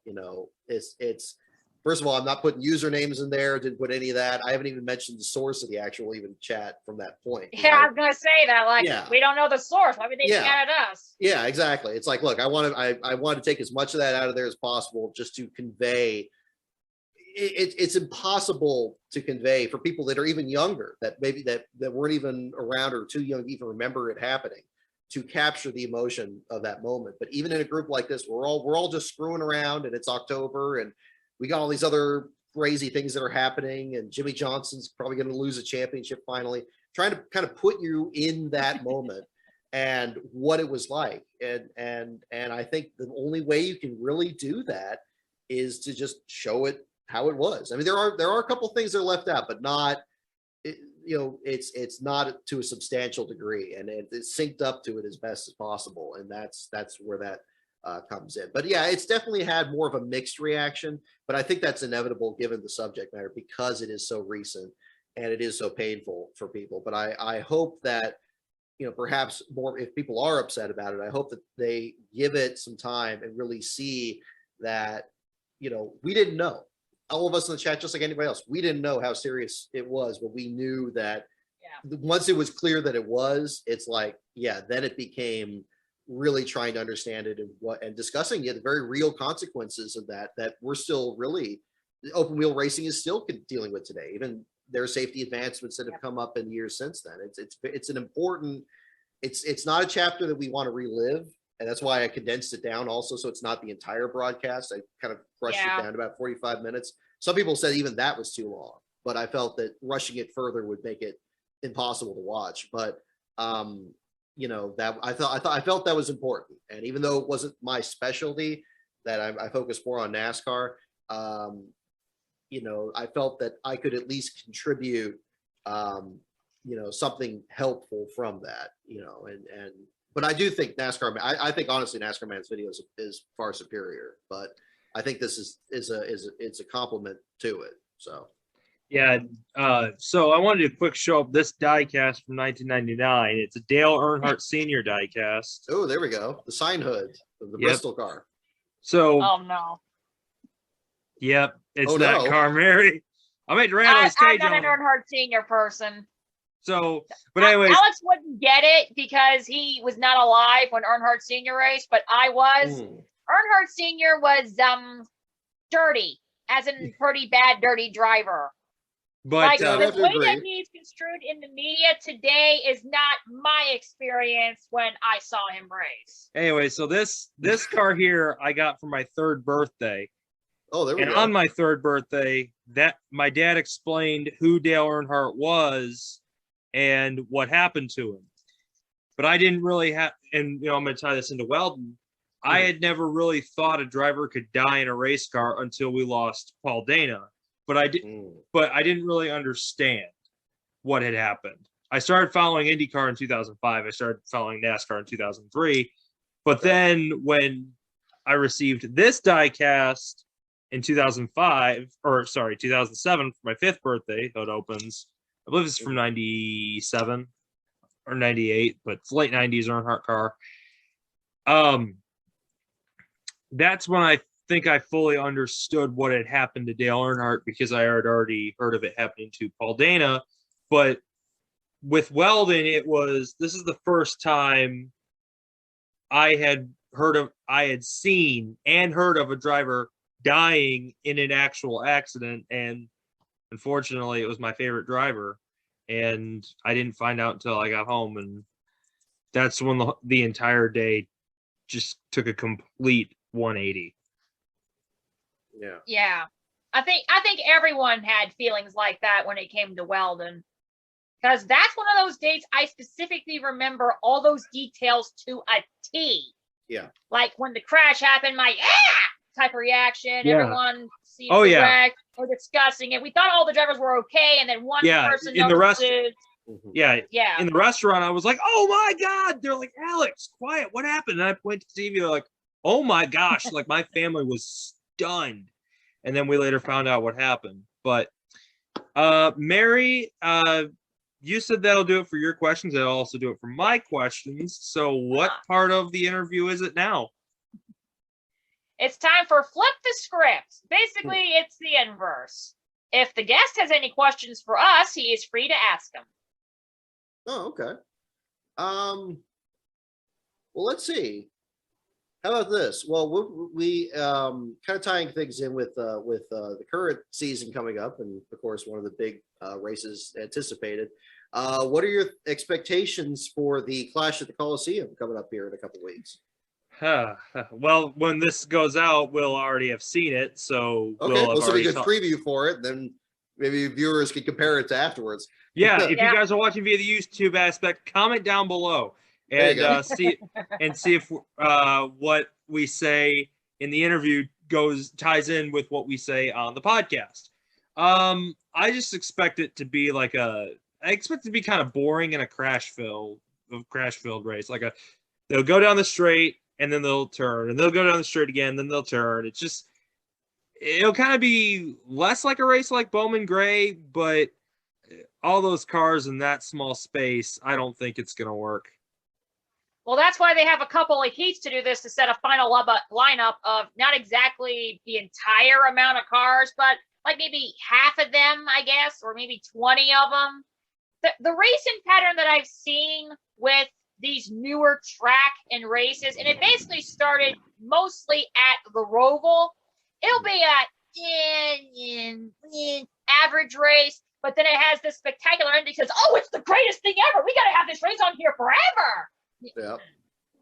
it's first of all, I'm not putting usernames in there, didn't put any of that. I haven't even mentioned the source of the actual even chat from that point.
Yeah, I was gonna say that, we don't know the source. Why would they be mad at us?
Yeah, exactly. It's like, look, I want to take as much of that out of there as possible, just to convey. It's impossible to convey for people that are even younger, that maybe that weren't even around or too young to even remember it happening, to capture the emotion of that moment. But even in a group like this, we're all just screwing around, and it's October, and we got all these other crazy things that are happening, and Jimmy Johnson's probably going to lose a championship finally, trying to kind of put you in that moment and what it was like. And I think the only way you can really do that is to just show it how it was. I mean, there are a couple things that are left out, but not, it's not to a substantial degree, and it's synced up to it as best as possible. And that's where that comes in. But yeah, it's definitely had more of a mixed reaction, but I think that's inevitable given the subject matter, because it is so recent and it is so painful for people. But I hope that, perhaps more, if people are upset about it, I hope that they give it some time and really see that, we didn't know. All of us in the chat, just like anybody else, we didn't know how serious it was, but we knew that once it was clear that it was, it's like, then it became really trying to understand it and discussing the very real consequences of that we're still really, open wheel racing is still dealing with today. Even there are safety advancements that have come up in years since then. It's an important, it's not a chapter that we want to relive. And that's why I condensed it down also, so it's not the entire broadcast. I kind of crushed it down to about 45 minutes. Some people said even that was too long, but I felt that rushing it further would make it impossible to watch. But that I felt that was important. And even though it wasn't my specialty, that I focused more on NASCAR, I felt that I could at least contribute, something helpful from that, but I do think NASCAR, I think honestly NASCAR Man's video is far superior, but I think this it's a compliment to it. So
yeah, so I wanted to quick show up this diecast from 1999. It's a Dale Earnhardt Sr. diecast.
Oh, there we go. The sign hood of the Bristol car.
So,
Oh no.
yep, it's
Oh,
that
no.
car, Mary. I made Randall's
I'm
cage
not an
on.
Earnhardt Senior person.
So, but anyways,
Alex wouldn't get it because he was not alive when Earnhardt Senior raced, but I was. Earnhardt Senior was dirty, as in pretty bad, dirty driver.
but
Yeah,
the
I'd have to
way
agree.
that he's construed in the media today is not my experience when I saw him race.
anyway, so this car here I got for my 3rd birthday.
Oh, there we
And
go.
on my 3rd birthday, that my dad explained who Dale Earnhardt was and what happened to him. But I didn't really have, and I'm going to tie this into Weldon. I had never really thought a driver could die in a race car until we lost Paul Dana. But I didn't really understand what had happened. I started following IndyCar in 2005. I started following NASCAR in 2003. But then when I received this diecast in 2007 for my 5th birthday, so it opens. I believe it's from 97 or 98, but it's late 90s Earnhardt car. That's when I think I fully understood what had happened to Dale Earnhardt, because I had already heard of it happening to Paul Dana. But with Weldon, this is the first time I had seen and heard of a driver dying in an actual accident, and unfortunately it was my favorite driver, and I didn't find out until I got home, and that's when the entire day just took a complete 180.
Yeah. I think everyone had feelings like that when it came to Weldon, because that's one of those dates I specifically remember all those details to a T.
Yeah.
Like when the crash happened, my type of reaction.
Yeah.
Everyone sees the wreck or discussing it. We thought all the drivers were okay, and then one person
in the
notices.
Yeah. In the restaurant, I was like, "Oh my God!" They're like, "Alex, quiet! What happened?" And I point to TV. They're like, "Oh my gosh!" Like my family was stunned. And then we later found out what happened. But Mary, you said that'll do it for your questions. That'll also do it for my questions. So what part of the interview is it now?
It's time for Flip the Script. Basically, it's the inverse. If the guest has any questions for us, he is free to ask them.
Oh, okay. Well, let's see. How about this? Well, we kind of tying things in with the current season coming up, and of course, one of the big races anticipated. What are your expectations for the Clash at the Coliseum coming up here in a couple weeks?
Well, when this goes out, we'll already have seen it. So
okay, well, so we could preview for it. Then maybe viewers can compare it to afterwards.
Yeah, if you guys are watching via the YouTube aspect, comment down below and see if what we say in the interview ties in with what we say on the podcast. I just expect it to be like I expect it to be kind of boring in a crash filled race. They'll go down the straight and then they'll turn, and they'll go down the straight again, then they'll turn. It'll kind of be less like a race like Bowman Gray, but all those cars in that small space, I don't think it's going to work.
Well, that's why they have a couple of heats to do this, to set a final lineup of not exactly the entire amount of cars, but like maybe half of them, I guess, or maybe 20 of them. The racing pattern that I've seen with these newer track and races, and it basically started mostly at the Roval. It'll be an average race, but then it has this spectacular ending because, it's the greatest thing ever. We got to have this race on here forever.
Yeah.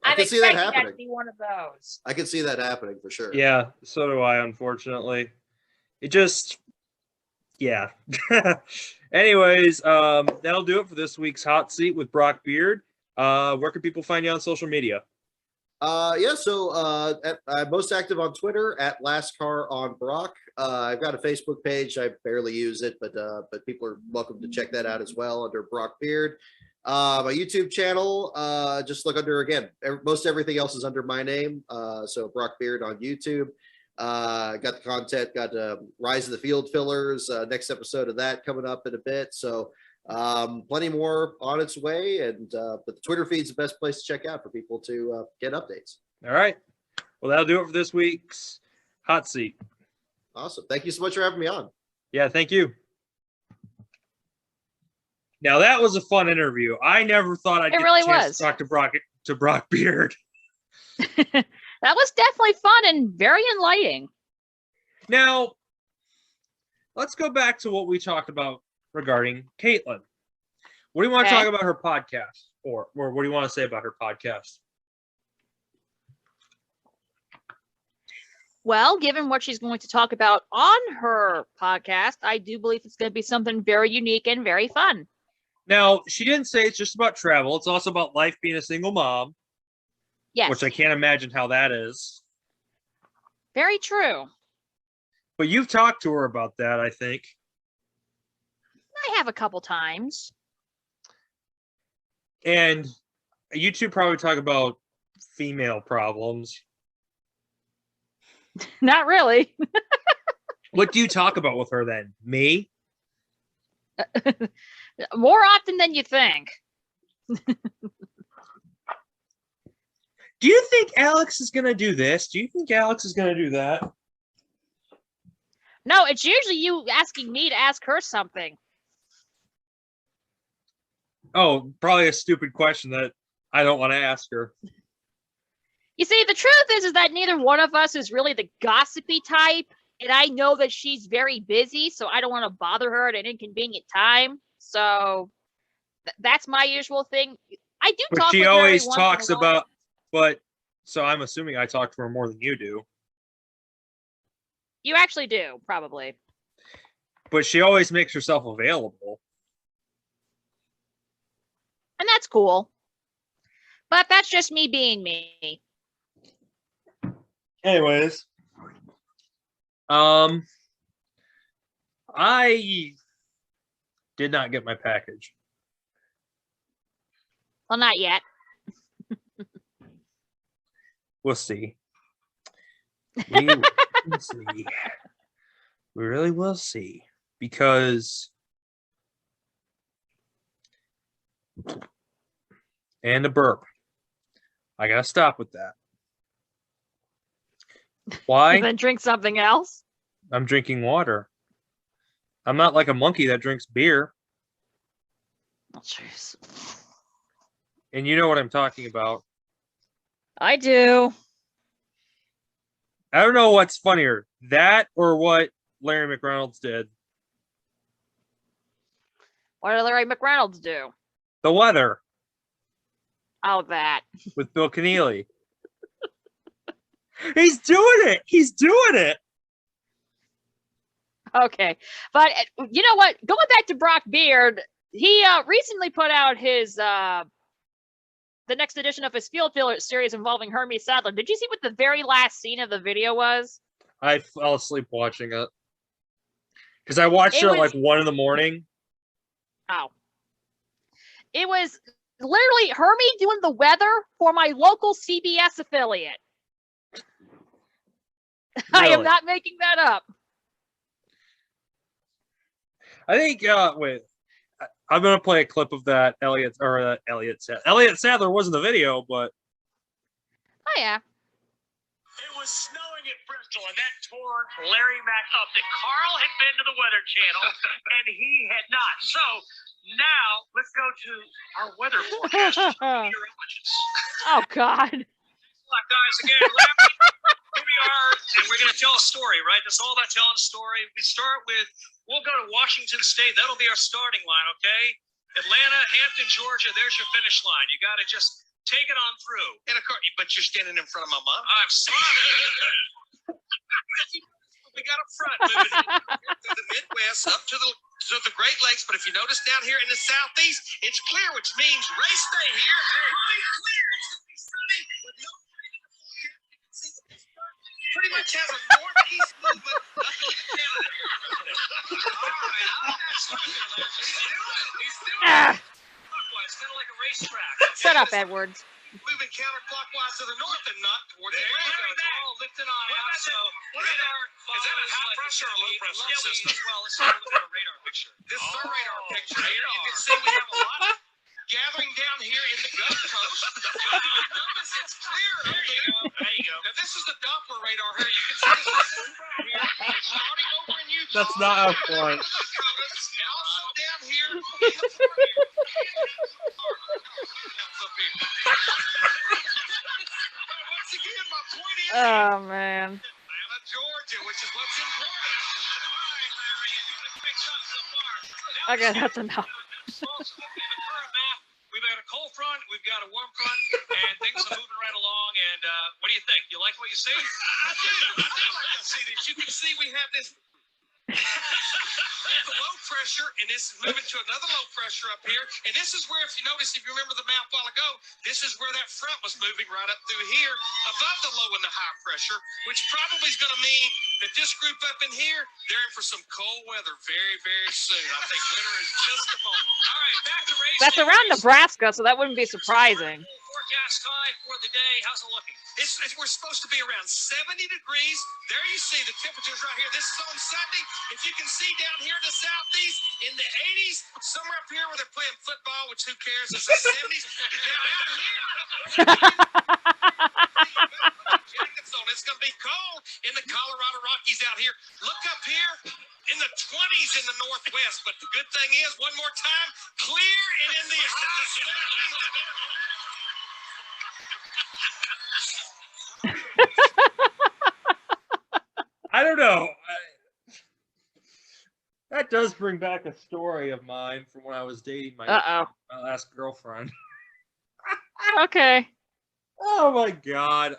I can see that happening. That to be one of those.
I can see that happening for sure.
Yeah, so do I, unfortunately. Yeah. Anyways, that'll do it for this week's Hot Seat with Brock Beard. Where can people find you on social media?
So I'm most active on Twitter at LastCarOnBrock. I've got a Facebook page. I barely use it, but people are welcome to check that out as well under Brock Beard. My YouTube channel, just look under, again, most everything else is under my name. So Brock Beard on YouTube. Got the content, got Rise of the Field fillers, next episode of that coming up in a bit. So plenty more on its way, but the Twitter feed's the best place to check out for people to get updates.
All right. Well, that'll do it for this week's Hot Seat.
Awesome. Thank you so much for having me on.
Yeah, thank you. Now, that was a fun interview. I never thought I'd get
really
the chance
was.
to talk to Brock Beard.
That was definitely fun and very enlightening.
Now, let's go back to what we talked about regarding Caitlyn. What do you want to talk about her podcast? Or what do you want to say about her podcast?
Well, given what she's going to talk about on her podcast, I do believe it's going to be something very unique and very fun.
Now, she didn't say it's just about travel. It's also about life being a single mom.
Yes.
Which I can't imagine how that is.
Very true.
But you've talked to her about that, I think.
I have a couple times.
And you two probably talk about female problems.
Not really.
What do you talk about with her then? Me?
More often than you think.
Do you think Alex is going to do this? Do you think Alex is going to do that?
No, it's usually you asking me to ask her something.
Oh, probably a stupid question that I don't want to ask her.
You see, the truth is that neither one of us is really the gossipy type. And I know that she's very busy, so I don't want to bother her at an inconvenient time. So that's my usual thing. I do
But
talk
she
with her
always
every once
talks
in a while.
about, but so I'm assuming I talk to her more than you do.
You actually do, probably.
But she always makes herself available.
And that's cool. But that's just me being me.
Anyways, I did not get my package.
Well, not yet.
We'll see. We will see. We really will see. Because and a burp. I gotta stop with that. Why?
Then drink something else.
I'm drinking water. I'm not like a monkey that drinks beer.
Oh, jeez.
And you know what I'm talking about.
I do.
I don't know what's funnier, that or what Larry McReynolds did.
What did Larry McReynolds do?
The weather
Oh, that.
with Bill Keneally. He's doing it. He's doing it.
Okay. But you know what? Going back to Brock Beard, he recently put out his the next edition of his Field Filler series involving Hermie Sadler. Did you see what the very last scene of the video was?
I fell asleep watching it. Because I watched it at like 1 a.m.
Oh. It was literally Hermie doing the weather for my local CBS affiliate. I am
Really?
not making that up.
I think, wait, I'm going to play a clip of that Elliot Sadler was in the video, but.
Oh, yeah.
It was snowing at Bristol, and that tore Larry Mack up. That Carl had been to the Weather Channel, and he had not. So now let's go to our weather forecast.
Oh, God.
Look, guys, again, Larry, here we are, and we're going to tell a story, right? That's all about telling a story. We start with, we'll go to Washington State. That'll be our starting line, okay? Atlanta, Hampton, Georgia, there's your finish line. You got to just take it on through. And of course, but you're standing in front of my mom. I'm sorry. We got up front, moving through the Midwest up to the Great Lakes. But if you notice down here in the Southeast, it's clear, which means race day here will be clear. It's going to be sunny with no pretty much has a northeast movement up to Canada. All right, I'm not smoking, Larry. He's doing it. Clockwise, kind of like a racetrack. Okay?
Shut up, Edwards.
Moving counterclockwise to the north and not towards the Atlantic. It's all lifting on out. So radar
Is that a high pressure or low pressure system?
Well, let's look at our radar picture. This is our radar picture here. You can see we have a lot gathering down here in the Gulf Coast. Notice it's clear. There you go.
Now, this is the Doppler radar here. You can see this here. It's starting over in Utah.
That's not how it works.
Also down here in the Florida. Once again, my point is
Oh man.
Atlanta, Georgia, which is what's important. All right, Larry, you're doing a great job so far. Now
Okay, that's enough.
We've got a cold front, we've got a warm front, and things are moving right along. And what do you think? You like what you see?
I do like to see this. You can see we have this low pressure, and this is moving to another low pressure up here. And this is where, if you notice, if you remember the map a while ago, this is where that front was moving right up through here, above the low and the high pressure, which probably is going to mean that this group up in here, they're in for some cold weather very, very soon. I think winter is just a moment. All right, back to racing.
That's around Nebraska, so that wouldn't be surprising.
Forecast high for the day. How's it looking?
We're supposed to be around 70 degrees. There you see the temperatures right here. This is on Sunday. If you can see down here in the southeast, in the 80s, somewhere up here where they're playing football, which who cares? It's the 70s. Now out here, jackets on. It's going to be cold in the Colorado Rockies out here. Look up here in the 20s in the northwest. But the good thing is, one more time, clear and in the high 70s.
I don't know. That does bring back a story of mine from when I was dating my last girlfriend.
Okay.
Oh my God.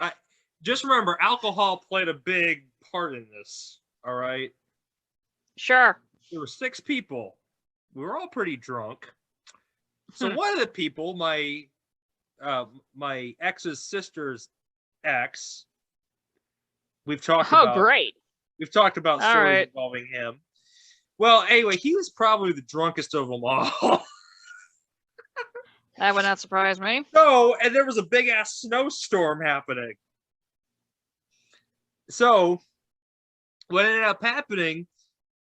Just remember, alcohol played a big part in this. All right.
Sure.
There were 6 people. We were all pretty drunk. So one of the people, my ex's sister's ex, we've talked about.
Oh, great.
We've talked about
All
stories
right.
involving him. Well, anyway, he was probably the drunkest of them all.
That would not surprise me.
So, and there was a big ass snowstorm happening. So, what ended up happening,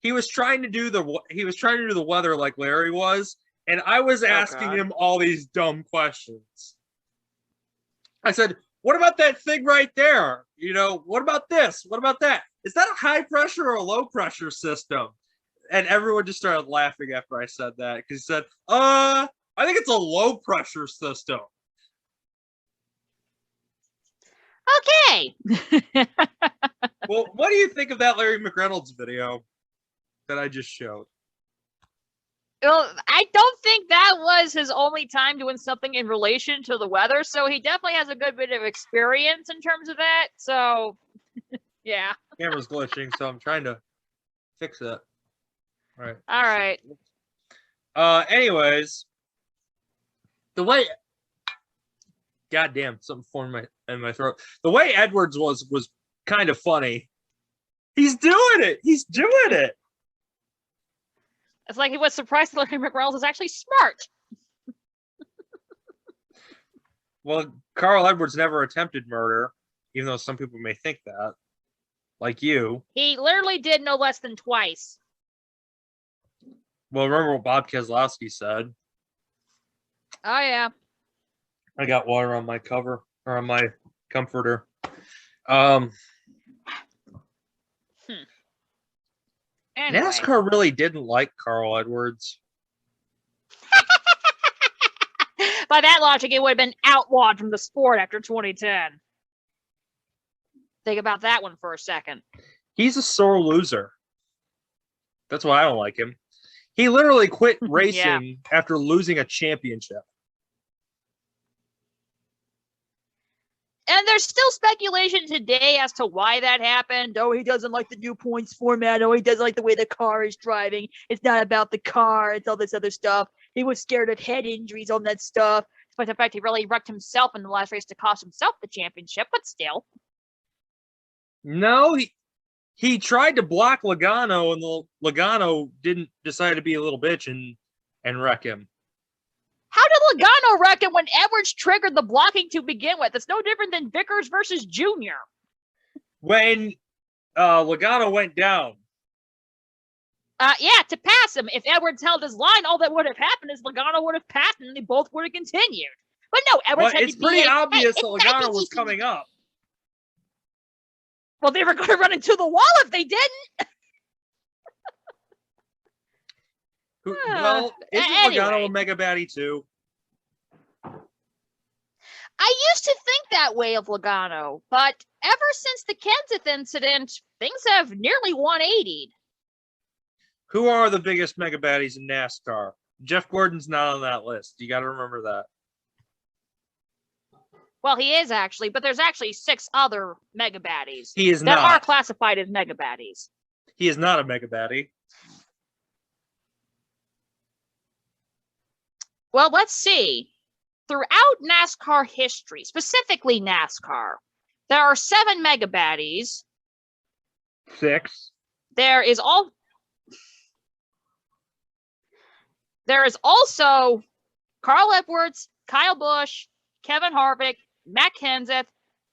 he was trying to do the weather like Larry was, and I was asking him all these dumb questions. I said, "What about that thing right there? You know, what about this? What about that? Is that a high pressure or a low pressure system?" And everyone just started laughing after I said that, because he said, I think it's a low pressure system."
Okay.
Well, what do you think of that Larry McReynolds video that I just showed?
Well, I don't think that was his only time doing something in relation to the weather, so he definitely has a good bit of experience in terms of that. So, yeah.
Camera's glitching, so I'm trying to fix it. All
right.
Anyways, the way, goddamn, something formed in my throat. The way Edwards was kind of funny. He's doing it. He's doing it.
It's like he was surprised that Larry McReynolds is actually smart.
Well, Carl Edwards never attempted murder, even though some people may think that, like you.
He literally did no less than twice.
Well, remember what Bob Keselowski said.
Oh, yeah.
I got water on my cover, or on my comforter.
Anyway.
NASCAR really didn't like Carl Edwards.
By that logic, it would have been outlawed from the sport after 2010. Think about that one for a second.
He's a sore loser. That's why I don't like him. He literally quit racing after losing a championship.
And there's still speculation today as to why that happened. Oh, he doesn't like the new points format. Oh, he doesn't like the way the car is driving. It's not about the car. It's all this other stuff. He was scared of head injuries on that stuff. Despite the fact he really wrecked himself in the last race to cost himself the championship, but still.
No, he tried to block Logano, and Logano didn't decide to be a little bitch and wreck him.
How did Logano wreck him when Edwards triggered the blocking to begin with? It's no different than Vickers versus Junior.
When Logano went down.
Yeah, to pass him. If Edwards held his line, all that would have happened is Logano would have passed and they both would have continued. But no, Edwards had
it's
to be
pretty
like,
obvious
hey,
that Logano was coming up.
Well, they were going to run into the wall if they didn't.
Well, isn't Logano a mega baddie too?
I used to think that way of Logano, but ever since the Kenseth incident, things have nearly 180'd.
Who are the biggest mega baddies in NASCAR? Jeff Gordon's not on that list. You got to remember that.
Well, he is actually, but there's actually 6 other mega baddies.
He is
that
not.
are classified as mega baddies.
He is not a mega baddie.
Well, let's see. Throughout NASCAR history, specifically NASCAR, there are 7 mega baddies.
6.
There is also Carl Edwards, Kyle Busch, Kevin Harvick, Matt Kenseth,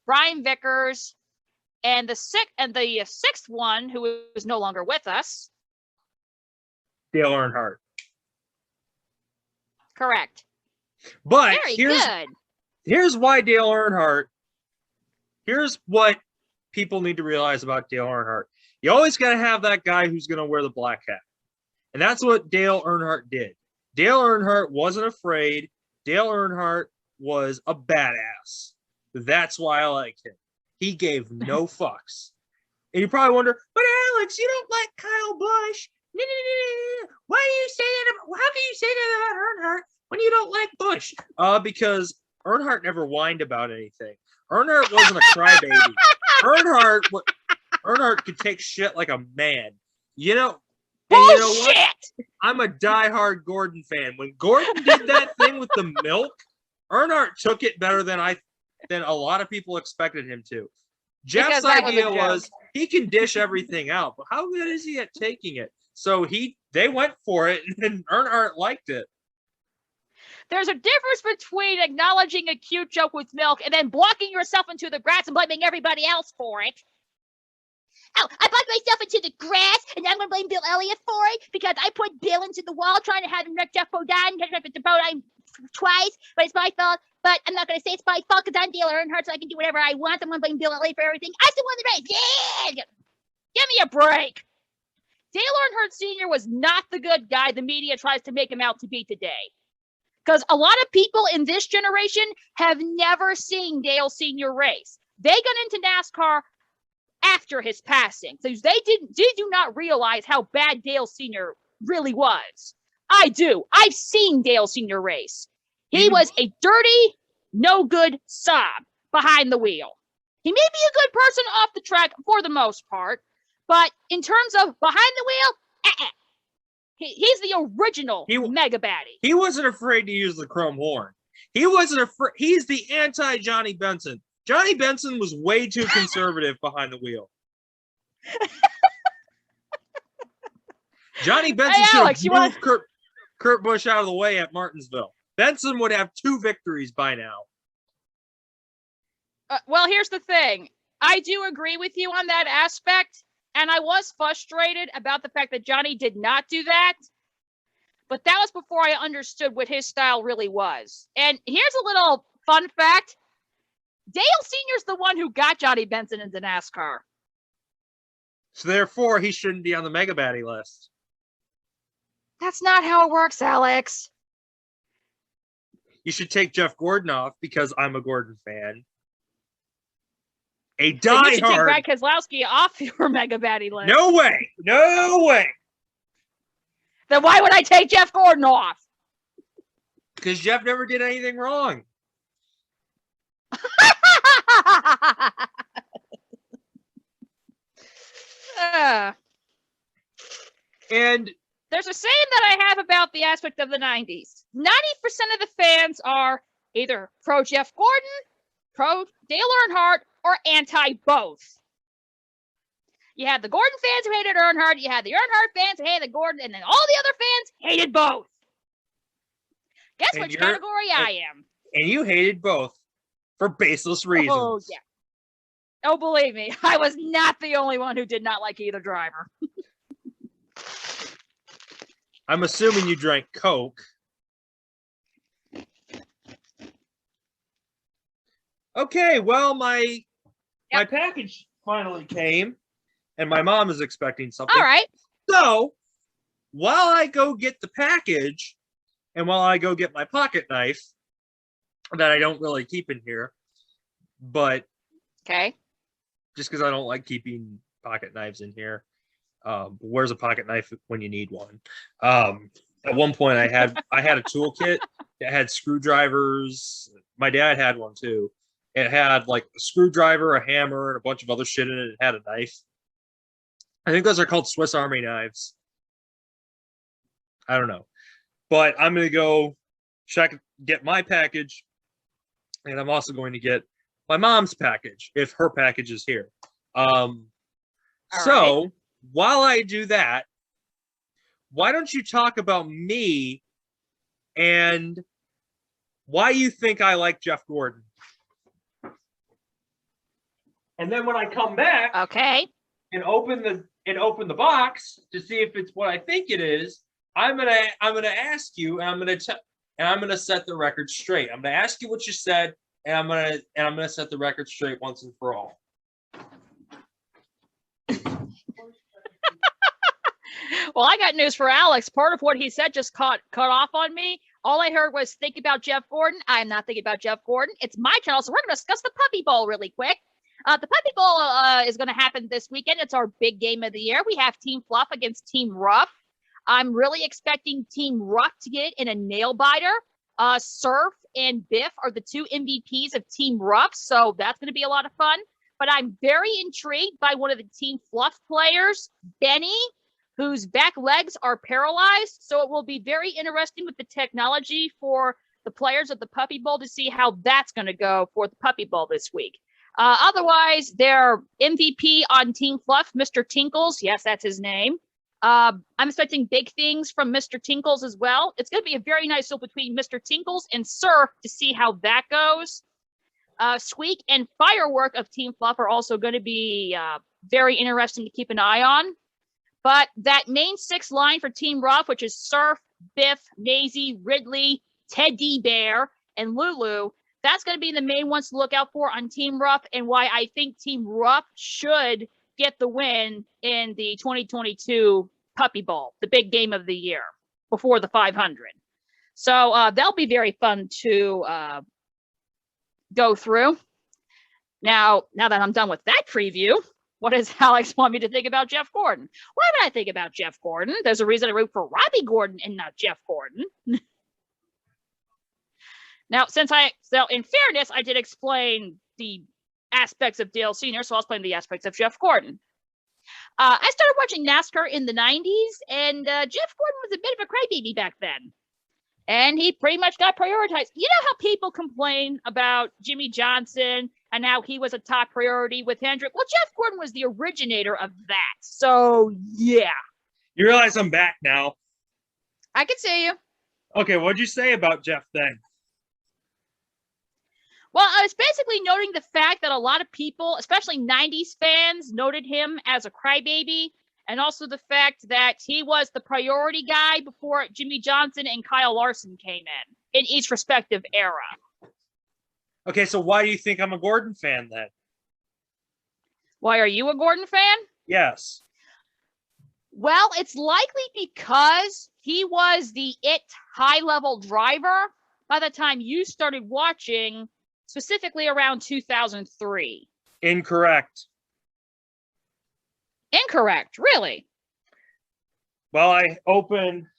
Brian Vickers, and the sixth one, who is no longer with us,
Dale Earnhardt.
Correct.
But
Very good.
Here's why Dale Earnhardt. Here's what people need to realize about Dale Earnhardt. You always got to have that guy who's going to wear the black hat. And that's what Dale Earnhardt did. Dale Earnhardt wasn't afraid. Dale Earnhardt was a badass. That's why I like him. He gave no fucks. And you probably wonder, but Alex, you don't like Kyle Busch. Why do you say that? How can you say that about Earnhardt when you don't like Busch? Because Earnhardt never whined about anything. Earnhardt wasn't a crybaby. Earnhardt could take shit like a man. You know. And you know what? I'm a diehard Gordon fan. When Gordon did that thing with the milk, Earnhardt took it better than a lot of people expected him to. Jeff's idea was he can dish everything out, but how good is he at taking it? So they went for it, and Earnhardt liked it.
There's a difference between acknowledging a cute joke with milk and then blocking yourself into the grass and blaming everybody else for it. Oh, I blocked myself into the grass, and I'm going to blame Bill Elliott for it because I put Bill into the wall trying to have him wreck Jeff Bodine, catch up with the Bodine twice, but it's my fault. But I'm not going to say it's my fault because I'm Dale Earnhardt, so I can do whatever I want. I'm going to blame Bill Elliott for everything. I still won the race. Yeah! Give me a break. Dale Earnhardt Sr. was not the good guy the media tries to make him out to be today. Because a lot of people in this generation have never seen Dale Sr. race. They got into NASCAR after his passing. So they do not realize how bad Dale Sr. really was. I do. I've seen Dale Sr. race. He was a dirty, no good sob behind the wheel. He may be a good person off the track for the most part, but in terms of behind the wheel, he's the original mega baddie.
He wasn't afraid to use the chrome horn. He wasn't afraid. He's the anti-Johnny Benson. Johnny Benson was way too conservative behind the wheel. Johnny Benson should have moved Kurt Busch out of the way at Martinsville. Benson would have 2 victories by now.
Well, here's the thing. I do agree with you on that aspect, and I was frustrated about the fact that Johnny did not do that. But that was before I understood what his style really was. And here's a little fun fact. Dale Sr.'s the one who got Johnny Benson into NASCAR.
So therefore, he shouldn't be on the mega baddie list.
That's not how it works, Alex.
You should take Jeff Gordon off because I'm a Gordon fan. A diehard. So you should take
Brad Keselowski off your mega baddie list.
No way. No way.
Then why would I take Jeff Gordon off?
Because Jeff never did anything wrong. And
there's a saying that I have about the aspect of the 90s. 90% of the fans are either pro Jeff Gordon, pro Dale Earnhardt, or anti both. You had the Gordon fans who hated Earnhardt, you had the Earnhardt fans who hated Gordon, and then all the other fans hated both. Guess which category I am.
And you hated both for baseless reasons.
Oh, yeah. Oh, believe me, I was not the only one who did not like either driver.
I'm assuming you drank Coke. Okay, well, my package finally came, and my mom is expecting something.
All right.
So while I go get the package, and while I go get my pocket knife that I don't really keep in here, but
Okay.
just because I don't like keeping pocket knives in here. Where's a pocket knife when you need one? At one point, I had a toolkit that had screwdrivers. My dad had one too. It had like a screwdriver, a hammer, and a bunch of other shit in it. It had a knife. I think those are called Swiss Army knives. I don't know, but I'm gonna go get my package, and I'm also going to get my mom's package if her package is here. So while I do that, why don't you talk about me and why you think I like Jeff Gordon? And then when I come back
Okay.
and open the box to see if it's what I think it is, I'm gonna ask you, and I'm gonna set the record straight. I'm gonna ask you what you said, and I'm gonna set the record straight once and for all.
Well, I got news for Alex. Part of what he said just cut off on me. All I heard was think about Jeff Gordon. I am not thinking about Jeff Gordon. It's my channel, so we're going to discuss the Puppy Bowl really quick. The Puppy Bowl is going to happen this weekend. It's our big game of the year. We have Team Fluff against Team Rough. I'm really expecting Team Rough to get in a nail biter. Surf and Biff are the two MVPs of Team Rough, so that's going to be a lot of fun. But I'm very intrigued by one of the Team Fluff players, Benny, whose back legs are paralyzed. So it will be very interesting with the technology for the players of the Puppy Bowl to see how that's going to go for the Puppy Bowl this week. Otherwise, their MVP on Team Fluff, Mr. Tinkles. Yes, that's his name. I'm expecting big things from Mr. Tinkles as well. It's going to be a very nice duel between Mr. Tinkles and Surf to see how that goes. Squeak and Firework of Team Fluff are also going to be very interesting to keep an eye on. But that main six line for Team Rough, which is Surf, Biff, Maisie, Ridley, Teddy Bear, and Lulu, that's going to be the main ones to look out for on Team Rough, and why I think Team Rough should get the win in the 2022 Puppy Bowl, the big game of the year before the 500. So that'll be very fun to go through. Now that I'm done with that preview, what does Alex want me to think about Jeff Gordon? Why would I think about Jeff Gordon? There's a reason I root for Robbie Gordon and not Jeff Gordon. Now, in fairness, I did explain the aspects of Dale Sr., so I'll explain the aspects of Jeff Gordon. I started watching NASCAR in the 90s, and Jeff Gordon was a bit of a crybaby back then. And he pretty much got prioritized. You know how people complain about Jimmy Johnson and how he was a top priority with Hendrick? Well, Jeff Gordon was the originator of that. So, yeah.
You realize I'm back now.
I can see you.
Okay, what'd you say about Jeff then?
Well, I was basically noting the fact that a lot of people, especially 90s fans, noted him as a crybaby, and also the fact that he was the priority guy before Jimmy Johnson and Kyle Larson came in each respective era.
Okay, so why do you think I'm a Gordon fan then?
Why are you a Gordon fan?
Yes.
Well, it's likely because he was the high-level driver by the time you started watching, specifically around 2003.
Incorrect.
Incorrect, really?
Well, I open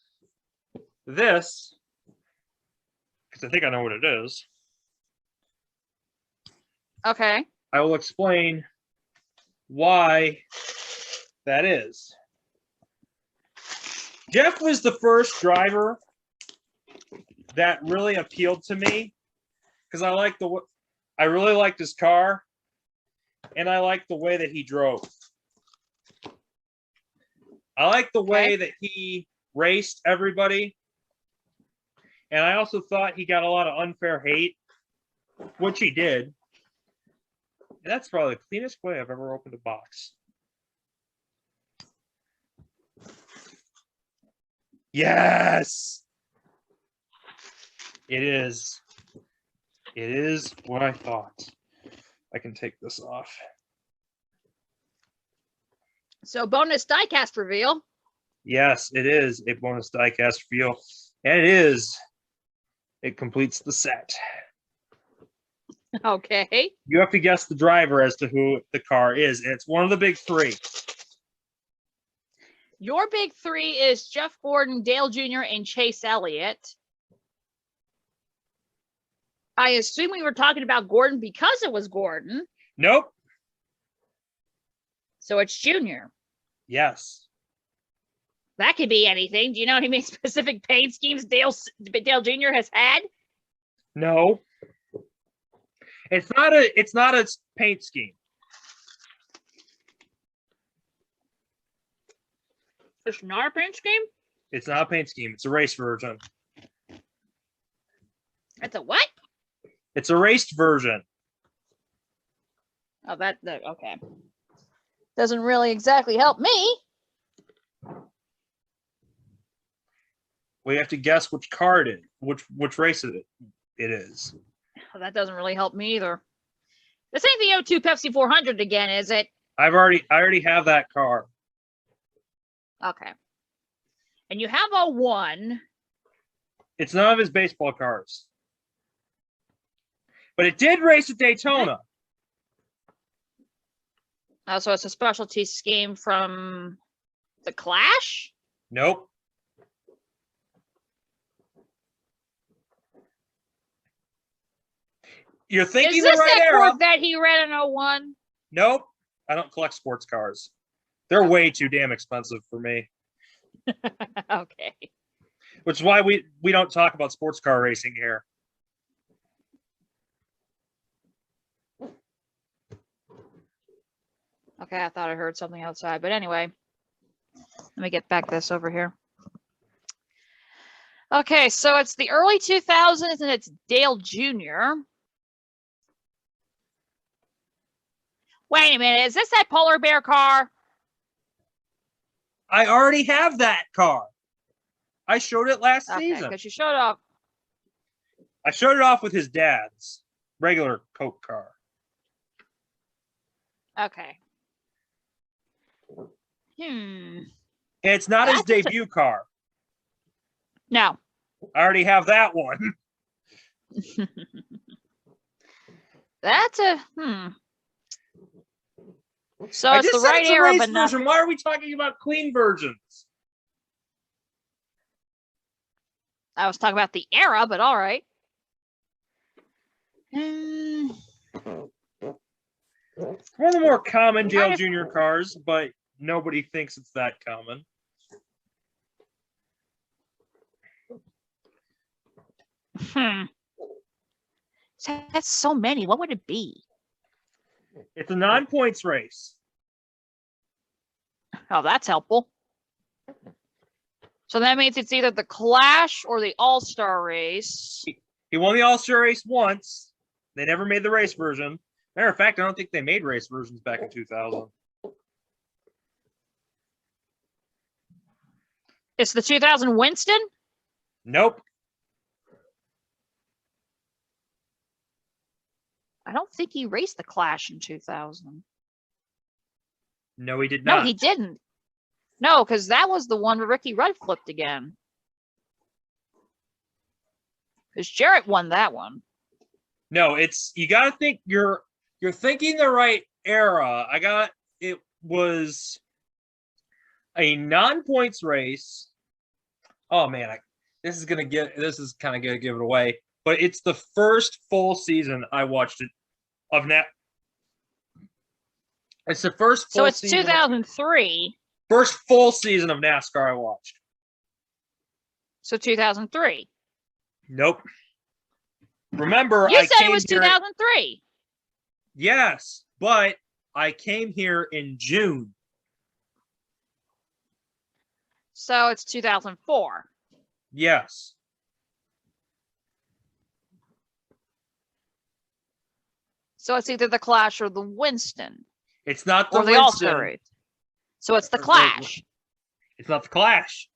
this because I think I know what it is.
Okay.
I will explain why that is. Jeff was the first driver that really appealed to me because I really liked his car, and I liked the way that he drove. I liked the way that he raced everybody, and I also thought he got a lot of unfair hate, which he did. And that's probably the cleanest way I've ever opened a box. Yes! It is. It is what I thought. I can take this off.
So bonus diecast reveal.
Yes, it is a bonus diecast reveal. And it completes the set.
Okay.
You have to guess the driver as to who the car is, and it's one of the big three.
Your big three is Jeff Gordon, Dale Jr., and Chase Elliott. I assume we were talking about Gordon because it was Gordon.
Nope.
So it's Junior.
Yes.
That could be anything. Do you know any specific paint schemes Dale Jr. has had?
No. It's not a paint scheme.
It's not a paint scheme?
It's not a paint scheme. It's a race version.
It's a what?
It's a raced version.
Oh, that okay. Doesn't really exactly help me.
We have to guess which car it is, which race it is.
Well, that doesn't really help me either. This ain't the O2 Pepsi 400 again, is it?
I already have that car.
Okay. And you have a 1.
It's none of his baseball cars. But it did race at Daytona.
Oh, so it's a specialty scheme from the Clash?
Nope. You're thinking
Is this
the right
that
era.
Cork that he ran in 01?
Nope. I don't collect sports cars. They're way too damn expensive for me.
Okay.
Which is why we don't talk about sports car racing here.
Okay, I thought I heard something outside, but anyway, let me get back this over here. Okay, so it's the early 2000s and it's Dale Jr. Wait a minute, is this that polar bear car?
I already have that car. I showed it last
Okay,
season.
because you showed up.
I showed it off with his dad's regular Coke car.
Okay.
And it's not his
That's a-
debut car.
No.
I already have that one.
That's a So
I
it's
just
the
said
right
it's a
era,
race
but not.
version. Why are we talking about clean versions?
I was talking about the era, but all right. Hmm.
One of the more common Dale
Kind
Jr. cars, but nobody thinks it's that common.
That's so many. What would it be?
It's a non-points race.
Oh, that's helpful. So that means it's either the Clash or the All-Star race.
He won the All-Star race once. They never made the race version. Matter of fact, I don't think they made race versions back in 2000.
It's the 2000 Winston?
Nope.
I don't think he raced the Clash in 2000.
No, he did not.
No, he didn't. No, because that was the one where Ricky Rudd flipped again. Because Jarrett won that one.
No, it's you got to think you're thinking the right era. It was a non-points race. Oh man, this is kind of gonna give it away. But it's the first full season I watched it of Nat. It's the first full
So it's
season.
2003.
First full season of NASCAR I watched.
So 2003.
Nope. Remember,
You
I
said
came
it was
here.
2003.
Yes, but I came here in June.
So it's 2004.
Yes.
So it's either the Clash or the Winston.
It's not the
Or the
Winston.
All-Star race. So it's the Clash.
It's not the Clash.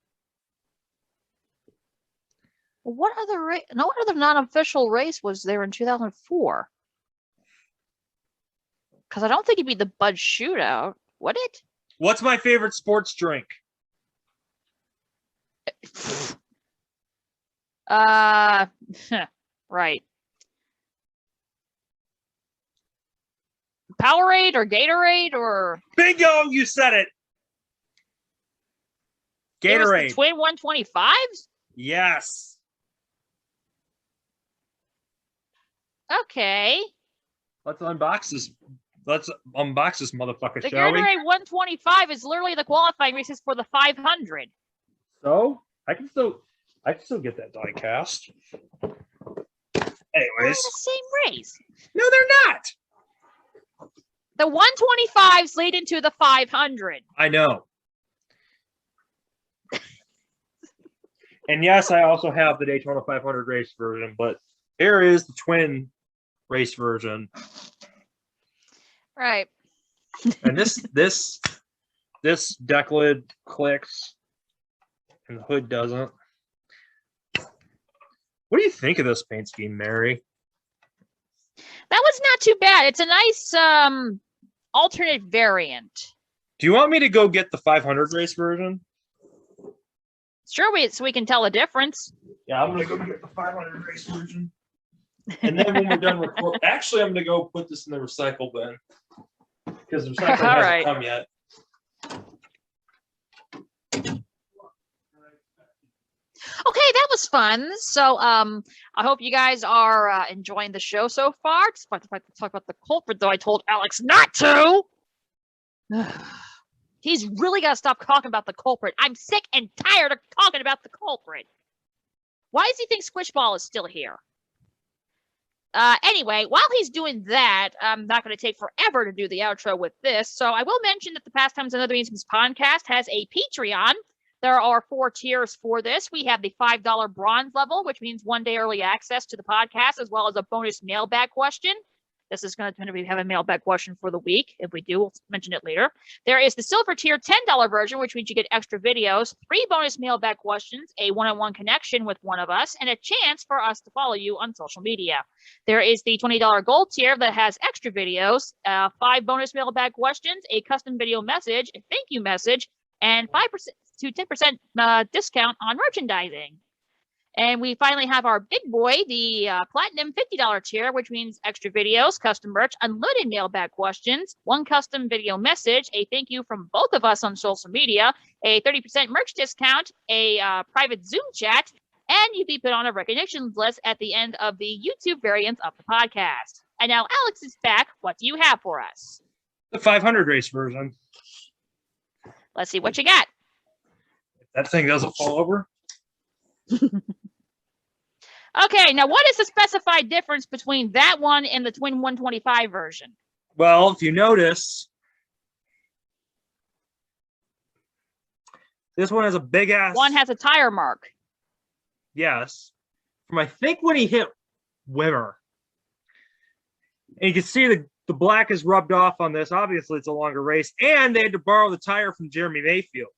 What other non-official race was there in 2004? Because I don't think it'd be the Bud Shootout, would it?
What's my favorite sports drink?
Right. Powerade or Gatorade or
Bingo! You said it.
it was the
Gatorade.
twin 125s?
Yes.
Okay.
Let's unbox this. Let's unbox this motherfucker,
The
shall we?
Gatorade 125 is literally the qualifying races for the 500.
So I can still get that die cast.
They're
Anyways,
the same race.
no, they're not.
The 125s lead into the 500.
I know. And yes, I also have the Daytona 500 race version, but here is the twin race version.
Right.
And this deck lid clicks and the hood doesn't. What do you think of this paint scheme, Mary?
That was not too bad. It's a nice alternate variant.
Do you want me to go get the 500 race version?
Sure, so we can tell the difference.
Yeah, I'm gonna go get the 500 race version. And then when we're done recording, actually, I'm gonna go put this in the recycle bin because the recycle hasn't
right.
come yet.
Okay, that was fun. So, I hope you guys are enjoying the show so far. Despite the fact to talk about the culprit, though I told Alex not to. He's really got to stop talking about the culprit. I'm sick and tired of talking about the culprit. Why does he think Squishball is still here? Anyway, while he's doing that, I'm not going to take forever to do the outro with this. So I will mention that the Pastimes and Other Amusements podcast has a Patreon. There are 4 tiers for this. We have the $5 bronze level, which means 1 day early access to the podcast, as well as a bonus mailbag question. This is going to have a mailbag question for the week. If we do, we'll mention it later. There is the silver tier $10 version, which means you get extra videos, 3 bonus mailbag questions, a one-on-one connection with one of us, and a chance for us to follow you on social media. There is the $20 gold tier that has extra videos, 5 bonus mailbag questions, a custom video message, a thank you message, and 5% to 10% discount on merchandising. And we finally have our big boy, the platinum $50 tier, which means extra videos, custom merch, unlimited mailbag questions, 1 custom video message, a thank you from both of us on social media, a 30% merch discount, a private Zoom chat, and you'll be put on a recognition list at the end of the YouTube variant of the podcast. And now Alex is back. What do you have for us?
The 500 race version.
Let's see what you got.
If that thing doesn't fall over.
Okay, now what is the specified difference between that one and the twin 125 version?
Well, if you notice, this one has a big ass.
One has a tire mark.
Yes. From I think when he hit Wimmer. And you can see the black is rubbed off on this. Obviously, it's a longer race. And they had to borrow the tire from Jeremy Mayfield.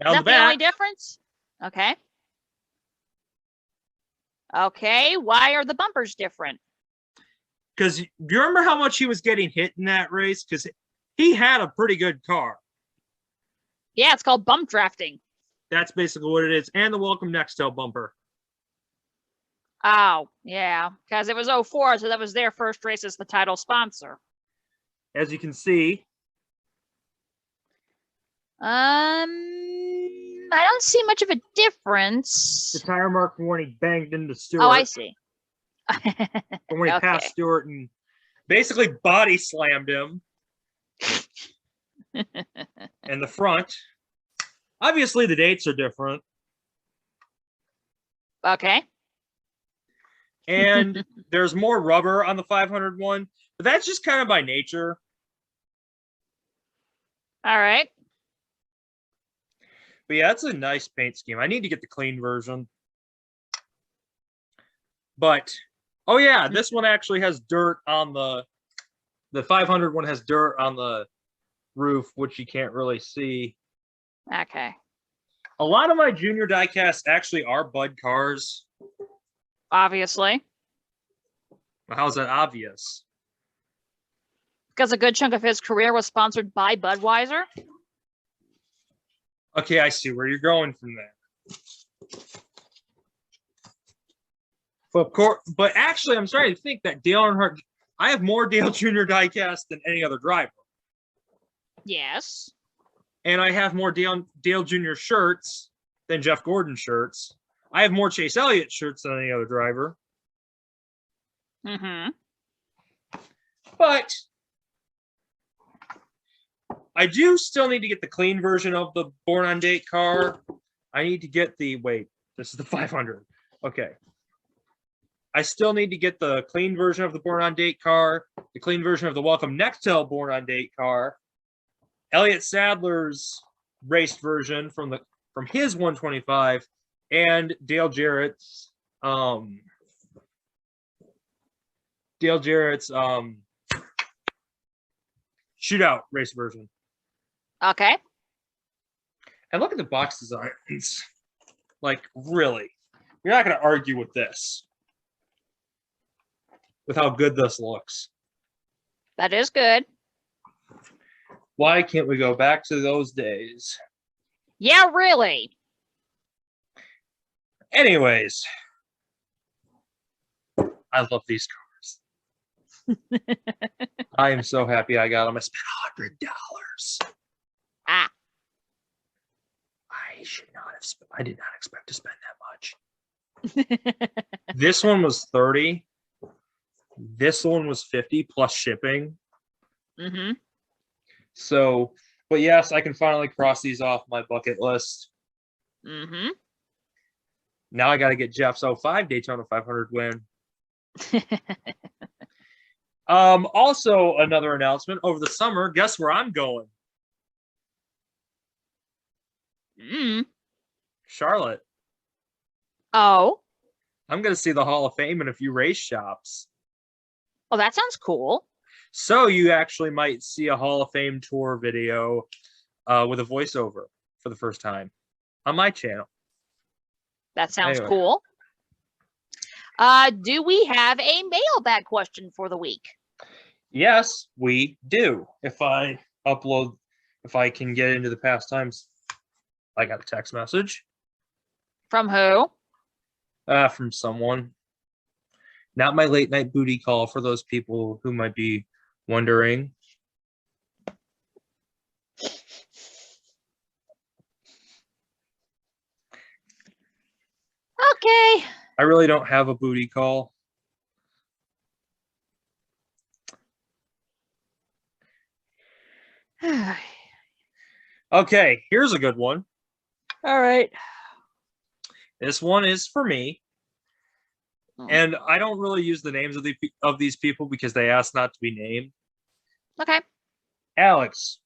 Is that the only difference? Okay. Okay, why are the bumpers different?
Because do you remember how much he was getting hit in that race? Because he had a pretty good car.
Yeah, it's called bump drafting.
That's basically what it is. And the welcome Nextel bumper.
Oh, yeah, because it was 04, so that was their first race as the title sponsor.
As you can see.
I don't see much of a difference.
The tire mark from when he banged into Stewart.
Oh, I see.
From when he passed Stewart and basically body slammed him. And the front. Obviously, the dates are different.
Okay.
And there's more rubber on the 500 one, but that's just kind of by nature.
All right.
But yeah, it's a nice paint scheme. I need to get the clean version. But, oh yeah, this one actually has dirt on the 500 one has dirt on the roof, which you can't really see.
Okay.
A lot of my junior diecasts actually are Bud cars.
Obviously.
How's that obvious?
Because a good chunk of his career was sponsored by Budweiser.
Okay, I see where you're going from there. But of course, but actually, I'm starting to think that Dale Earnhardt. I have more Dale Jr. diecast than any other driver.
Yes.
And I have more Dale Jr. shirts than Jeff Gordon shirts. I have more Chase Elliott shirts than any other driver.
Mm-hmm.
But I do still need to get the clean version of the Born on Date car. I need to get the, wait, this is the 500. Okay. I still need to get the clean version of the Born on Date car, the clean version of the Welcome Nextel Born on Date car, Elliott Sadler's raced version from his 125, and Dale Jarrett's shootout race version.
Okay.
And look at the box designs. Like, really, you're not going to argue with this. With how good this looks.
That is good.
Why can't we go back to those days?
Yeah, really.
Anyways, I love these cars. I am so happy I got them. I spent $100.
Ah.
I should not have spent. I did not expect to spend that much. This one was $30. This one was $50 plus shipping.
Mm-hmm.
So, but yes, I can finally cross these off my bucket list.
Mm-hmm.
Now I got to get Jeff's 05 Daytona 500 win. Also, another announcement over the summer. Guess where I'm going? Charlotte.
Oh.
I'm going to see the Hall of Fame in a few race shops.
Well, that sounds cool.
So you actually might see a Hall of Fame tour video with a voiceover for the first time on my channel.
That sounds
Anyway.
cool. Do we have a mailbag question for the week?
Yes, we do. If I can get into the past times, I got a text message.
From who?
From someone. Not my late night booty call for those people who might be wondering.
Okay.
I really don't have a booty call. Okay, here's a good one.
All right.
This one is for me. And I don't really use the names of these people because they asked not to be named.
Okay.
Alex,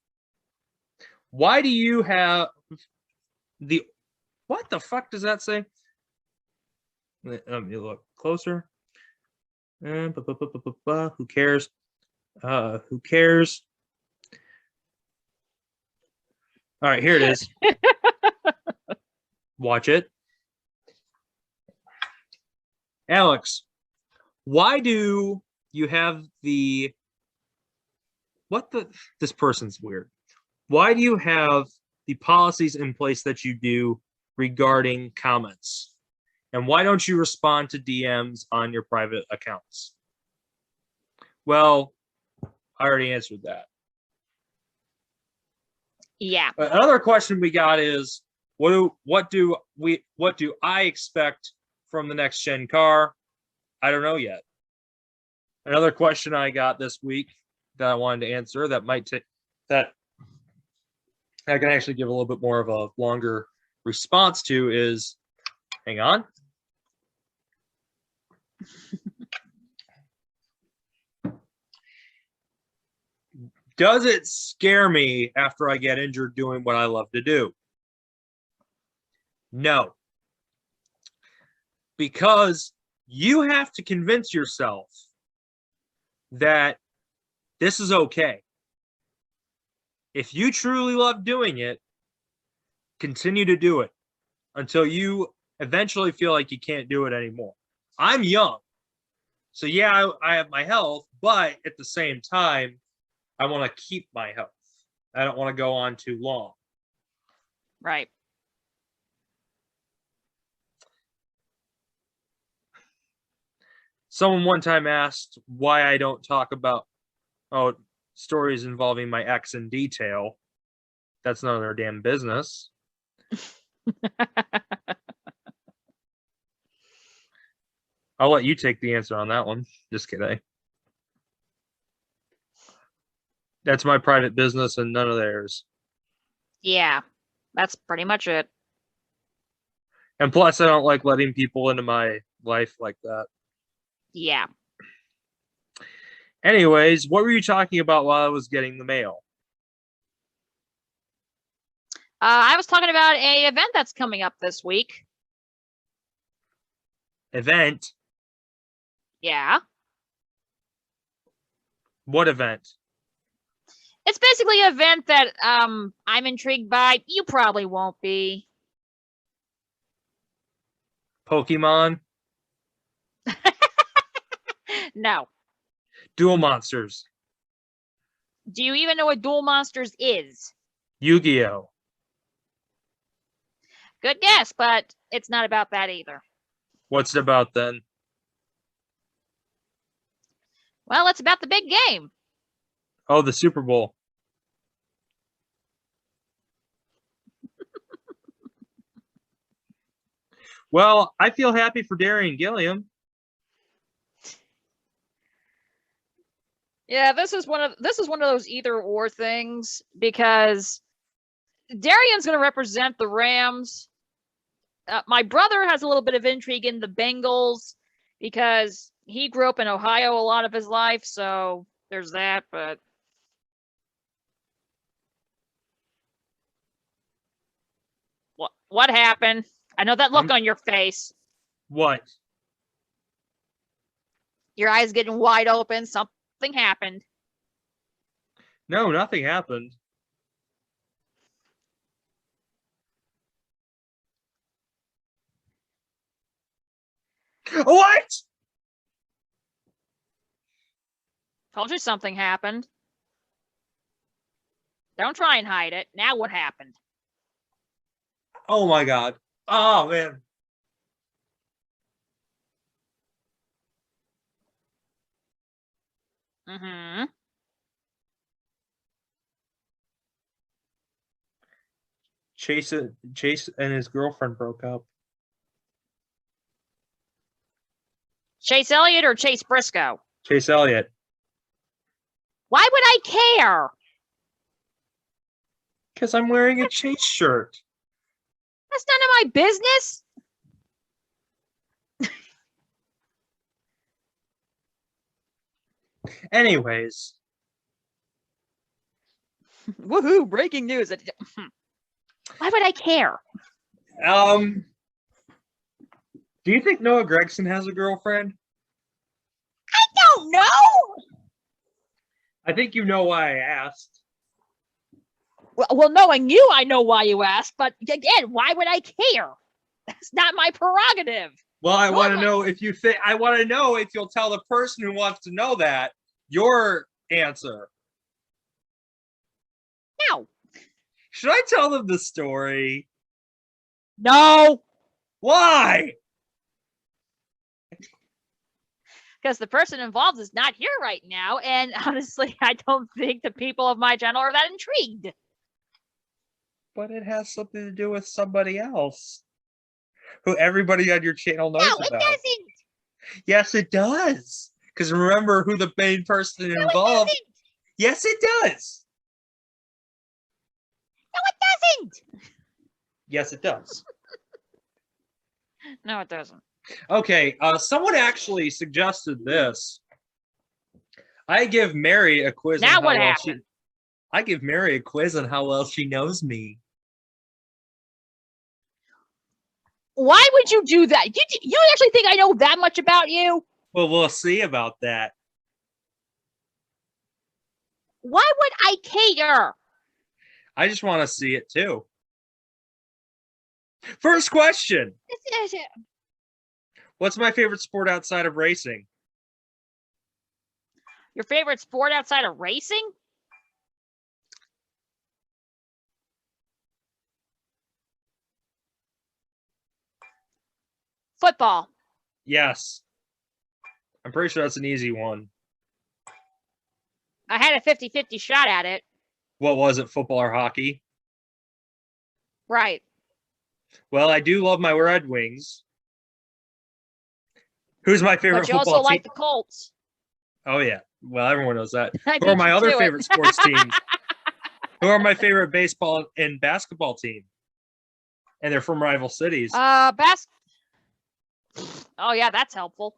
why do you have the... What the fuck does that say? Let me look closer. Who cares? Who cares? All right, here it is. Watch it. Alex, why do you have the... This person's weird. Why do you have the policies in place that you do regarding comments? And why don't you respond to DMs on your private accounts? Well, I already answered that.
Yeah.
Another question we got is, what do I expect from the next gen car? I don't know yet. Another question I got this week that I wanted to answer that might take that I can actually give a little bit more of a longer response to is, hang on. Does it scare me after I get injured doing what I love to do? No. Because you have to convince yourself that this is okay. If you truly love doing it, continue to do it until you eventually feel like you can't do it anymore. I'm young, So yeah, I have my health, but at the same time, I want to keep my health. I don't want to go on too long.
Right.
Someone one time asked why I don't talk about stories involving my ex in detail. That's none of their damn business. I'll let you take the answer on that one. Just kidding. That's my private business and none of theirs.
Yeah, that's pretty much it.
And plus, I don't like letting people into my life like that.
Yeah.
Anyways, what were you talking about while I was getting the mail?
I was talking about a event that's coming up this week.
Event?
Yeah.
What event?
It's basically an event that I'm intrigued by. You probably won't be.
Pokemon?
No.
Duel Monsters?
Do you even know what Duel Monsters is?
Yu-Gi-Oh!
Good guess, but it's not about that either.
What's it about then?
Well, it's about the big game.
Oh, the Super Bowl. Well, I feel happy for Darian Gilliam.
Yeah, this is one of those either or things because Darian's going to represent the Rams. My brother has a little bit of intrigue in the Bengals because he grew up in Ohio a lot of his life, so there's that, but what happened? I know that look on your face.
What?
Your eyes getting wide open. Something happened.
No, nothing happened. What?
Told you something happened. Don't try and hide it. Now what happened?
Oh my God. Oh man.
Mm-hmm.
Chase and his girlfriend broke up.
Chase Elliott or Chase Briscoe?
Chase Elliott.
Why would I care?
Because I'm wearing a Chase shirt.
That's none of my business.
Anyways.
Woohoo, breaking news. Why would I care?
Do you think Noah Gregson has a girlfriend?
I don't know.
I think you know why I asked.
Well, knowing you, I know why you asked, but again, why would I care? That's not my prerogative.
Well, I want to know if you think. I want to know if you'll tell the person who wants to know that your answer.
No.
Should I tell them the story?
No.
Why?
Because the person involved is not here right now, and honestly, I don't think the people of my channel are that intrigued.
But it has something to do with somebody else who everybody on your channel knows about.
No, it doesn't.
Yes, it does. Because remember who the main person involved.
It doesn't.
Yes, it does.
No, it doesn't.
Yes, it does.
No, it doesn't.
Okay, someone actually suggested this. I give Mary a quiz.
Now
on how
what
well
happened?
I give Mary a quiz on how well she knows me.
Why would you do that? You actually think I know that much about you?
Well, we'll see about that.
Why would I care?
I just want to see it too. First question. What's my favorite sport outside of racing?
Your favorite sport outside of racing? Football.
Yes. I'm pretty sure that's an easy one.
I had a 50-50 shot at it.
What was it, football or hockey?
Right.
Well, I do love my Red Wings. Who's my favorite
But you
football
also
team?
like the Colts.
Oh, yeah. Well, everyone knows that.
I
Who are
beat
my
you
other
to it.
favorite sports teams? Who are my favorite baseball and basketball team? And they're from rival cities.
Oh, yeah, that's helpful.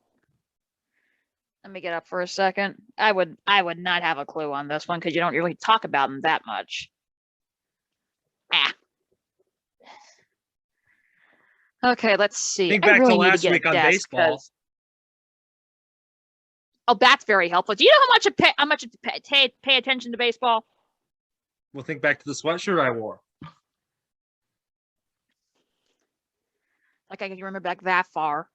Let me get up for a second. I would not have a clue on this one because you don't really talk about them that much. Okay, let's see.
Think
I
back
really
to
need
last
get a
week on
desk
baseball.
'cause- Oh, that's very helpful. Do you know how much to pay attention to baseball?
Well, think back to the sweatshirt I wore.
Like I can remember back that far.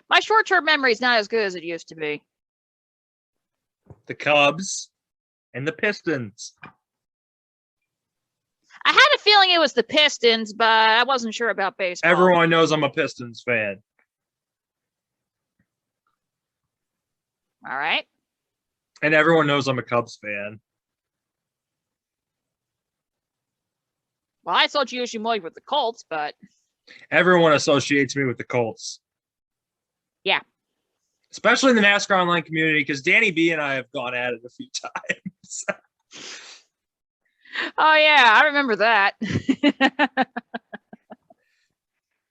My short-term memory is not as good as it used to be.
The Cubs and the Pistons.
I had a feeling it was the Pistons, but I wasn't sure about baseball.
Everyone knows I'm a Pistons fan.
All right.
And everyone knows I'm a Cubs fan.
Well, I thought you usually more with the Colts, but
Everyone associates me with the Colts.
Yeah.
Especially in the NASCAR online community, because Danny B and I have gone at it a few times.
oh yeah, I remember that.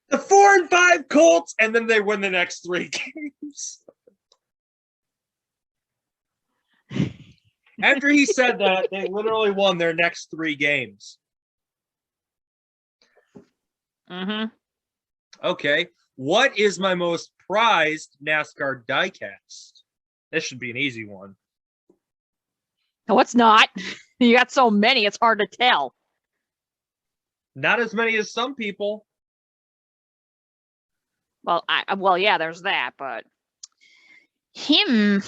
The 4 and 5 Colts, and then they win the next 3 games. After he said that, they literally won their next 3 games.
Mm-hmm.
Okay. What is my most prized NASCAR diecast? This should be an easy one.
No, it's not. You got so many, it's hard to tell.
Not as many as some people.
Well, yeah, there's that, but him.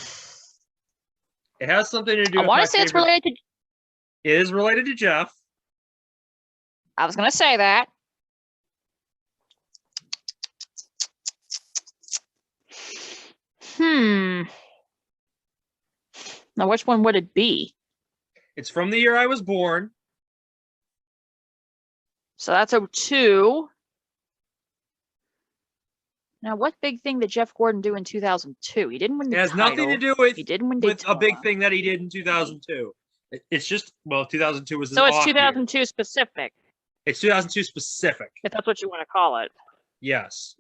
It has something to do
I
with
want
my
to say it's
favorite-
related to.
It is related to Jeff.
I was going to say that. Now, which one would it be?
It's from the year I was born.
So that's 02. Now, what big thing did Jeff Gordon do in 2002? He didn't win the
It has
title.
nothing to do with,
He didn't win
with a
Daytona.
big thing that he did in 2002. It's just, well, 2002 was
So
an
it's
off year.
2002 specific,
It's 2002 specific.
if that's what you want to call it.
Yes.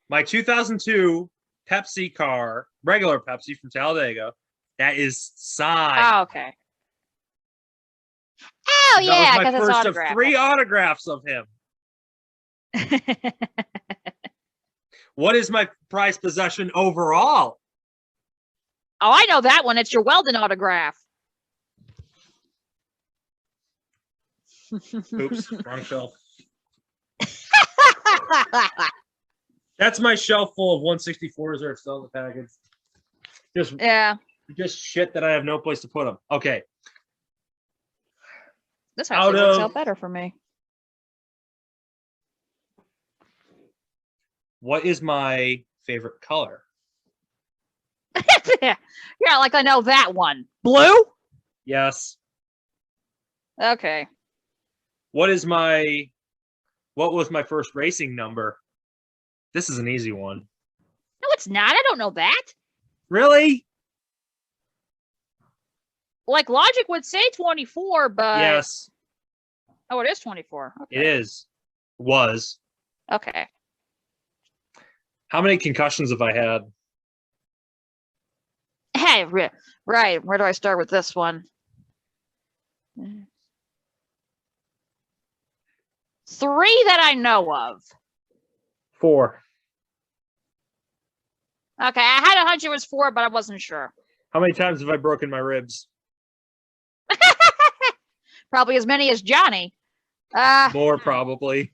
My 2002 Pepsi car, regular Pepsi from Talladega, that is signed.
Oh, okay. Oh, yeah,
that was
because
my
it's
first of
autographed.
3 autographs of him. What is my prized possession overall?
Oh, I know that one. It's your Weldon autograph.
Oops, wrong shelf. That's my shelf full of 164s that are still in the package.
Yeah.
Just shit that I have no place to put them. Okay.
This actually
Out
works
of-
out better for me.
What is my favorite color?
Yeah, like I know that one. Blue?
Yes.
Okay.
What was my first racing number? This is an easy one.
No, it's not. I don't know that.
Really?
Like logic would say 24, but
Yes,
oh, it is 24. Okay.
it is. Was.
Okay.
How many concussions have I had?
Hey, right. Where do I start with this one? 3 that I know of.
4.
Okay, I had a hunch it was 4, but I wasn't sure.
How many times have I broken my ribs?
Probably as many as Johnny.
More, probably.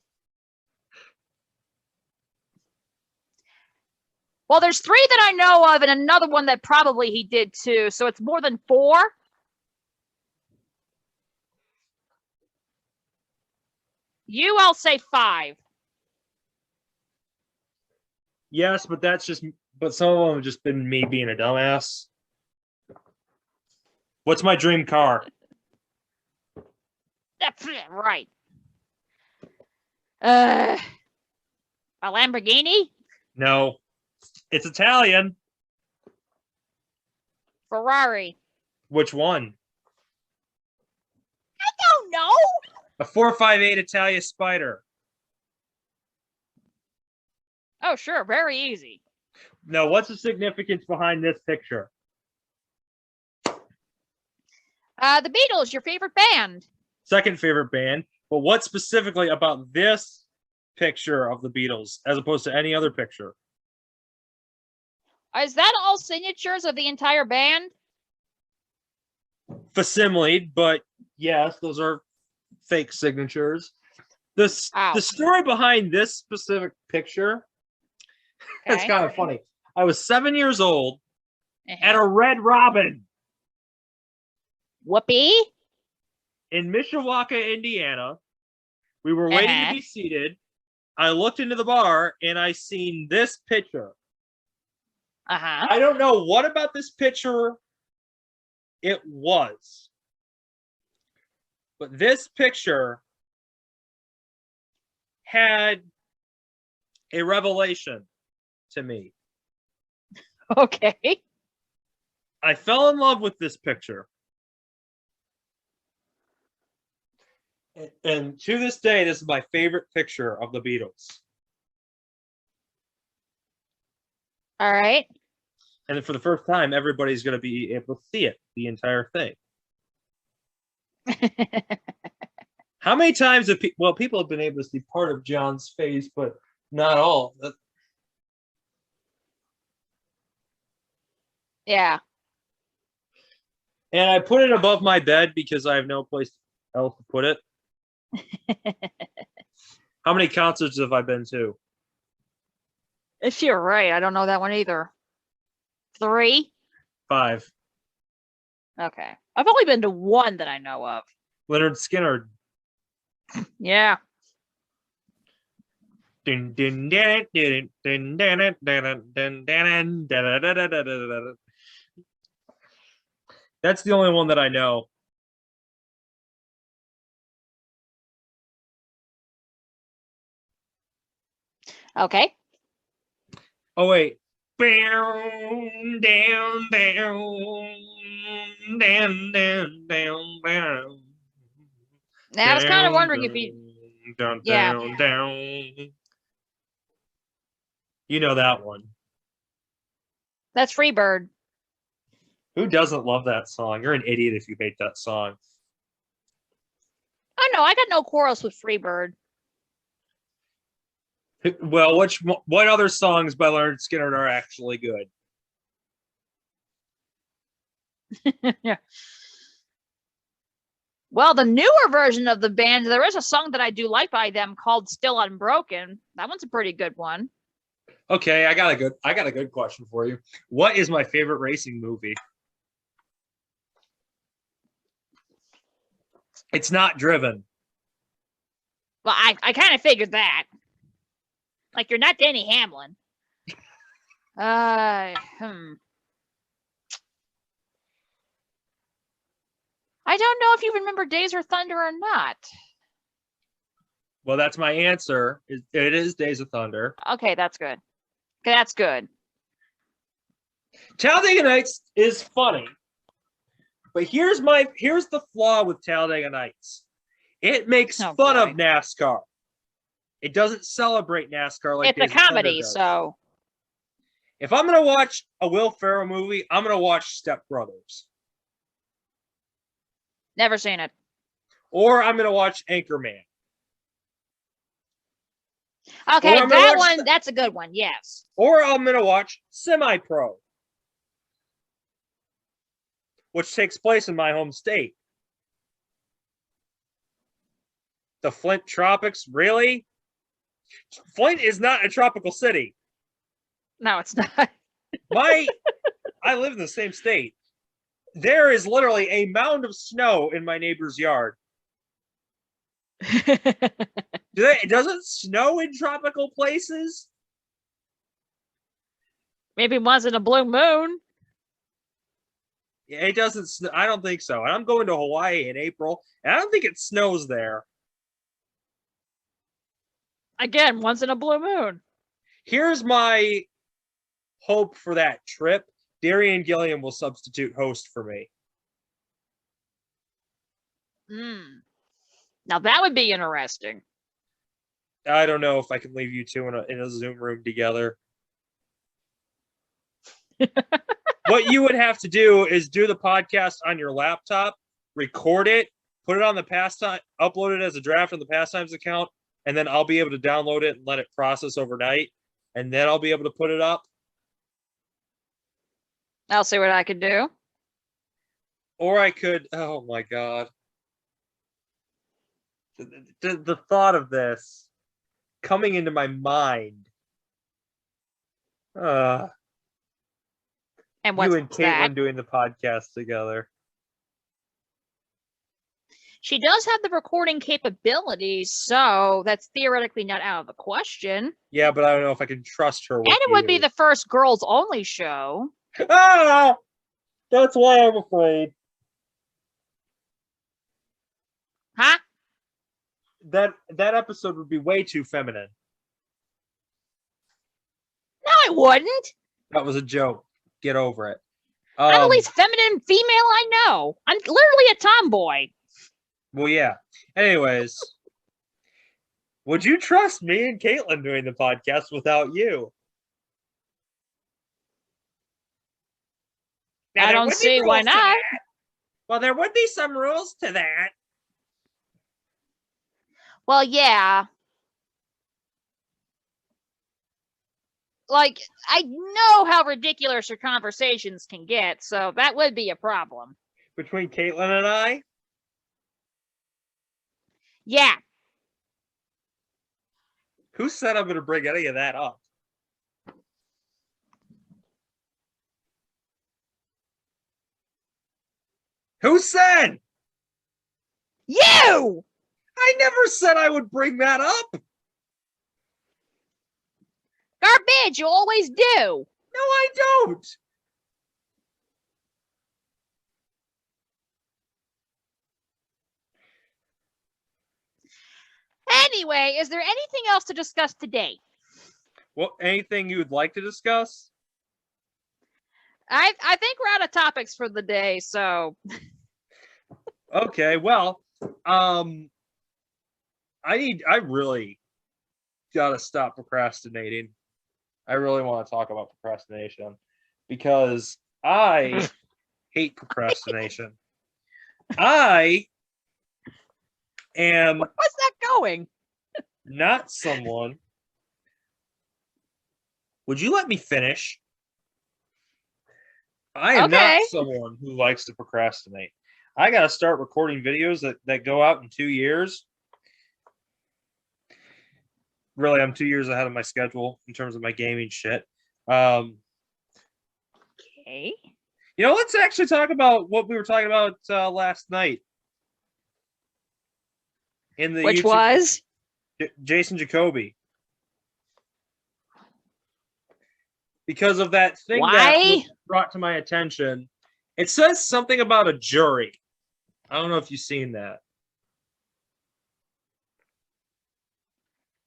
Well, there's 3 that I know of, and another one that probably he did too. So it's more than 4. I'll say 5.
Yes, but some of them have just been me being a dumbass. What's my dream car?
That's right. A Lamborghini?
No, it's Italian.
Ferrari?
Which one?
I don't know.
A 458 Italia Spider.
Oh, sure. Very easy.
No, what's the significance behind this picture?
The Beatles, your favorite band.
Second favorite band. But what specifically about this picture of the Beatles as opposed to any other picture?
Is that all signatures of the entire band?
Facsimile, but yes, those are fake signatures. The story behind this specific picture, it's
Okay.
kind of funny. I was 7 years old
Uh-huh.
at a Red Robin
Whoopee?
in Mishawaka, Indiana. We were waiting to
Uh-huh.
be seated. I looked into the bar and I seen this picture.
Uh-huh.
I don't know what about this picture it was, but this picture had a revelation to me.
Okay.
I fell in love with this picture. And to this day, this is my favorite picture of the Beatles.
All right.
And for the first time, everybody's going to be able to see it, the entire thing. How many times have people have been able to see part of John's face, but not all?
Yeah.
And I put it above my bed because I have no place else to put it. How many concerts have I been to?
If you're right, I don't know that one either. 3?
5.
Okay. I've only been to 1 that I know of.
Leonard Skinner.
Yeah.
That's the only one that I know.
Okay.
Oh wait. Down, down, down, down, down, down, down.
Now, I was kind of wondering if you.
Down,
Yeah.
down, down. You know that one.
That's Freebird.
Who doesn't love that song? You're an idiot if you hate that song.
Oh no, I got no quarrels with Freebird.
Well, what other songs by Leonard Skinner are actually good?
Yeah. Well, the newer version of the band, there is a song that I do like by them called "Still Unbroken." That one's a pretty good one.
Okay, I got a good question for you. What is my favorite racing movie? It's not Driven.
Well, I kind of figured that. Like, you're not Danny Hamlin. I don't know if you remember Days of Thunder or not.
Well, that's my answer. It is Days of Thunder.
Okay, that's good. Okay, that's good.
Talladega Nights is funny, but here's the flaw with Talladega Nights. It makes
Oh,
fun
boy.
of NASCAR. It doesn't celebrate NASCAR like
It's a
Days of Thunder
comedy,
does.
so
If I'm gonna watch a Will Ferrell movie, I'm gonna watch Step Brothers,
never seen it.
or I'm gonna watch Anchorman.
Okay,
Or I'm gonna
that
watch
one, that's a good one, yes.
Or I'm going to watch Semi-Pro, which takes place in my home state. The Flint Tropics, really? Flint is not a tropical city.
No, it's not.
I live in the same state. There is literally a mound of snow in my neighbor's yard. Does it snow in tropical places?
Maybe once in a blue moon.
It doesn't. I don't think so. And I'm going to Hawaii in April, and I don't think it snows there.
Again, once in a blue moon.
Here's my hope for that trip. Darian Gilliam will substitute host for me.
Now that would be interesting.
I don't know if I can leave you two in a Zoom room together. What you would have to do is do the podcast on your laptop, record it, put it on the pastime, upload it as a draft on the Pastimes account, and then I'll be able to download it and let it process overnight, and then I'll be able to put it up.
I'll see what I can do.
Or I could, oh my God. The thought of this coming into my mind.
And what's
you and Caitlyn
that?
doing the podcast together.
She does have the recording capabilities, so that's theoretically not out of the question.
Yeah, but I don't know if I can trust her with
And it would be
you.
the first girls-only show.
Ah! That's why I'm afraid.
Huh?
That episode would be way too feminine.
No, it wouldn't.
That was a joke. Get over it.
I'm the least feminine female I know. I'm literally a tomboy.
Well, yeah. Anyways, would you trust me and Caitlyn doing the podcast without you? Now,
I don't see why not.
Well, there would be some rules to that.
Well, yeah. Like, I know how ridiculous your conversations can get, so that would be a problem.
Between Caitlyn and I?
Yeah.
Who said I'm going to bring any of that up? Who said?
You!
I never said I would bring that up.
Garbage, you always do.
No, I don't.
Anyway, is there anything else to discuss today?
Well, anything you would like to discuss?
I think we're out of topics for the day, so
Okay, well, I really gotta stop procrastinating. I really want to talk about procrastination because I hate procrastination. I am
where's that going?
not someone. Would you let me finish? I am
Okay.
not someone who likes to procrastinate. I got to start recording videos that go out in 2 years. Really, I'm 2 years ahead of my schedule in terms of my gaming shit.
Okay.
You know, let's actually talk about what we were talking about last night. In the
Which
YouTube,
was?
Jason Jacoby. Because of that thing that was brought to my attention. It says something about a jury. I don't know if you've seen that.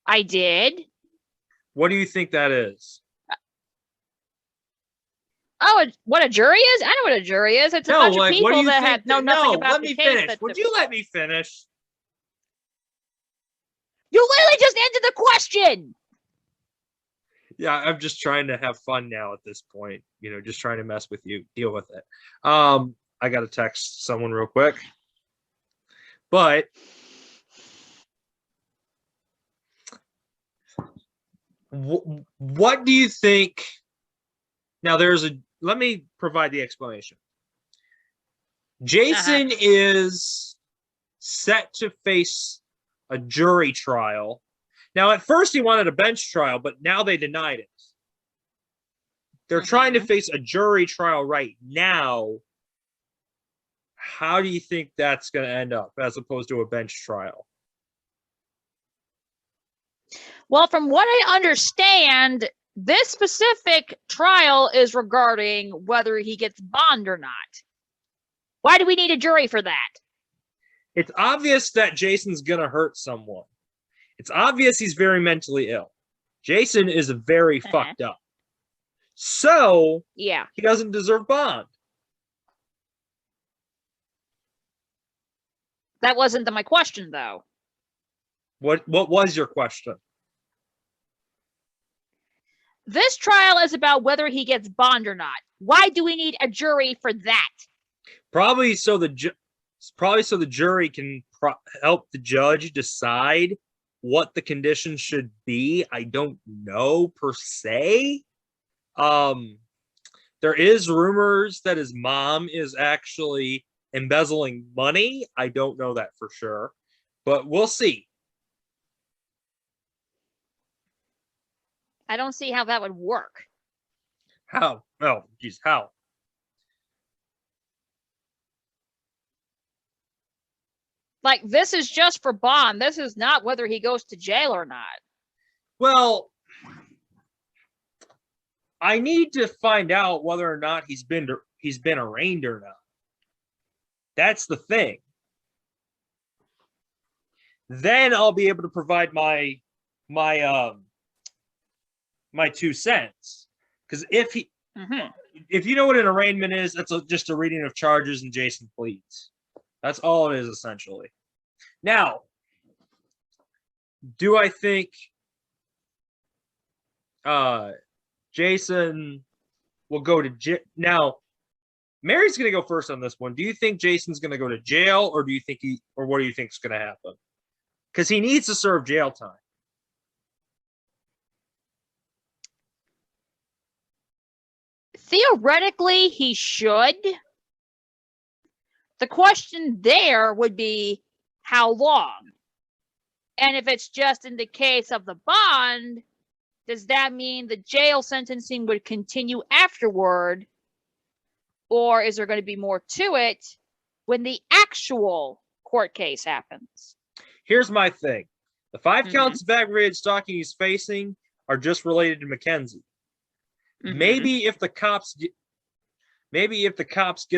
I did.
What do you think that is?
Oh, what a jury is? I know what a jury is. It's a bunch of people that have know nothing about
let
the
me
case.
finish. Would you let me finish?
You literally just ended the question.
Yeah, I'm just trying to have fun now at this point. You know, just trying to mess with you. Deal with it. I got to text someone real quick. But what do you think? Now, let me provide the explanation. Jason is set to face a jury trial. Now, at first he wanted a bench trial, but now they denied it. They're trying to face a jury trial right now. How do you think that's going to end up as opposed to a bench trial?
Well, from what I understand, this specific trial is regarding whether he gets bond or not. Why do we need a jury for that?
It's obvious that Jason's going to hurt someone. It's obvious he's very mentally ill. Jason is very fucked up. So,
yeah,
he doesn't deserve bond.
That wasn't my question, though.
What was your question?
This trial is about whether he gets bond or not. Why do we need a jury for that?
Probably so the jury can help the judge decide what the conditions should be. I don't know per se. There is rumors that his mom is actually embezzling money. I don't know that for sure, but we'll see.
I don't see how that would work.
How? Oh, geez, how?
Like, this is just for bond. This is not whether he goes to jail or not.
Well, I need to find out whether or not he's been arraigned or not. That's the thing. Then I'll be able to provide my 2 cents. Because if you know what an arraignment is, that's just a reading of charges and Jason pleads. That's all it is essentially. Now, do I think Jason will go to jail? Now, Mary's going to go first on this one. Do you think Jason's going to go to jail, or what do you think is going to happen? Because he needs to serve jail time.
Theoretically, he should. The question there would be, how long? And if it's just in the case of the bond, does that mean the jail sentencing would continue afterward? Or is there going to be more to it when the actual court case happens?
Here's my thing. The 5 counts of aggravated stalking he's facing are just related to Mackenzie. Maybe if the cops get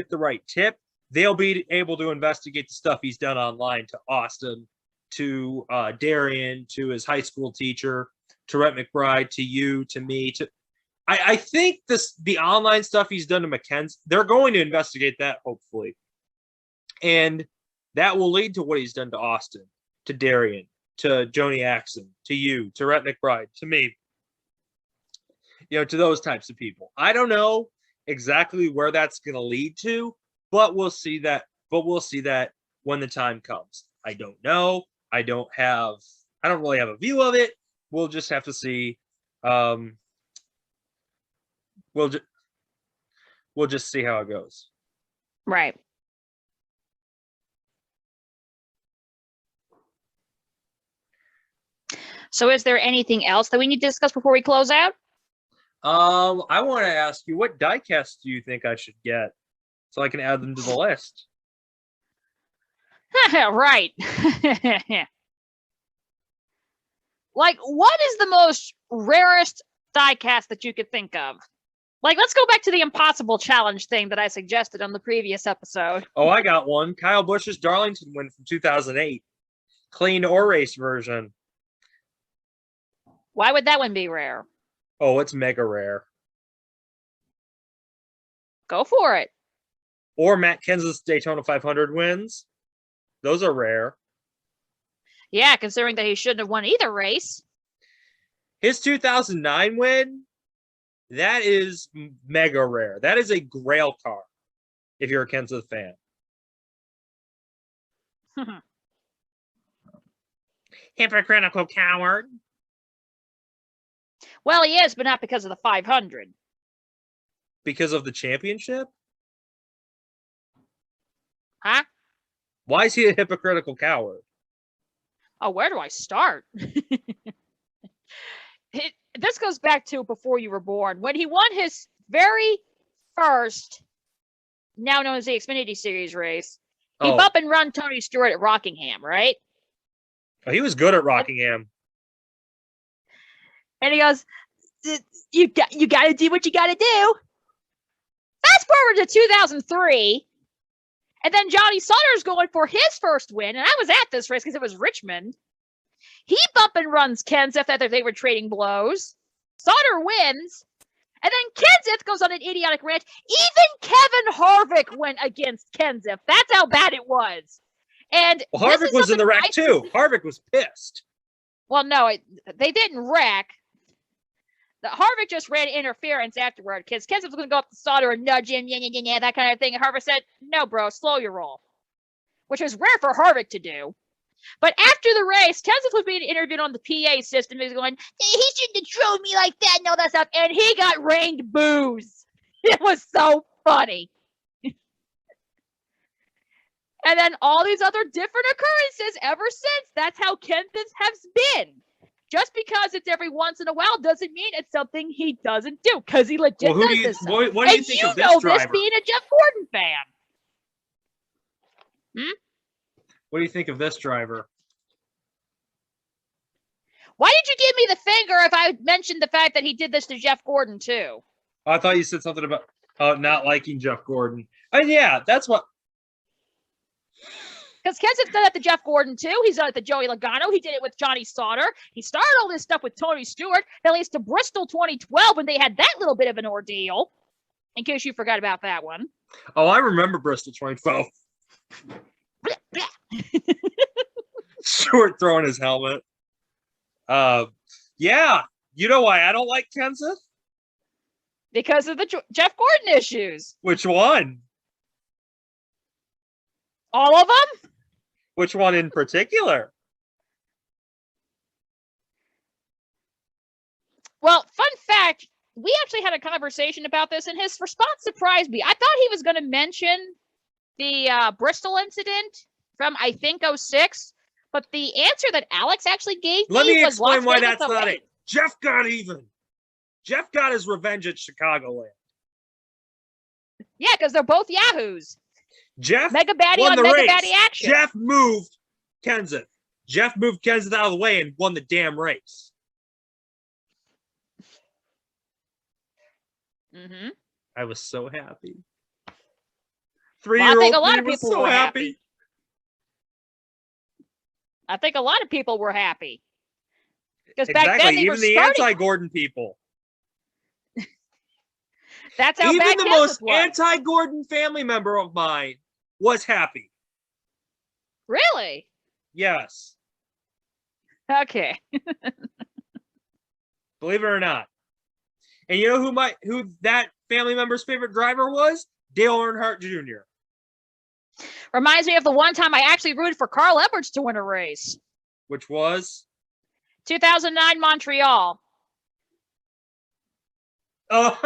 the right tip, they'll be able to investigate the stuff he's done online to Austin, to Darian, to his high school teacher, to Rhett McBride, to you, to me. I think the online stuff he's done to Mackenzie, they're going to investigate that, hopefully. And that will lead to what he's done to Austin, to Darian, to Joni Axon, to you, to Rhett McBride, to me. To those types of people. I don't know exactly where that's going to lead to, but we'll see that. But we'll see that when the time comes. I don't know. I don't really have a view of it. We'll just have to see. We'll just see how it goes.
Right. So is there anything else that we need to discuss before we close out?
I want to ask you, what diecast do you think I should get so I can add them to the list?
Right. Like, what is the most rarest diecast that you could think of? Like, let's go back to the impossible challenge thing that I suggested on the previous episode.
Oh, I got one. Kyle Busch's Darlington win from 2008. Clean or race version.
Why would that one be rare?
Oh, it's mega rare.
Go for it.
Or Matt Kenseth's Daytona 500 wins. Those are rare.
Yeah, considering that he shouldn't have won either race.
His 2009 win, that is mega rare. That is a grail car, if you're a Kenseth fan. Hypocritical coward.
Well, he is, but not because of the 500.
Because of the championship?
Huh?
Why is he a hypocritical coward?
Oh, where do I start? This goes back to before you were born. When he won his very first, now known as the Xfinity Series race, he
Oh.
bump and run Tony Stewart at Rockingham, right?
Oh, he was good at Rockingham.
And he goes, you got to do what you got to do. Fast forward to 2003, and then Johnny Sauter's going for his first win, and I was at this race because it was Richmond. He bump and runs Kenseth after they were trading blows. Sauter wins, and then Kenseth goes on an idiotic rant. Even Kevin Harvick went against Kenseth. That's how bad it was. And
well, Harvick was in the wreck too. Harvick was pissed.
Well, no, they didn't wreck. The Harvick just ran interference afterward because Kenseth was going to go up to Sauter and nudge him, that kind of thing. And Harvick said, no, bro, slow your roll, which was rare for Harvick to do. But after the race, Kenseth was being interviewed on the PA system. He was going, he shouldn't have thrown me like that and all that stuff. And he got rained boos. It was so funny. And then all these other different occurrences ever since. That's how Kenseth has been. Just because it's every once in a while doesn't mean it's something he doesn't do, because he legit does this stuff.
What do you think of this driver?
This being a Jeff Gordon fan.
What do you think of this driver?
Why did you give me the finger if I mentioned the fact that he did this to Jeff Gordon too?
I thought you said something about not liking Jeff Gordon. And yeah, that's what.
Because Kenseth's done it to Jeff Gordon too. He's done it to Joey Logano. He did it with Johnny Sauter. He started all this stuff with Tony Stewart. That leads to Bristol 2012 when they had that little bit of an ordeal. In case you forgot about that one.
Oh, I remember Bristol 2012. Stewart throwing his helmet. Yeah. You know why I don't like Kenseth?
Because of the Jeff Gordon issues.
Which one?
All of them?
Which one in particular?
Well, fun fact, we actually had a conversation about this, and his response surprised me. I thought he was going to mention the Bristol incident from, I think, 06, but the answer that Alex actually gave
Let me
was
explain why
Vegas
that's not
away.
it. Jeff got even. Jeff got his revenge at Chicagoland.
Yeah, because they're both Yahoos.
Jeff
Mega Baddie
won
on
the
Mega
race.
Baddie action.
Jeff moved Kenseth. Jeff moved Kenseth out of the way and won the damn race.
Mm-hmm.
I was so happy.
Well, I
3-year-old
think a lot
me
of
was
people
so
were
happy.
happy. I think a lot of people were happy. Because back then
Exactly,
they
even
were
the
starting.
anti-Gordon people.
That's how
Even
bad
the
Kenseth
most
was.
anti-Gordon family member of mine was happy.
Really?
Yes.
Okay.
Believe it or not. And you know who that family member's favorite driver was? Dale Earnhardt Jr.
Reminds me of the one time I actually rooted for Carl Edwards to win a race.
Which was?
2009 Montreal.
Oh,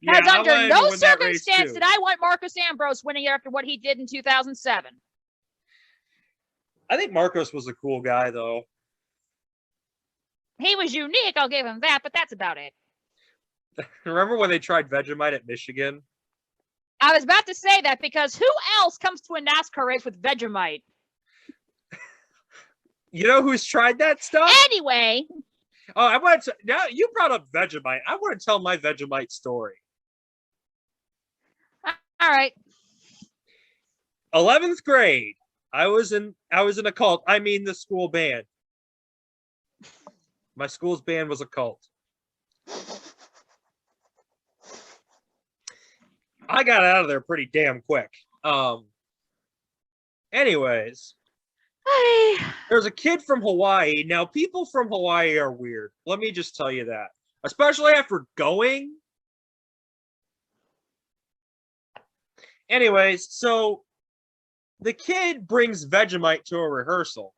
Because
I
under
wanted to
no
win that race
circumstance
too.
did I want Marcus Ambrose winning after what he did in 2007.
I think Marcos was a cool guy, though.
He was unique, I'll give him that, but that's about it.
Remember when they tried Vegemite at Michigan?
I was about to say that because who else comes to a NASCAR race with Vegemite?
You know who's tried that stuff?
Anyway.
Oh, I want to. Now you brought up Vegemite. I want to tell my Vegemite story.
All right.
11th grade. I was in a cult. I mean, the school band. My school's band was a cult. I got out of there pretty damn quick. Anyways, there's a kid from Hawaii. Now, people from Hawaii are weird. Let me just tell you that. Especially after going. Anyways, so the kid brings Vegemite to a rehearsal.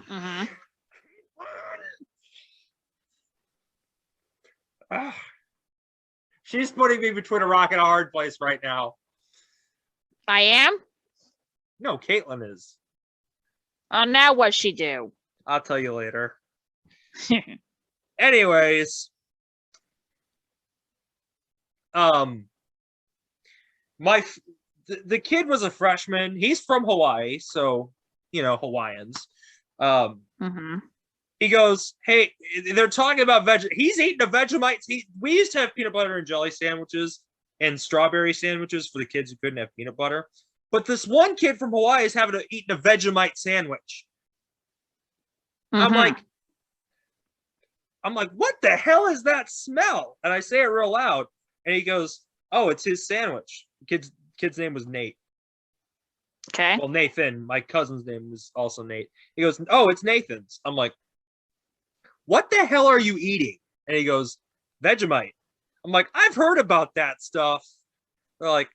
Mm-hmm.
She's putting me between a rock and a hard place right now.
I am?
No, Caitlyn is.
Oh, now what'd she do?
I'll tell you later. Anyways, the kid was a freshman. He's from Hawaii, so Hawaiians. He goes, hey, they're talking about he's eating a Vegemite. We used to have peanut butter and jelly sandwiches and strawberry sandwiches for the kids who couldn't have peanut butter. But this one kid from Hawaii is eating a Vegemite sandwich. I'm like, what the hell is that smell? And I say it real loud, and he goes, oh, it's his sandwich. The kid's name was Nate.
Okay.
Well, Nathan, my cousin's name was also Nate. He goes, oh, it's Nathan's. I'm like, what the hell are you eating? And he goes, Vegemite. I'm like, I've heard about that stuff. They're like,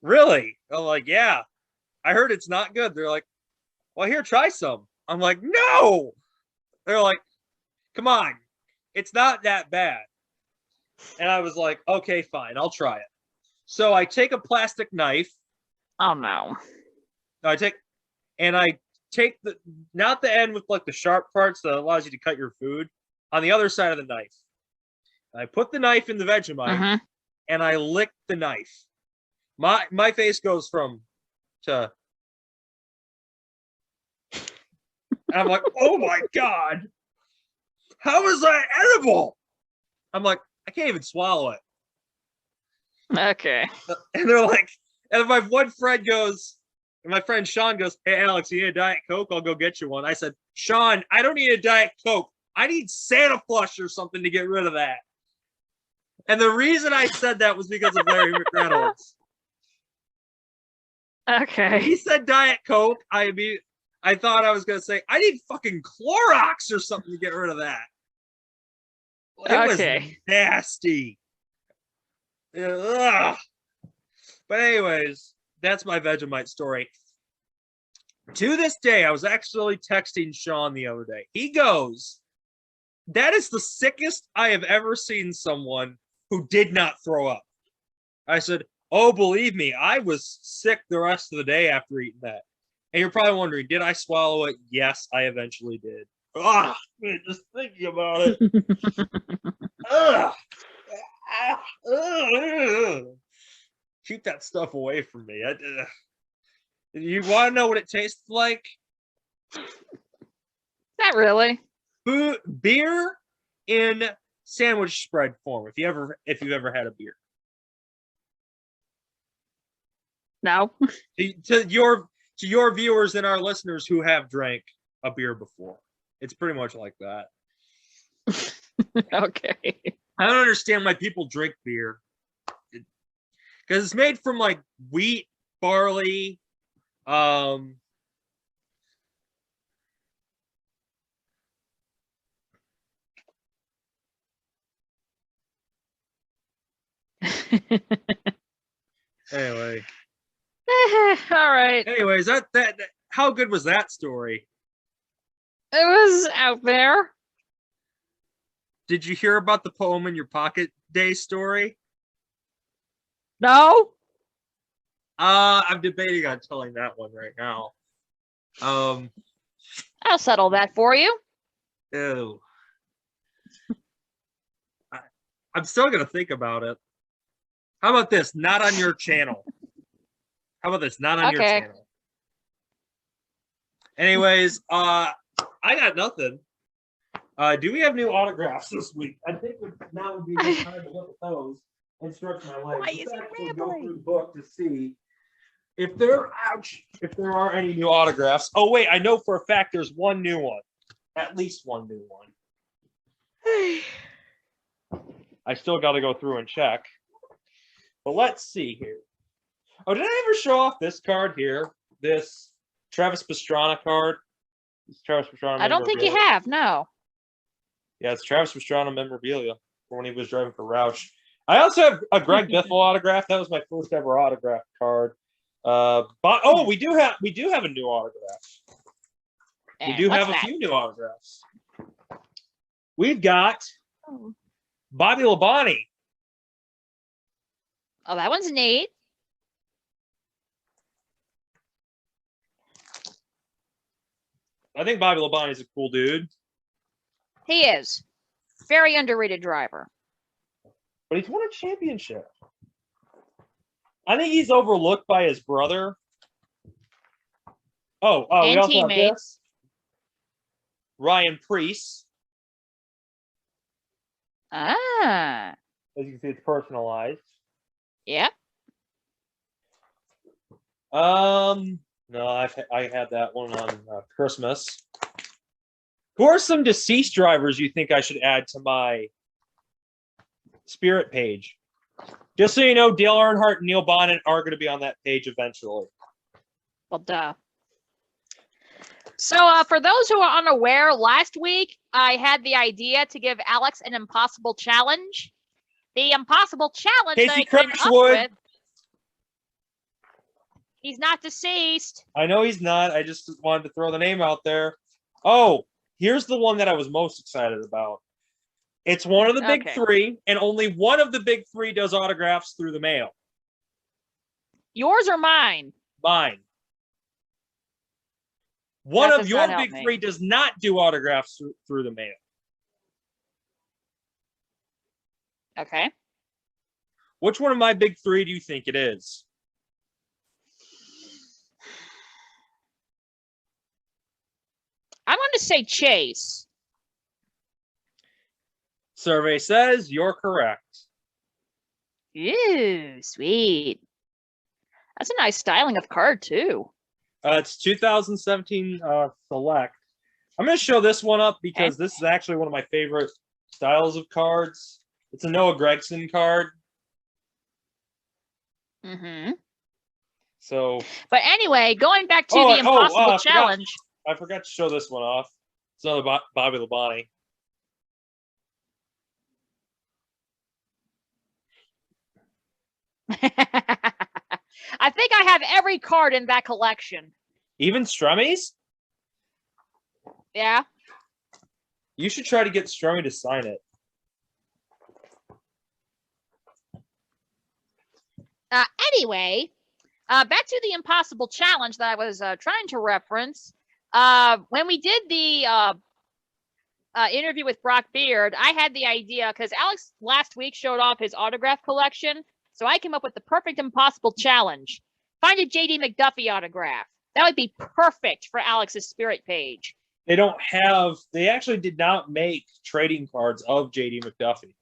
really? I'm like, yeah. I heard it's not good. They're like, well, here, try some. I'm like, no. They're like, come on. It's not that bad. And I was like, okay, fine. I'll try it. So I take a plastic knife.
Oh, no.
I take not the end with like the sharp parts that allows you to cut your food, on the other side of the knife. I put the knife in the Vegemite and I lick the knife. My face goes to I'm like, oh my God, how is that edible? I'm like, I can't even swallow it.
Okay.
And they're like, and my one friend goes, and my friend Sean goes, hey, Alex, you need a Diet Coke? I'll go get you one. I said, Sean, I don't need a Diet Coke. I need Santa Flush or something to get rid of that. And the reason I said that was because of Larry McReynolds.
Okay.
He said Diet Coke. I thought I was going to say, I need fucking Clorox or something to get rid of that. It was nasty. Ugh. But anyways, that's my Vegemite story. To this day, I was actually texting Sean the other day. He goes, that is the sickest I have ever seen someone who did not throw up. I said, oh, believe me, I was sick the rest of the day after eating that. And you're probably wondering, did I swallow it? Yes, I eventually did. Ugh, just thinking about it. Ugh. Keep that stuff away from me. You want to know what it tastes like?
Not really.
Beer in sandwich spread form. If you've ever had a beer.
No.
To your viewers and our listeners who have drank a beer before, it's pretty much like that.
Okay.
I don't understand why people drink beer. Because it's made from like wheat, barley, anyway.
All right.
Anyways, that how good was that story?
It was out there.
Did you hear about the poem in your pocket day story?
No.
I'm debating on telling that one right now.
I'll settle that for you.
Ew. I'm still gonna think about it. How about this? Not on your channel. How about this? Not on your channel. Anyways, I got nothing. Do we have new autographs this week? I think now would be the time to look at those and stretch my legs.
Why is he
Actually go
rambling?
through the book to see if there are any new autographs. Oh wait, I know for a fact there's one new one. At least one new one. I still got to go through and check. But let's see here. Oh, did I ever show off this card here? This Travis Pastrana card? This Travis Pastrana
I don't think you have. No.
Yeah, it's Travis Pastrana memorabilia for when he was driving for Roush. I also have a Greg Biffle autograph. That was my first ever autograph card. But we do have a new autograph.
And
we do
what's
have a
that?
few new autographs. We've got Bobby Labonte.
Oh, that one's neat.
I think Bobby Labonte is a cool dude.
He is. Very underrated driver.
But he's won a championship. I think he's overlooked by his brother. Oh, we
And
also have
teammates.
this. Ryan Preece.
Ah.
As you can see, it's personalized.
Yep.
No, I had that one on Christmas. Who are some deceased drivers you think I should add to my Spirit page? Just so you know, Dale Earnhardt and Neil Bonnet are going to be on that page eventually.
Well, duh. So, for those who are unaware, last week I had the idea to give Alex an impossible challenge. The impossible challenge that I came up with. He's not deceased.
I know he's not. I just wanted to throw the name out there. Oh, here's the one that I was most excited about. It's one of the big three, and only one of the big three does autographs through the mail.
Yours or mine?
Mine. One of your big three does not do autographs through the mail.
Okay.
Which one of my big three do you think it is?
I'm going to say Chase.
Survey says you're correct.
Ooh, sweet. That's a nice styling of card, too.
It's 2017 Select. I'm going to show this one up because this is actually one of my favorite styles of cards. It's a Noah Gragson card.
Mm-hmm.
So,
but anyway, going back to the impossible challenge.
I forgot to show this one off. It's another Bobby Labonte.
I think I have every card in that collection.
Even Strummies?
Yeah.
You should try to get Strummy to sign it.
Anyway, back to the impossible challenge that I was trying to reference. When we did the interview with Brock Beard, I had the idea because Alex last week showed off his autograph collection. So I came up with the perfect impossible challenge. Find a JD McDuffie autograph. That would be perfect for Alex's Spirit page.
They actually did not make trading cards of JD McDuffie.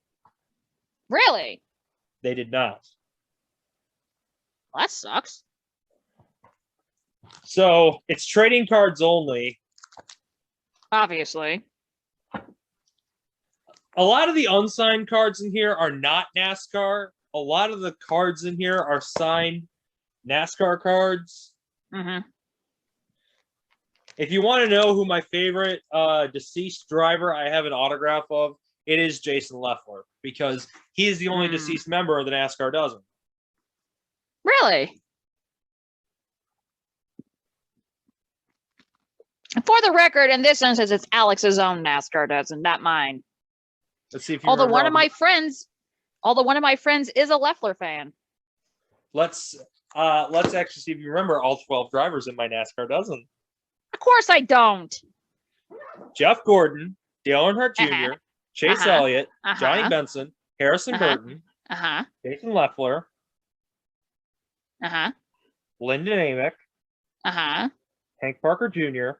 Really?
They did not.
Well, that sucks.
So it's trading cards only.
Obviously.
A lot of the unsigned cards in here are not NASCAR. A lot of the cards in here are signed NASCAR cards.
Mm-hmm.
If you want to know who my favorite deceased driver I have an autograph of, it is Jason Leffler, because he is the only deceased member of the NASCAR dozen.
Really? For the record, in this instance, it's Alex's own NASCAR dozen, not mine.
Let's see if you
Although one of my friends is a Leffler fan.
Let's actually see if you remember all 12 drivers in my NASCAR dozen.
Of course I don't.
Jeff Gordon, Dale Earnhardt Jr., Chase Elliott, Johnny Benson, Harrison Burton, Jason Leffler, Lyndon Amick, Hank Parker Jr.,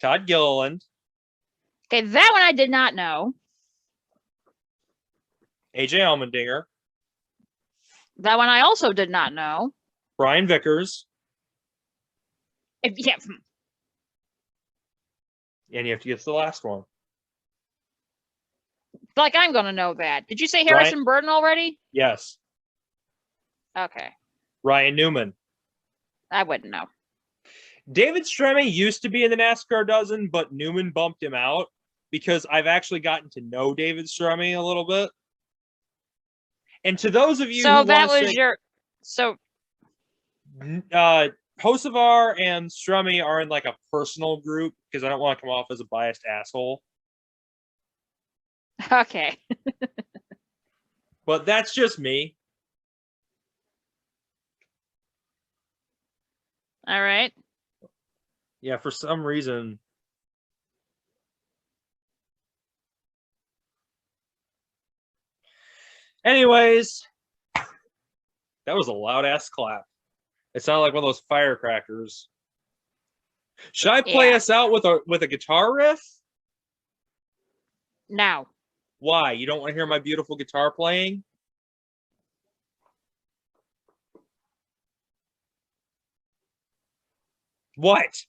Todd Gilliland.
Okay, that one I did not know.
AJ Allmendinger.
That one I also did not know.
Brian Vickers.
Yeah.
And you have to get to the last one.
Like I'm going to know that. Did you say Harrison Burton already?
Yes.
Okay.
Ryan Newman.
I wouldn't know.
David Stremme used to be in the NASCAR dozen, but Newman bumped him out because I've actually gotten to know David Stremme a little bit. And to those of you
who that was your
Hocevar and Stremme are in like a personal group because I don't want to come off as a biased asshole.
Okay.
But that's just me.
All right.
Yeah, for some reason. Anyways, that was a loud ass clap. It sounded like one of those firecrackers. Should I play us out with a guitar riff?
No.
Why? You don't want to hear my beautiful guitar playing? What?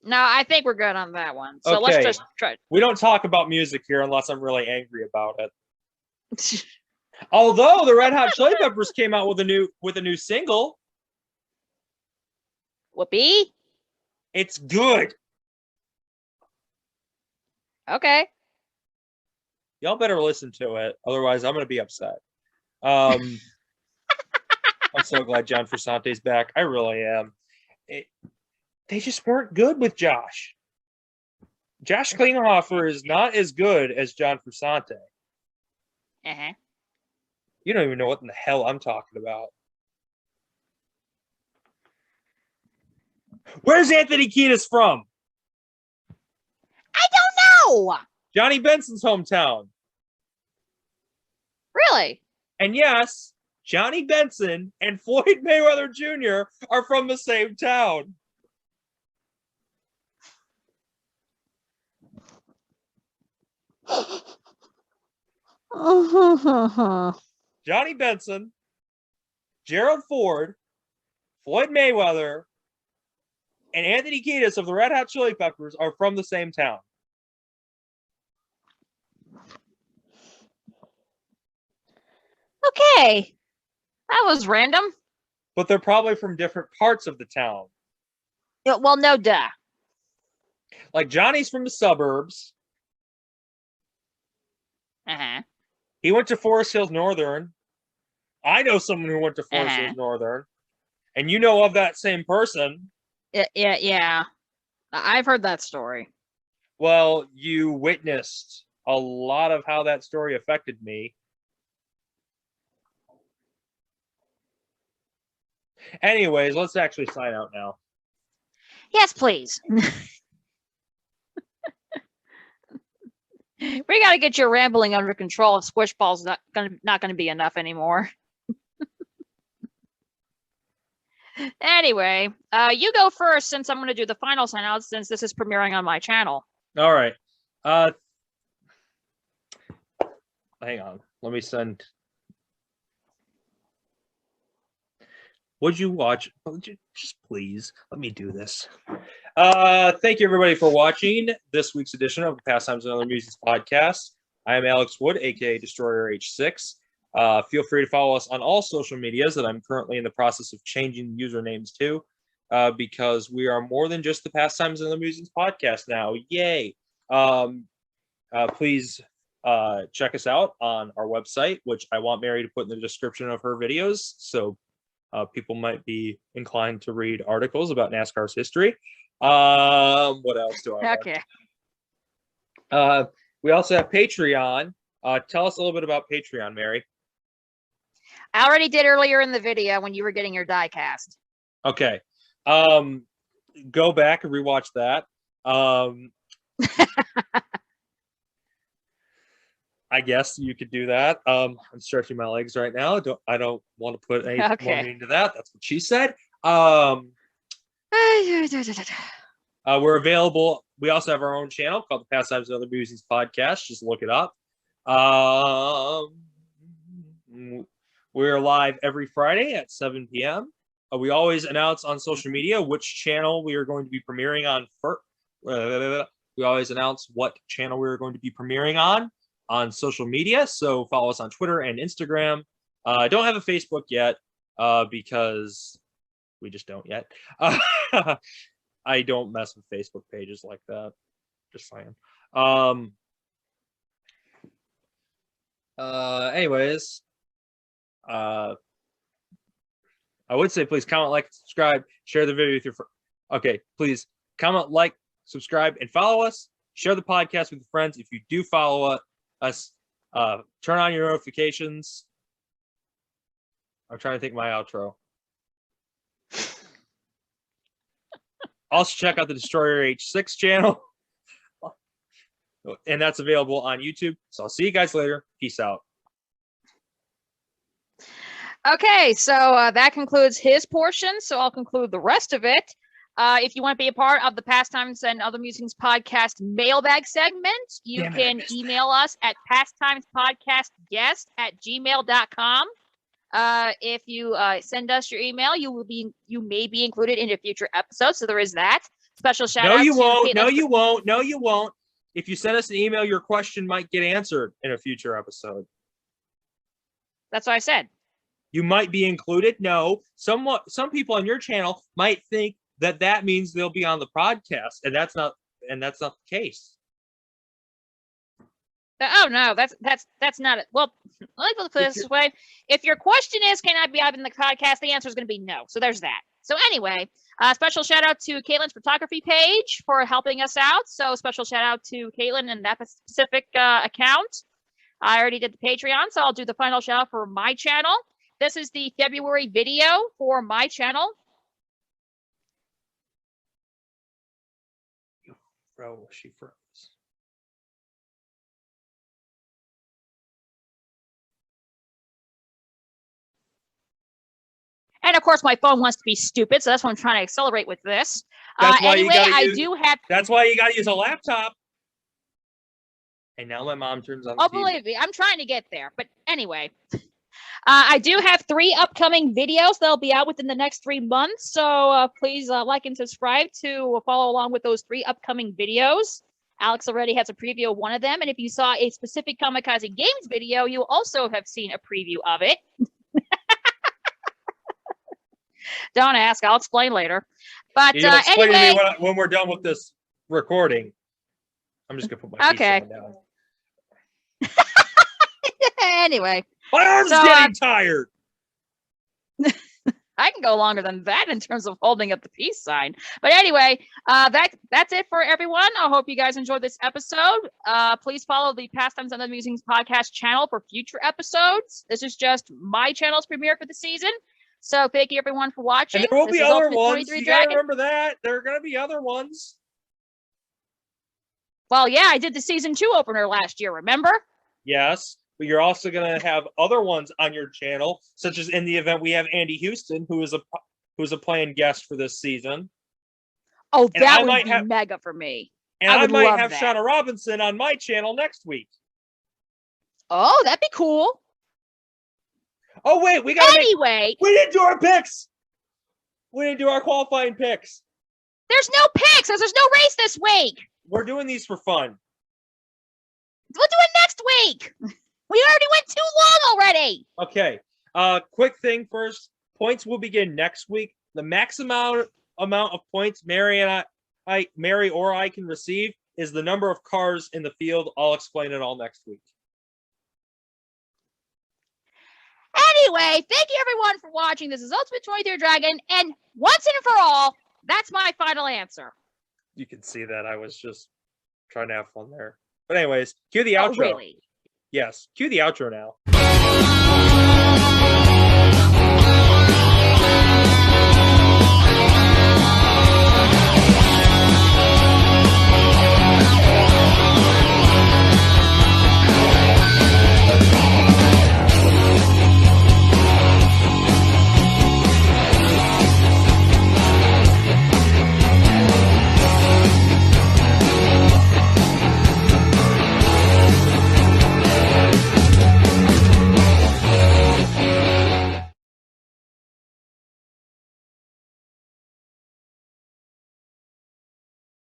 No, I think we're good on that one. So let's just try.
We don't talk about music here unless I'm really angry about it. Although the Red Hot Chili Peppers came out with a new single.
Whoopee.
It's good.
Okay.
Y'all better listen to it. Otherwise, I'm going to be upset. I'm so glad John Frasante's back. I really am. They just weren't good with Josh. Josh Klinghoffer is not as good as John Frusante.
Uh-huh.
You don't even know what in the hell I'm talking about. Where's Anthony Kiedis from?
I don't know.
Johnny Benson's hometown.
Really?
And yes, Johnny Benson and Floyd Mayweather Jr. are from the same town. Johnny Benson, Gerald Ford, Floyd Mayweather, and Anthony Kiedis of the Red Hot Chili Peppers are from the same town.
Okay. That was random.
But they're probably from different parts of the town.
Yeah, well, no duh.
Like Johnny's from the suburbs.
Uh-huh.
He went to Forest Hills Northern. I know someone who went to Forest Hills Northern. And you know of that same person.
Yeah. I've heard that story.
Well, you witnessed a lot of how that story affected me. Anyways, let's actually sign out now.
Yes, please. We got to get your rambling under control. Squishball's not gonna be enough anymore. Anyway, you go first since I'm going to do the final sign out since this is premiering on my channel.
All right. Hang on. Let me send. Would you watch? Just please let me do this. Thank you everybody for watching this week's edition of the Pastimes and Other Musings podcast. I am Alex Wood, aka Destroyer H6. Feel free to follow us on all social medias that I'm currently in the process of changing usernames to, because we are more than just the Pastimes and Other Musings podcast now. Yay! Please check us out on our website, which I want Mary to put in the description of her videos, so people might be inclined to read articles about NASCAR's history. What else do I want?
Okay.
We also have Patreon. Tell us a little bit about Patreon, Mary.
I already did earlier in the video when you were getting your die cast.
Okay. Go back and rewatch that. I guess you could do that. I'm stretching my legs right now. I don't want to put any more into that. That's what she said. We're available. We also have our own channel called the Pastimes and Other Musings podcast. Just look it up. We're live every Friday at 7 p.m. We always announce on social media which channel we are going to be premiering on first. We always announce what channel we're going to be premiering on social media. So follow us on Twitter and Instagram. I don't have a Facebook yet because we just don't yet. I don't mess with Facebook pages like that. Just saying. Anyways, I would say please comment, like, subscribe, share the video with your friends. Okay, please comment, like, subscribe, and follow us. Share the podcast with your friends. If you do follow us, turn on your notifications. I'm trying to think of my outro. Also check out the Destroyer H6 channel. and that's available on YouTube. So I'll see you guys later. Peace out.
Okay, so that concludes his portion. So I'll conclude the rest of it. If you want to be a part of the Pastimes and Other Musings podcast mailbag segment, you can email us at pastimespodcastguest@gmail.com. If you send us your email, you may be included in a future episode. So there is that. Special shout out.
No, you won't.
Caitlyn
No, you won't. No, you won't. If you send us an email, your question might get answered in a future episode.
That's what I said.
You might be included. No, some people on your channel might think that means they'll be on the podcast, and that's not the case.
Oh no, that's not it. Well, let me put it this way: if your question is, "Can I be on the podcast?" the answer is going to be no. So there's that. So anyway, special shout out to Caitlyn's photography page for helping us out. So special shout out to Caitlyn and that specific account. I already did the Patreon, so I'll do the final shout out for my channel. This is the February video for my channel.
Bro, she froze.
And of course, my phone wants to be stupid, so that's why I'm trying to accelerate with this.
That's why
anyway,
That's why you got to use a laptop. And now my mom turns on the TV.
Believe me, I'm trying to get there. But anyway, I do have 3 upcoming videos that'll be out within the next 3 months. So please like and subscribe to follow along with those 3 upcoming videos. Alex already has a preview of one of them. And if you saw a specific Kamikaze Games video, you also have seen a preview of it. Don't ask. I'll explain later. But
You'll explain
anyway,
to me when we're done with this recording. I'm just going to put my feet down.
Anyway.
My arm's getting tired.
I can go longer than that in terms of holding up the peace sign. But anyway, that's it for everyone. I hope you guys enjoyed this episode. Please follow the Pastimes and Other Musings podcast channel for future episodes. This is just my channel's premiere for the season. So thank you everyone for watching.
And there will be other ones. You gotta
Dragon.
remember that. There are going to be other ones.
Well, yeah, I did the season 2 opener last year, remember?
Yes, but you're also going to have other ones on your channel, such as in the event we have Andy Houston, who is a playing guest for this season.
Oh, that would be mega for me.
And I might have Shauna Robinson on my channel next week.
Oh, that'd be cool.
Oh wait, we didn't do our picks. We didn't do our qualifying picks.
There's no picks. There's no race this week.
We're doing these for fun.
We'll do it next week. We already went too long already.
Okay. Quick thing first. Points will begin next week. The maximum amount of points Mary or I can receive is the number of cars in the field. I'll explain it all next week.
Anyway, thank you everyone for watching. This is Ultimate23Dragon, and once and for all, that's my final answer.
You can see that I was just trying to have fun there. But anyways, cue the outro.
Oh, really?
Yes, cue the outro now.